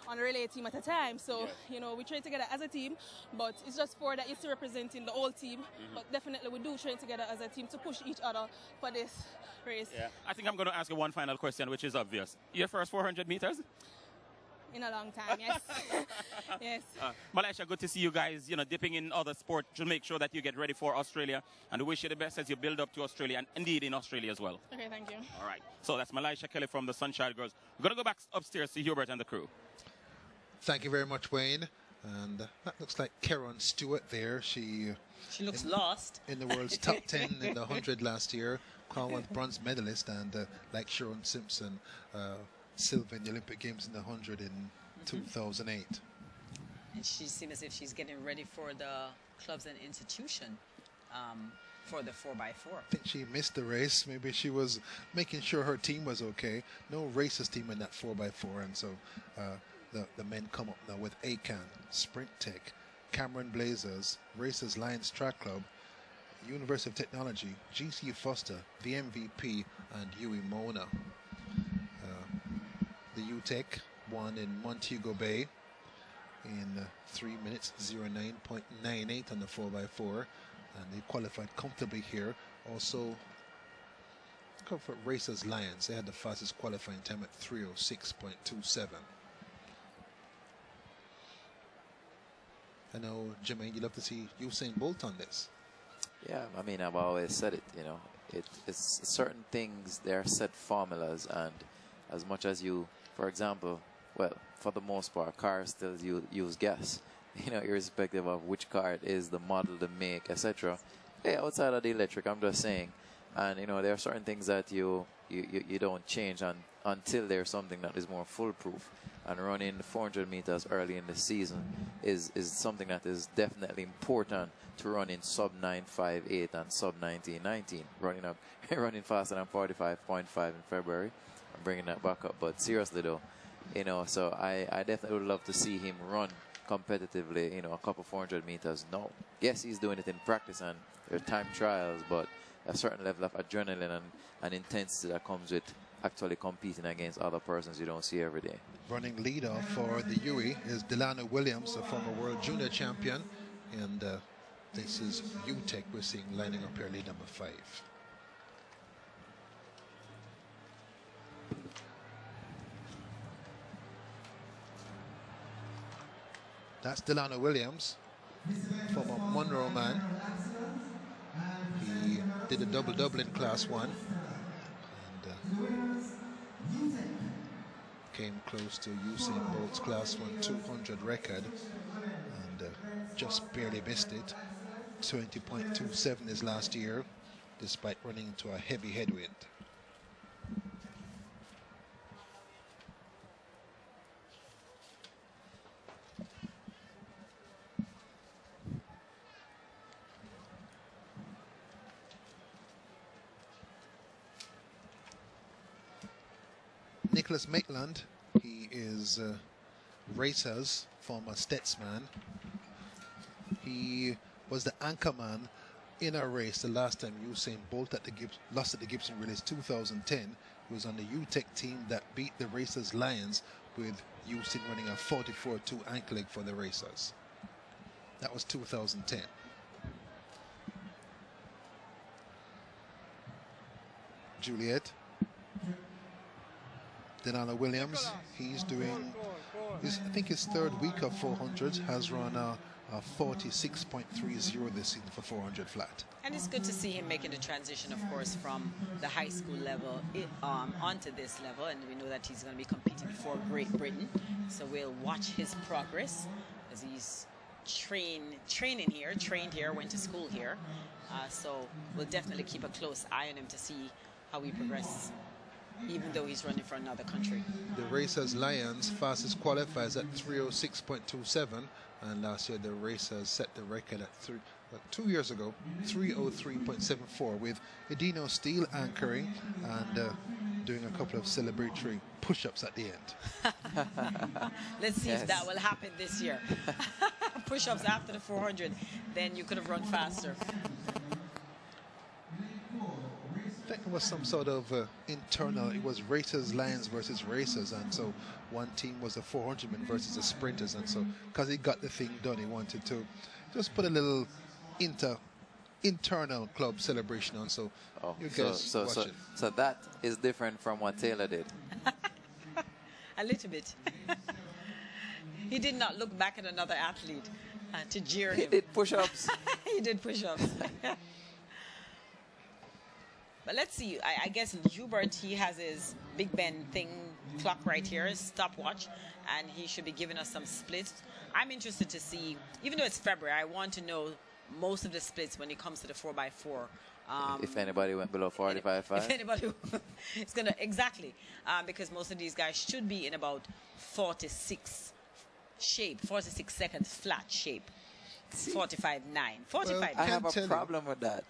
on a relay team at a time. So, you know, we train together as a team, but it's just 4 that is still representing the whole team. But definitely we do train together as a team to push each other for this race. Yeah. I think I'm going to ask you one final question, which is obvious. Your first 400 meters? In a long time, yes. Yes. Malaisha, good to see you guys, you know, dipping in other sport to make sure that you get ready for Australia, and we wish you the best as you build up to Australia, and indeed in Australia as well. Okay, thank you. All right. So that's Malaisha Kelly from the Sunshine Girls. We're going to go back upstairs to Hubert and the crew. Thank you very much, Wayne. And that looks like Karen Stewart there. She looks lost. In the world's top 10 in the 100 last year. Commonwealth bronze medalist, and like Sharon Simpson, silver in the Olympic Games in the 100 in 2008. And she seems as if she's getting ready for the clubs and institution for the 4x4. I think she missed the race. Maybe she was making sure her team was okay. No racist team in that 4x4, and so the men come up now with ACAN, Sprint Tech, Cameron Blazers, Racers Lions Track Club, University of Technology, GC Foster, the MVP, and Huey Mona. The UTEC won in Montego Bay in 3 minutes 09.98 on the 4x4, and they qualified comfortably here. Also, Comfort Racers Lions, they had the fastest qualifying time at 3:06.27. I know, Jermaine, you'd love to see Usain Bolt on this. Yeah, I mean, I've always said it, you know, it's certain things, they're set formulas, and as much as you, for example, well, for the most part, cars still use gas, you know, irrespective of which car it is, the model, the make, etc. Hey, outside of the electric, I'm just saying, and you know, there are certain things that you don't change until there's something that is more foolproof. And running 400 meters early in the season is something that is definitely important to run in sub 9:58 and sub 19:19. Running faster than 45.5 in February. I'm bringing that back up, but seriously though, you know, so I definitely would love to see him run competitively, you know, a couple 400 meters. No, yes, he's doing it in practice and there are time trials, but a certain level of adrenaline and intensity that comes with actually competing against other persons you don't see every day. Running leader for the UE is Delano Williams, a former world junior champion, and this is UTEC we're seeing lining up here, lead number 5. That's Delano Williams, former Monroe man. He did a double-double in Class 1 and came close to Usain Bolt's Class 1 200 record and just barely missed it. 20.27 his last year, despite running into a heavy headwind. Nicholas Maitland, he is Racers, former Stetsman. He was the anchor man in a race the last time Usain Bolt lost at the Gibson Relays 2010. He was on the UTEC team that beat the Racers Lions, with Usain running a 44.2 ankle leg for the Racers. That was 2010. Juliet. Delano Williams, he's doing, I think his third week of 400, has run a 46.30 this season for 400 flat. And it's good to see him making the transition, of course, from the high school level onto this level. And we know that he's going to be competing for Great Britain. So we'll watch his progress as he's trained here, went to school here. So we'll definitely keep a close eye on him to see how he progresses, even though he's running for another country. The Racers Lions fastest qualifiers at 3:06.27, and last year the Racers set the record at 2 years ago, 3:03.74, with Edino Steele anchoring and doing a couple of celebratory push-ups at the end. Let's see if that will happen this year. Push-ups after the 400, then you could have run faster. I think it was some sort of internal, it was Racers Lions versus Racers, and so one team was the 400 men versus the sprinters, and so because he got the thing done, he wanted to just put a little internal club celebration on, so you guys watch it. So that is different from what Taylor did. A little bit. He did not look back at another athlete to jeer him. He did push-ups. He did push-ups. But let's see. I guess Hubert, he has his Big Ben clock right here, his stopwatch, and he should be giving us some splits. I'm interested to see, even though it's February, I want to know most of the splits when it comes to the 4x4. If anybody went below 45.5. If anybody, it's going to, exactly. Because most of these guys should be in about 46 seconds flat shape. 45.9. 45. Well, I have a problem with that.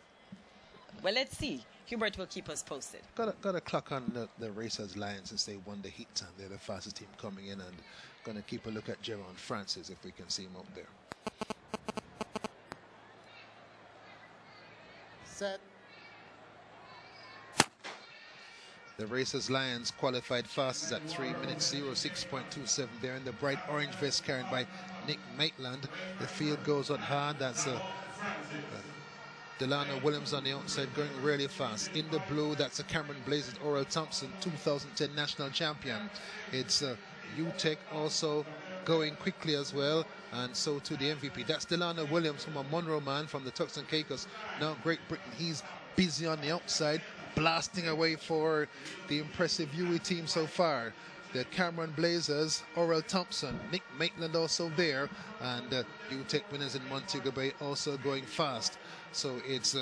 Well, let's see. Hubert will keep us posted. Got a clock on the Racers Lions since they won the heat time. They're the fastest team coming in, and going to keep a look at Jerron Francis if we can see him up there. set. The Racers Lions qualified fastest at 3 minutes 06.27. They're in the bright orange vest carried by Nick Maitland. The field goes on hard. That's Delano Williams on the outside going really fast. In the blue, that's a Cameron Blazes Oral Thompson, 2010 national champion. It's UTEC also going quickly as well, and so to the MVP. That's Delano Williams from a Monroe man from the Turks and Caicos, now Great Britain. He's busy on the outside, blasting away for the impressive UE team so far. The Cameron Blazers, Oral Thompson, Nick Maitland also there, and UTEC winners in Montego Bay also going fast. So it's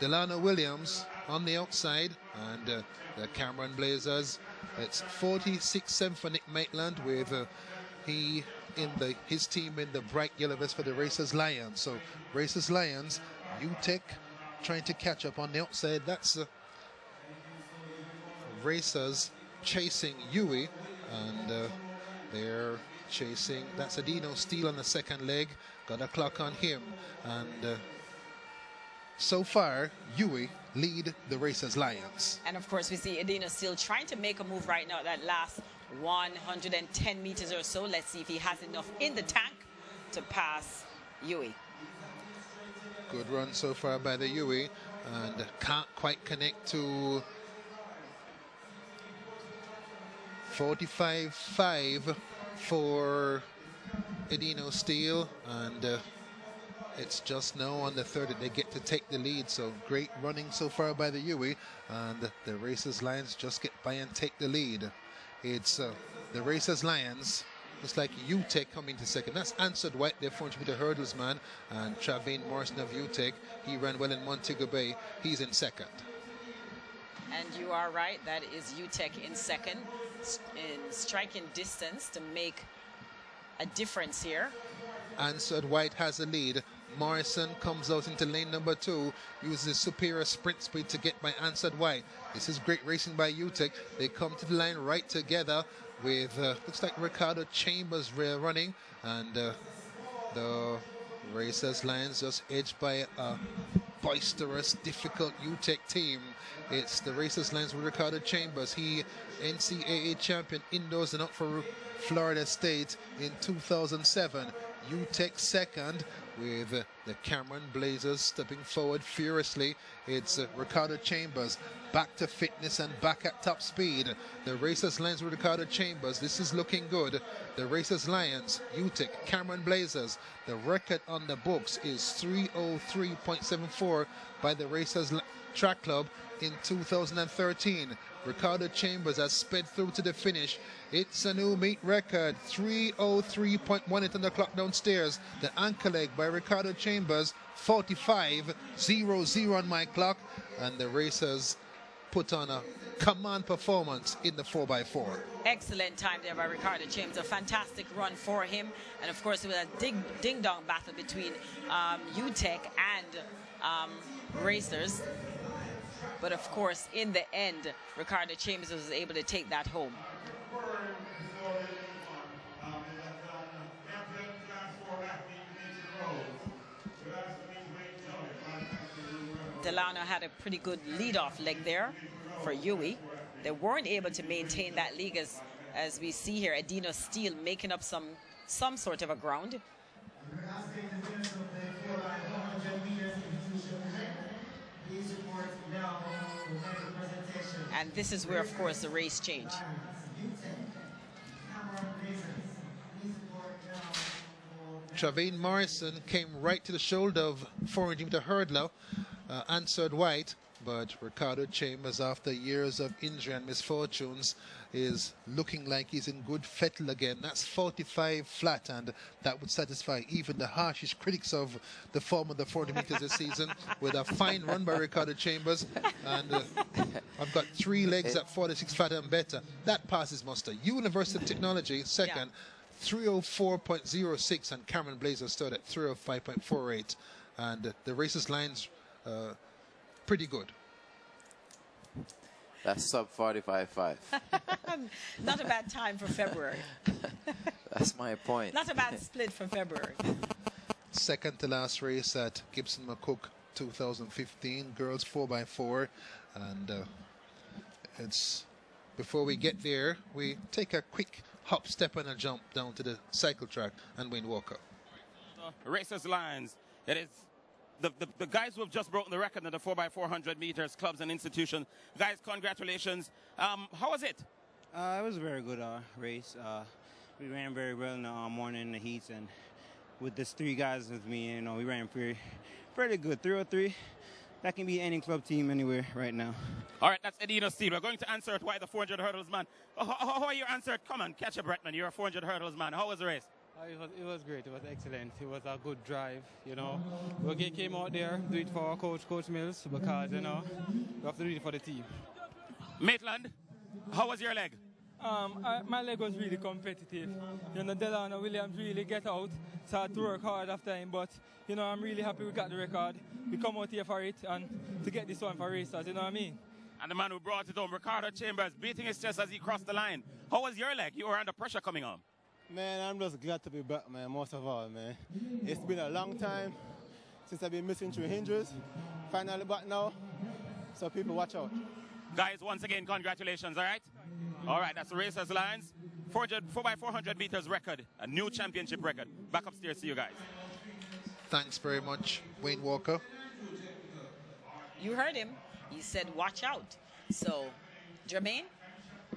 Delano Williams on the outside, and the Cameron Blazers. It's 46-7 for Nick Maitland, with his team in the bright yellow vest for the Racers Lions. So Racers Lions, UTEC trying to catch up on the outside. That's Racers chasing UE, and they're chasing. That's Adino Steele on the second leg. Got a clock on him, and so far UE lead the Racers Lions. And of course we see Adino Steele trying to make a move right now, that last 110 meters or so. Let's see if he has enough in the tank to pass UE. Good run so far by the UE, and can't quite connect to 45-5 for Adino Steele, and it's just now on the third that they get to take the lead. So great running so far by the UE, and the Racers Lions just get by and take the lead. It's the Racers Lions. Looks like UTEC coming to second. That's Answered White, their 400-meter hurdles man, and Travaine Morrison of UTEC. He ran well in Montego Bay. He's in second. And you are right, that is UTEC in second, in striking distance to make a difference here. Answered White has a lead. Morrison comes out into lane number 2, uses superior sprint speed to get by Answered White. This is great racing by UTEC. They come to the line right together with, looks like Ricardo Chambers running, and the Racers Lions just edged by a boisterous, difficult UTEC team. It's the Racers Lions with Ricardo Chambers. He NCAA champion indoors and out for Florida State in 2007. UTEC second, with the Cameron Blazers stepping forward furiously. It's Ricardo Chambers back to fitness and back at top speed. The Racers Lions with Ricardo Chambers. This is looking good. The Racers Lions, UTEC, Cameron Blazers. The record on the books is 3:03.74 by the Racers Track Club in 2013. Ricardo Chambers has sped through to the finish. It's a new meet record, 3:03.18 on the clock downstairs. The anchor leg by Ricardo Chambers, 45:00 on my clock, and the Racers put on a command performance in the 4x4. Excellent time there by Ricardo Chambers, a fantastic run for him, and of course it was a ding-dong battle between UTEC and Racers. But of course, in the end, Ricardo Chambers was able to take that home. Delano had a pretty good lead-off leg there for UE. They weren't able to maintain that lead as we see here. Adino Steele making up some sort of a ground. And this is where, of course, the race changed. Travaine Morrison came right to the shoulder of 400-meter hurdler, Answered White, but Ricardo Chambers, after years of injury and misfortunes, is looking like he's in good fettle again. That's 45 flat, and that would satisfy even the harshest critics of the form of the 40 meters this season, with a fine run by Ricardo Chambers. And I've got 3 legs at 46 flat and better. That passes muster. University of Technology, second, 3:04.06, and Cameron Blazer stood at 3:05.48. And the Racers Lions, pretty good. That's sub 45.5. Not a bad time for February. That's my point. Not a bad split for February. Second to last race at Gibson McCook 2015 girls 4x4, and it's before we get there, we take a quick hop, step, and a jump down to the cycle track and Wayne Walker. Racers lines. It is the guys who have just broken the record in the 4x400 meters, clubs and institutions. Guys, congratulations. How was it? It was a very good race. We ran very well in the morning in the heats, and with these 3 guys with me, you know, we ran pretty good. 303. That can be any club team anywhere right now. All right, that's Edina Steele. We're going to answer it. Why the 400 hurdles, man? How are you answered? Come on, catch a breath, man. You're a 400 hurdles, man. How was the race? It was great. It was excellent. It was a good drive, you know. We came out there, do it for our Coach Mills, because, you know, we have to do it for the team. Maitland, how was your leg? My leg was really competitive. You know, Delano Williams really get out, started to work hard after him, but, you know, I'm really happy we got the record. We come out here for it and to get this one for racers, you know what I mean? And the man who brought it home, Ricardo Chambers, beating his chest as he crossed the line. How was your leg? You were under pressure coming on. Man, I'm just glad to be back, man, most of all, man. It's been a long time since I've been missing through injuries. Finally back now, so people watch out. Guys, once again, congratulations, all right? All right, that's the Racers Lines. 4x400 meters record, a new championship record. Back upstairs to you guys. Thanks very much, Wayne Walker. You heard him. He said, watch out. So, Jermaine,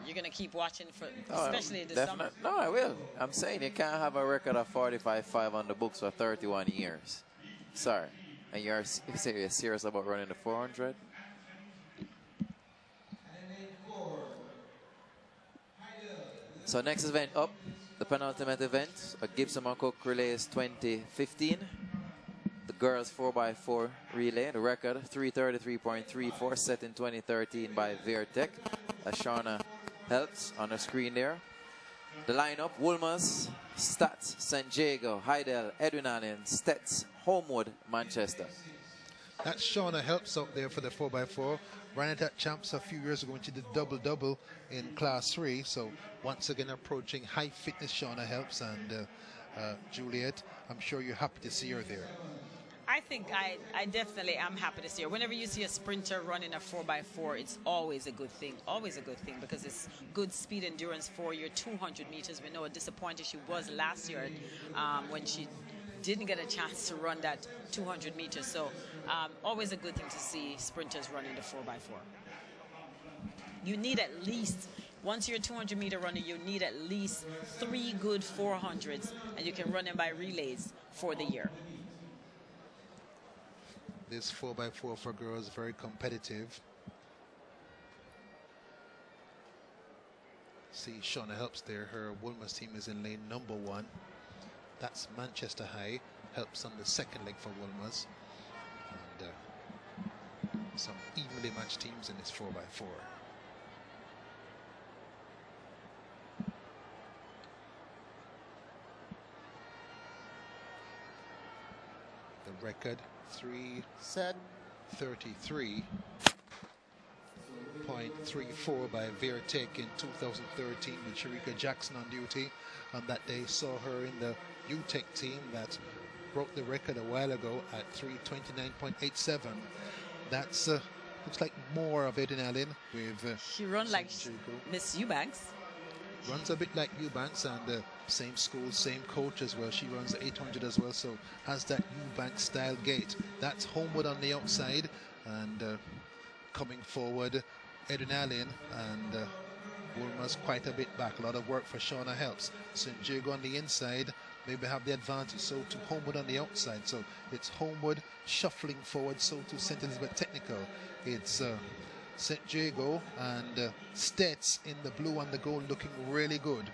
you're going to keep watching, for, especially this summer. No, I will. I'm saying you can't have a record of 45.5 on the books for 31 years. Sorry. And you're serious about running the 400? So next event up, the penultimate event, a Gibson McCook Relays 2015. The girls 4x4 relay, the record 333.34 set in 2013 by Vertec. As Shauna helps on the screen there. The lineup: Woolmers, Stats, San Diego, Heidel, Edwin Allen, Stets, Homewood, Manchester. That's Shauna Helps out there for the 4x4. Ran it at Champs a few years ago when she did double in Class 3. So once again approaching high fitness Shauna Helps, and Juliet, I'm sure you're happy to see her there. I think I definitely am happy to see her. Whenever you see a sprinter running a 4x4, it's always a good thing. Always a good thing, because it's good speed endurance for your 200 meters. We know how disappointed she was last year when she didn't get a chance to run that 200 meters. So always a good thing to see sprinters running the 4x4. You need at least, once you're a 200 meter runner, you need at least 3 good 400s, and you can run them by relays for the year. This 4x4 for girls, very competitive. See Shauna Helps there. Her Woolmer's team is in lane number 1. That's Manchester High. Helps on the second leg for Woolmer's. And some evenly matched teams in this 4x4. The record 3:33.34 by Vertec in 2013 with Sharika Jackson on duty. On that day saw her in the UTEC team that broke the record a while ago at 3:29.87. That's looks like more of Eden Allen with she runs like Miss Eubanks. Runs a bit like Eubanks, and same school, same coach as well. She runs the 800 as well, so has that Eubanks style gait. That's Homewood on the outside, and coming forward, Eden Allen, and Woolmer's quite a bit back. A lot of work for Shauna Helps. St. Diego on the inside, maybe have the advantage. So to Homewood on the outside. So it's Homewood shuffling forward. So to St. Elizabeth Technical. It's St. Diego and Stets in the blue and the gold, looking really good.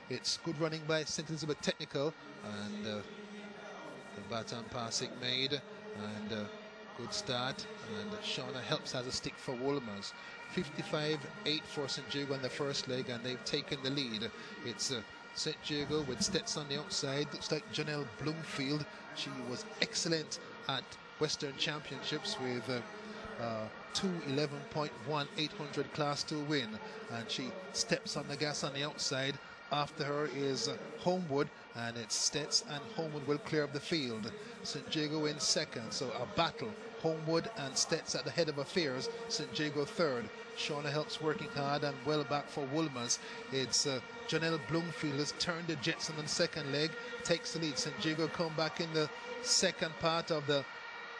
It's good running by St. Elizabeth Technical, and the baton passing made, and good start, and Shauna Helps has a stick for Woolmer's. 55.8 for St. Diego on the first leg, and they've taken the lead. It's St. Diego with Stets on the outside. Looks like Janelle Bloomfield. She was excellent at Western Championships with 2:11.1 800 Class 2 win, and she steps on the gas on the outside. After her is Homewood, and it's Stets, and Homewood will clear up the field. St. Diego in second, so a battle Homewood and Stets at the head of affairs. St. Jago third. Shauna Helps working hard and well back for Woolmers. It's Janelle Bloomfield has turned the Jets on the second leg, takes the lead. St. Jago come back in the second part of the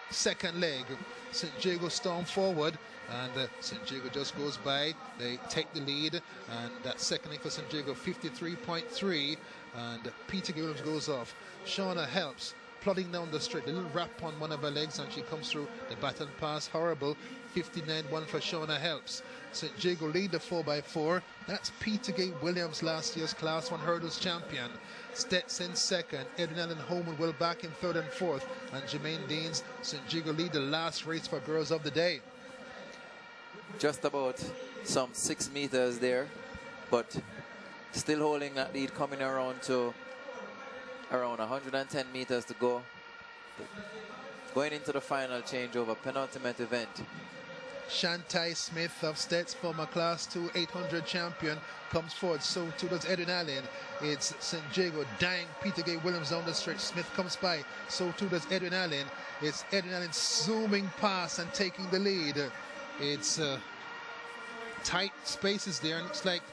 second leg. St. Jago storm forward, and St. Jago just goes by. They take the lead, and that second leg for St. Jago 53.3, and Peter Williams goes off. Shauna Helps plodding down the straight, a little wrap on one of her legs, and she comes through the baton pass. Horrible. 59-1 for Shauna Helps. St. Jago lead the 4x4. That's Peter Gay Williams, last year's Class 1 hurdles champion. Stets in second. Edwin Allen Homewood will back in third and fourth. And Jermaine Deans, St. Jago lead the last race for girls of the day. Just about some 6 meters there, but still holding that lead, coming around to around 110 meters to go. Going into the final changeover, penultimate event. Shantai Smith of Stets, former Class 2 800 champion, comes forward. So too does Edwin Allen. It's St. Jago dying Peter Gay Williams down the stretch. Smith comes by. So too does Edwin Allen. It's Edwin Allen zooming past and taking the lead. It's tight spaces there, and it's like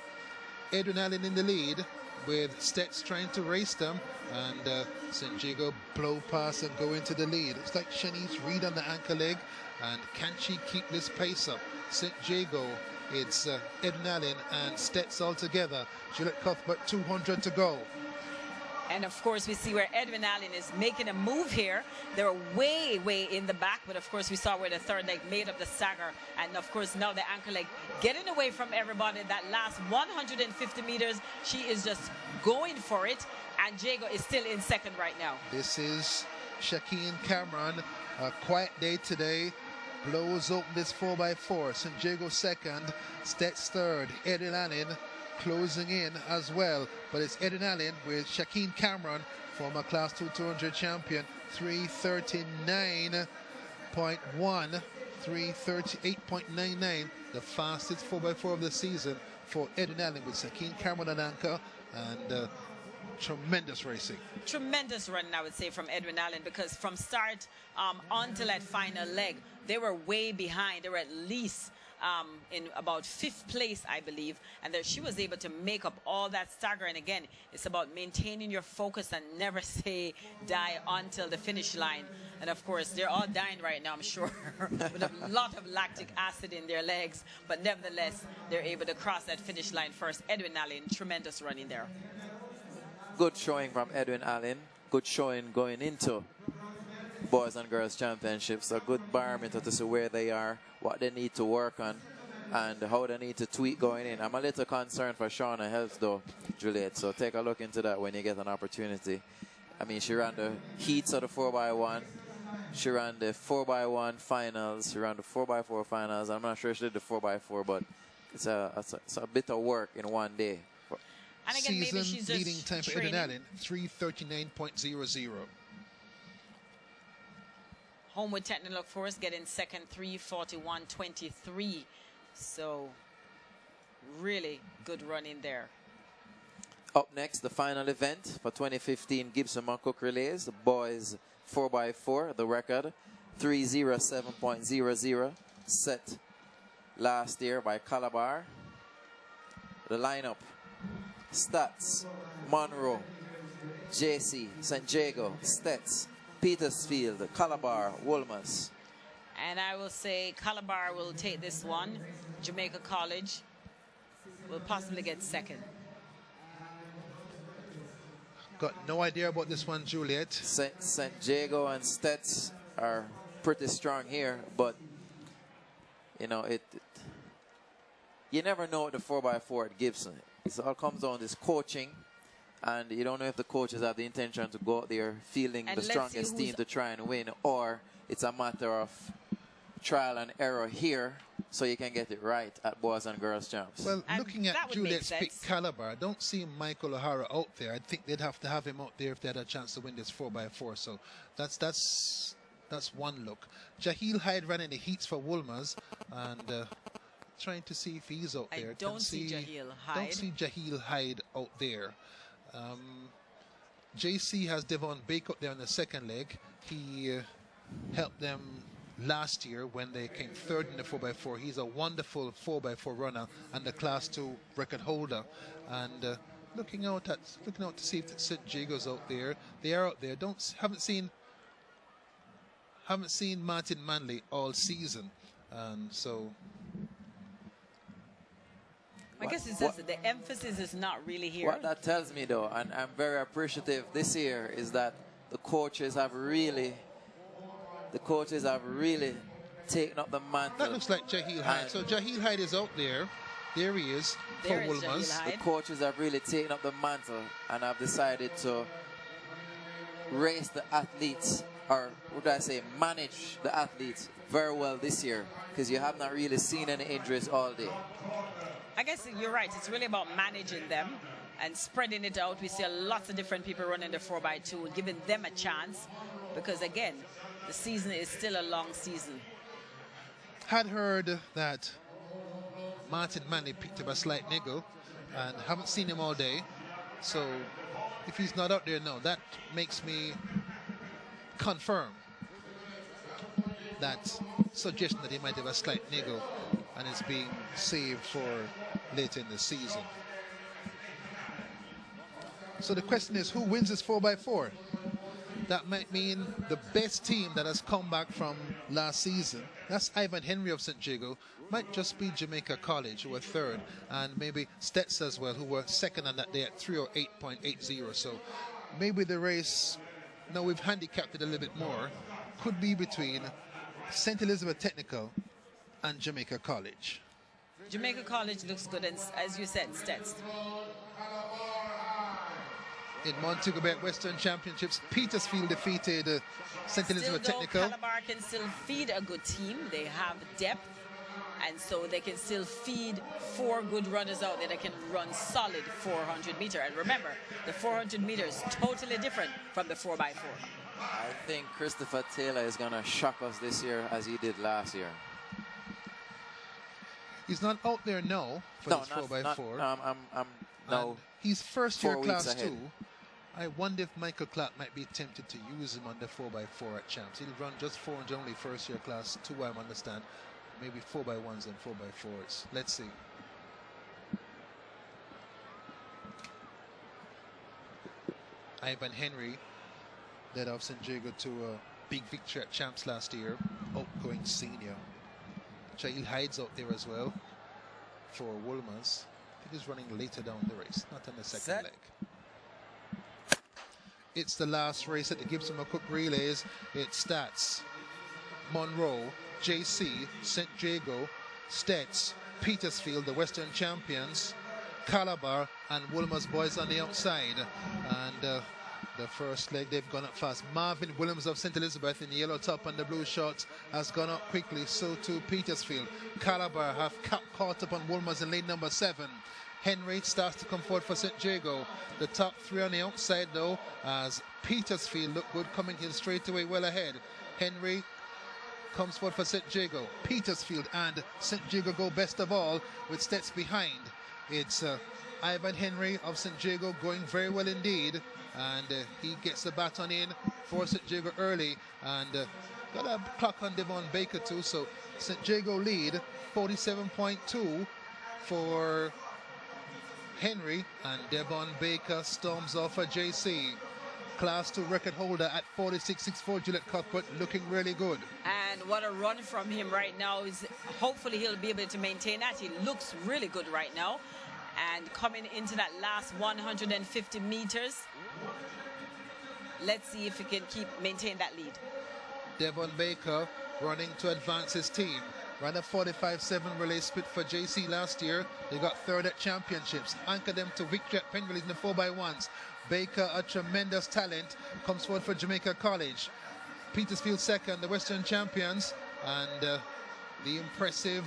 Edwin Allen in the lead with Stets trying to race them, and St. Jago blow past and go into the lead. It's like Shanice Reed on the anchor leg, and can she keep this pace up? St. Jago, it's Edwin Allen and Stets all together. Juliet Cuthbert, 200 to go. And of course, we see where Edwin Allen is making a move here. They're way in the back, but of course, we saw where the third leg made up the stagger. And of course, now the anchor leg getting away from everybody. That last 150 meters, she is just going for it. And Jago is still in second right now. This is Shakeen Cameron. A quiet day today. Blows open this 4x4. St. Jago second, Stets third, Edwin Allen closing in as well, but it's Edwin Allen with Shakeen Cameron, former Class 2 200 champion, 339.1, 338.99, the fastest 4x4 of the season for Edwin Allen, with Shakeen Cameron at anchor, and tremendous racing. Tremendous run, I would say, from Edwin Allen, because from start until that final leg, they were way behind. They were at least in about 5th place, I believe, and that she was able to make up all that stagger. And again, it's about maintaining your focus and never say die until the finish line. And of course, they're all dying right now, I'm sure, with a lot of lactic acid in their legs, but nevertheless, they're able to cross that finish line first. Edwin Allen, tremendous running there. Good showing from Edwin Allen. Good showing going into Boys and Girls Championships. A good barometer to see where they are, what they need to work on, and how they need to tweak going in. I'm a little concerned for Shauna Helps though, Juliet, so take a look into that when you get an opportunity. I mean, she ran the heats of the 4x1. She ran the 4x1 finals. She ran the 4x4 finals. I'm not sure she did the 4x4, but it's a bit of work in one day. And again, maybe she's just leading time for Edwin Allen, 339.00. Homewood Technical Force getting second, 341.23. So really good run in there. Up next, the final event for 2015 Gibson McCook Relays, the boys 4x4, the record 307.00, set last year by Calabar. The lineup: Stats, Monroe, JC, St. Jago, Stets, Petersfield, Calabar, Woolmers. And I will say Calabar will take this one. Jamaica College will possibly get second. Got no idea about this one, Juliet. St. Jago and Stets are pretty strong here, but you know, you never know what the 4x4 at Gibson. It all comes down to this coaching, and you don't know if the coaches have the intention to go out there feeling the strongest team to try and win, or it's a matter of trial and error here so you can get it right at Boys and Girls Champs. Well, looking at Juliet's pick Calabar, I don't see Michael O'Hara out there. I think they'd have to have him out there if they had a chance to win this 4x4. So that's one look. Jaheel Hyde ran in the heats for Woolmers, and trying to see if he's out there. I don't see Jaheel Hyde. Don't see Jaheel Hyde out there. JC has Devon Bake up there on the second leg. He helped them last year when they came third in the 4x4. He's a wonderful 4x4 runner and the Class 2 record holder. And looking out to see if St. Jago's out there. They are out there. Haven't seen Martin Manley all season, and so. I guess it's just the emphasis is not really here. What that tells me, though, and I'm very appreciative this year, is that the coaches have really taken up the mantle. That looks like Jaheel Hyde. So Jaheel Hyde is out there. There he is for Wolmer's. The coaches have really taken up the mantle and have decided to race the athletes, or would I say manage the athletes very well this year, because you have not really seen any injuries all day. I guess you're right. It's really about managing them and spreading it out. We see lots of different people running the 4x2, giving them a chance, because again, the season is still a long season. Had heard that Martin Manley picked up a slight niggle and haven't seen him all day. So if he's not out there now, that makes me confirm that suggestion that he might have a slight niggle and is being saved for later in the season. So the question is, who wins this 4x4? That might mean the best team that has come back from last season, that's Ivan Henry of St. Jago, might just be Jamaica College, who were third, and maybe Stets as well, who were second on that day at 3:08.80. So maybe the race, now we've handicapped it a little bit more, could be between St. Elizabeth Technical and Jamaica College. Jamaica College looks good, and as you said, Stets. In Montego Bay Western Championships, Petersfield defeated St. Elizabeth Technical. Calabar can still feed a good team. They have depth, and so they can still feed 4 good runners out there that can run solid 400 meter. And remember, the 400 meters totally different from the 4x4. I think Christopher Taylor is going to shock us this year as he did last year. He's not out there now for this 4x4. No. He's first year Class 2. Ahead. I wonder if Michael Clark might be tempted to use him on the 4x4 at Champs. He'll run just 400 only first year Class 2, I understand. Maybe 4x1s and 4x4s. Let's see. Ivan Henry led off St. Jago to a big victory at Champs last year. Outgoing senior. Jaheel Hyde's out there as well for Wolmer's. I think he's running later down the race, not on the second leg. It's the last race at the Gibson McCook Relays. It's Stats, Monroe, JC, St. Jago, Stets, Petersfield, the Western champions, Calabar, and Wolmer's boys on the outside. And the first leg, they've gone up fast. Marvin Williams of St. Elizabeth in the yellow top and the blue shorts has gone up quickly. So too Petersfield. Calabar have caught up on Wolmer's in lane number 7. Henry starts to come forward for St. Jago. The top 3 on the outside, though, as Petersfield look good, coming in straight away well ahead. Henry comes forward for St. Jago. Petersfield and St. Jago go best of all with Stets behind. It's Ivan Henry of St. Jago going very well indeed, and he gets the baton in for St. Jago early, and got a clock on Devon Baker too, so St. Jago lead 47.2 for Henry, and Devon Baker storms off for JC. Class 2 record holder at 46.64, Gillette Cuthbert, looking really good. And what a run from him right now. Is hopefully he'll be able to maintain that. He looks really good right now. And coming into that last 150 meters, let's see if he can maintain that lead. Devon Baker running to advance his team. Ran a 45.7 relay split for JC last year. They got third at championships. Anchored them to victory at Penn Release in the 4x1s. Baker, a tremendous talent, comes forward for Jamaica College. Petersfield second, the Western champions. And the impressive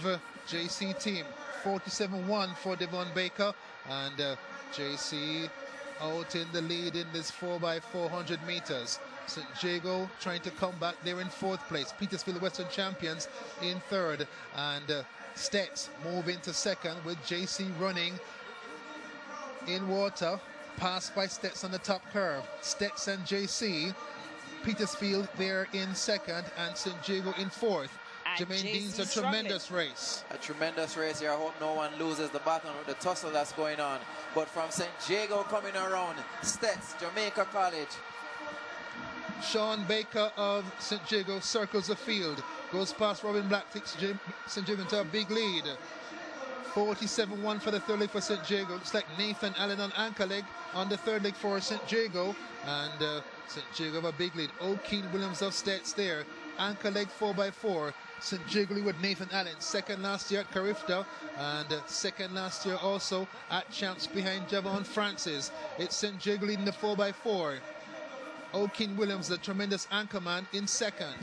JC team. 47.1 for Devon Baker. And JC out in the lead in this 4x400 meters. St. Jago trying to come back. They're in 4th place. Petersfield Western champions in 3rd. And Stets move into 2nd with JC running in water. Passed by Stets on the top curve. Stets and JC Petersfield there in second, and St. Jago in fourth. And Jermaine Dean's a struggling. tremendous race. A tremendous race here. I hope no one loses the battle with the tussle that's going on. But from St. Jago coming around, Stets, Jamaica College. Sean Baker of St. Jago circles the field, goes past Robin Black, takes St. Jago into a big lead. 47-1 for the third leg for St. Jago. Looks like Nathan Allen on anchor leg on the third leg for St. Jago. And St. Jago have a big lead. O'Keen Williams of Stets there. Anchor leg 4x4. St. Jago with Nathan Allen. Second last year at Carifta. And second last year also at Champs behind Javon Francis. It's St. Jago leading the 4x4. O'Keen Williams, the tremendous anchorman, in second.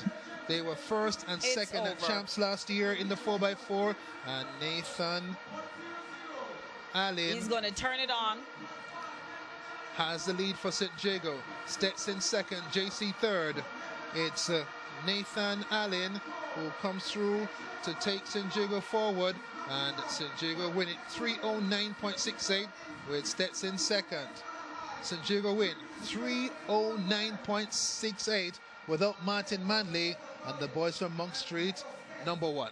They were first and second at Champs last year in the 4x4. And Nathan Allen, he's going to turn it on, has the lead for St. Jago. Stetson second, JC third. It's Nathan Allen who comes through to take St. Jago forward. And St. Jago win it 309.68 with Stetson second. St. Jago win 309.68 without Martin Manley and the boys from Monk Street, number one.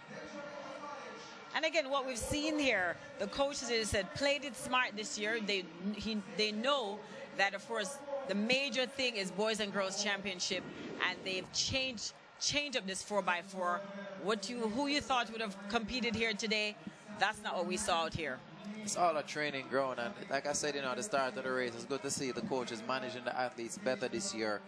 And again, what we've seen here, the coaches have said, played it smart this year. They know that, of course, the major thing is boys and girls championship, and they've changed up this 4x4. Who you thought would have competed here today, that's not what we saw out here. It's all a training ground, and like I said, at the start of the race, it's good to see the coaches managing the athletes better this year.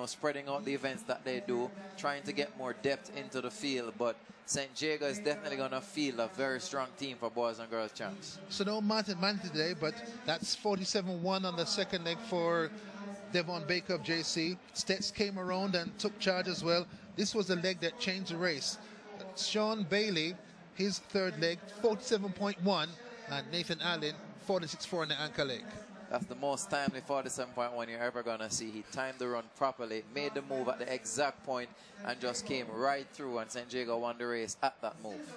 Spreading out the events that they do, trying to get more depth into the field. But St. Jago is definitely going to field a very strong team for boys and girls champs. So no Martin Manley today, but that's 47-1 on the second leg for Devon Baker of JC. Stets came around and took charge as well. This was the leg that changed the race. Sean Bailey, his third leg, 47.1, and Nathan Allen, 46.4 on the anchor leg. That's the most timely 47.1 you're ever going to see. He timed the run properly, made the move at the exact point, and just came right through, and St. Jago won the race at that move.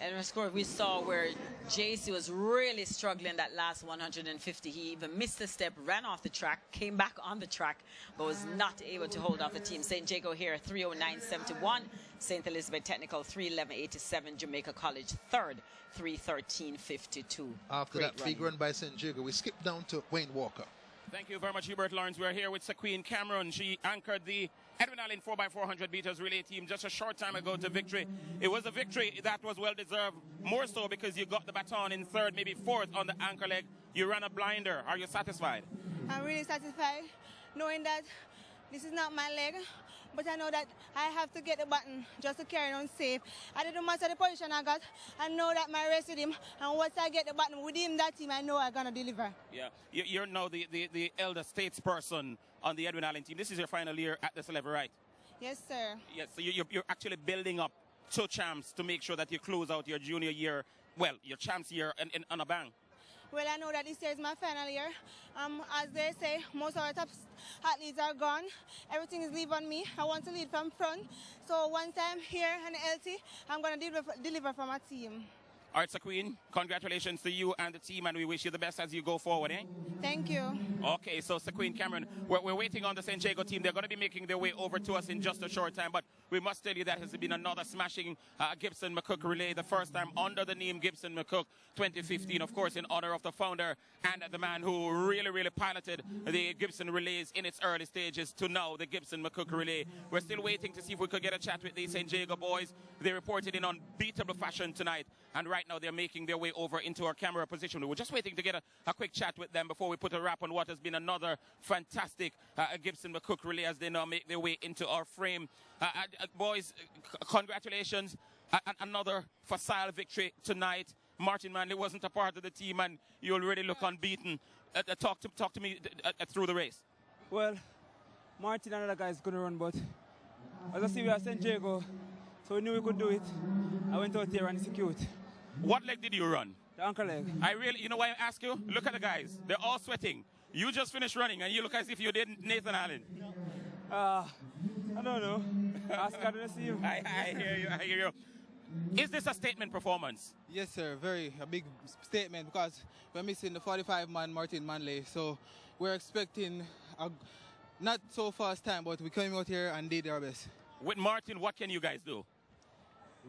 And of course, we saw where JC was really struggling that last 150. He even missed a step, ran off the track, came back on the track, but was not able to hold off the team. St. Jago here, 309.71. St. Elizabeth Technical, 311.87. Jamaica College, third, 313.52. After that big run by St. Jago, we skip down to Wayne Walker. Thank you very much, Hubert Lawrence. We're here with Sequeen Cameron. She anchored the Edwin Allen 4x400 meters relay team just a short time ago to victory. It was a victory that was well deserved, more so because you got the baton in third, maybe fourth on the anchor leg. You ran a blinder. Are you satisfied? I'm really satisfied knowing that this is not my leg, but I know that I have to get the button just to carry on safe. I didn't matter the position I got. I know that my race with him, and once I get the button with him, that team, I know I'm going to deliver. Yeah, you're now the elder statesperson on the Edwin Allen team. This is your final year at this level, right? Yes, sir. Yes, so you're actually building up to champs to make sure that you close out your junior year, well, your champs year on a bang. Well, I know that this year is my final year. As they say, most of our top athletes are gone. Everything is leave on me. I want to lead from front. So once I'm here and healthy, I'm going to deliver for my team. All right, Sequeen, congratulations to you and the team, and we wish you the best as you go forward, eh? Thank you. Okay, so Sequeen Cameron, we're waiting on the St. Jago team. They're going to be making their way over to us in just a short time, but we must tell you that has been another smashing Gibson McCook relay, the first time under the name Gibson McCook 2015, of course, in honor of the founder and the man who really piloted the Gibson relays in its early stages to now the Gibson McCook relay. We're still waiting to see if we could get a chat with the St. Jago boys. They reported in unbeatable fashion tonight, and right now they're making their way over into our camera position. We were just waiting to get a quick chat with them before we put a wrap on what has been another fantastic Gibson McCook relay as they now make their way into our frame. Boys, congratulations. Another facile victory tonight. Martin Manley wasn't a part of the team, and you already look unbeaten. Talk to me through the race. Well, Martin and other guys couldn't run, but as I see we are St. Jago, so we knew we could do it. I went out there and execute. What leg did you run? The anchor leg. You know why I ask you? Look at the guys. They're all sweating. You just finished running, and you look as if you did Nathan Allen. I don't know. Ask God to see him. I hear you. Is this a statement performance? Yes, sir. A big statement because we're missing the 45-man Martin Manley. So we're expecting Not so fast time, but we came out here and did our best. With Martin, what can you guys do?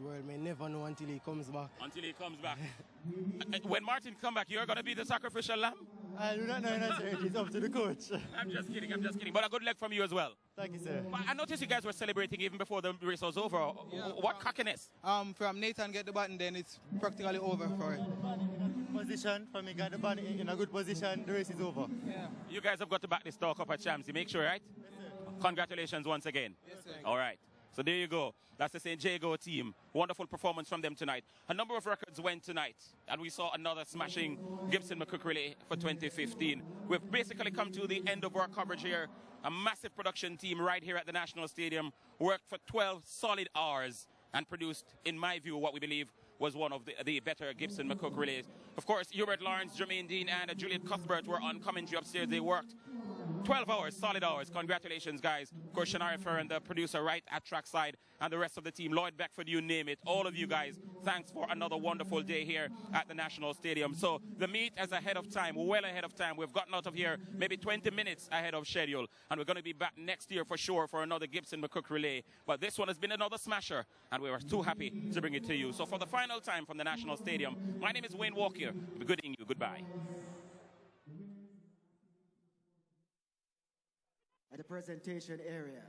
Well, may never know until he comes back. Until he comes back. When Martin comes back, you're going to be the sacrificial lamb? I do not know, sir. It's up to the coach. I'm just kidding. But a good leg from you as well. Thank you, sir. But I noticed you guys were celebrating even before the race was over. Yeah, what cockiness? From Nathan get the button, then it's practically over for it. Position, for me, got the button in a good position, the race is over. Yeah. You guys have got to back this Star Cup at Champs. You make sure, right? Yes, sir. Congratulations once again. Yes, sir. All right. So there you go. That's the St. Jago team. Wonderful performance from them tonight. A number of records went tonight, and we saw another smashing Gibson McCook relay for 2015. We've basically come to the end of our coverage here. A massive production team right here at the National Stadium worked for 12 solid hours and produced, in my view, what we believe was one of the better Gibson McCook relays. Of course, Hubert Lawrence, Jermaine Dean, and Juliet Cuthbert were on commentary upstairs. They worked 12 hours, solid hours. Congratulations, guys. Of course, Shania Ferrin, the producer right at trackside, and the rest of the team. Lloyd Beckford, you name it. All of you guys, thanks for another wonderful day here at the National Stadium. So the meet is ahead of time, well ahead of time. We've gotten out of here maybe 20 minutes ahead of schedule, and we're going to be back next year for sure for another Gibson McCook relay. But this one has been another smasher, and we were too happy to bring it to you. So for the final time from the National Stadium, my name is Wayne Walker. Good evening, you. Goodbye. At the presentation area,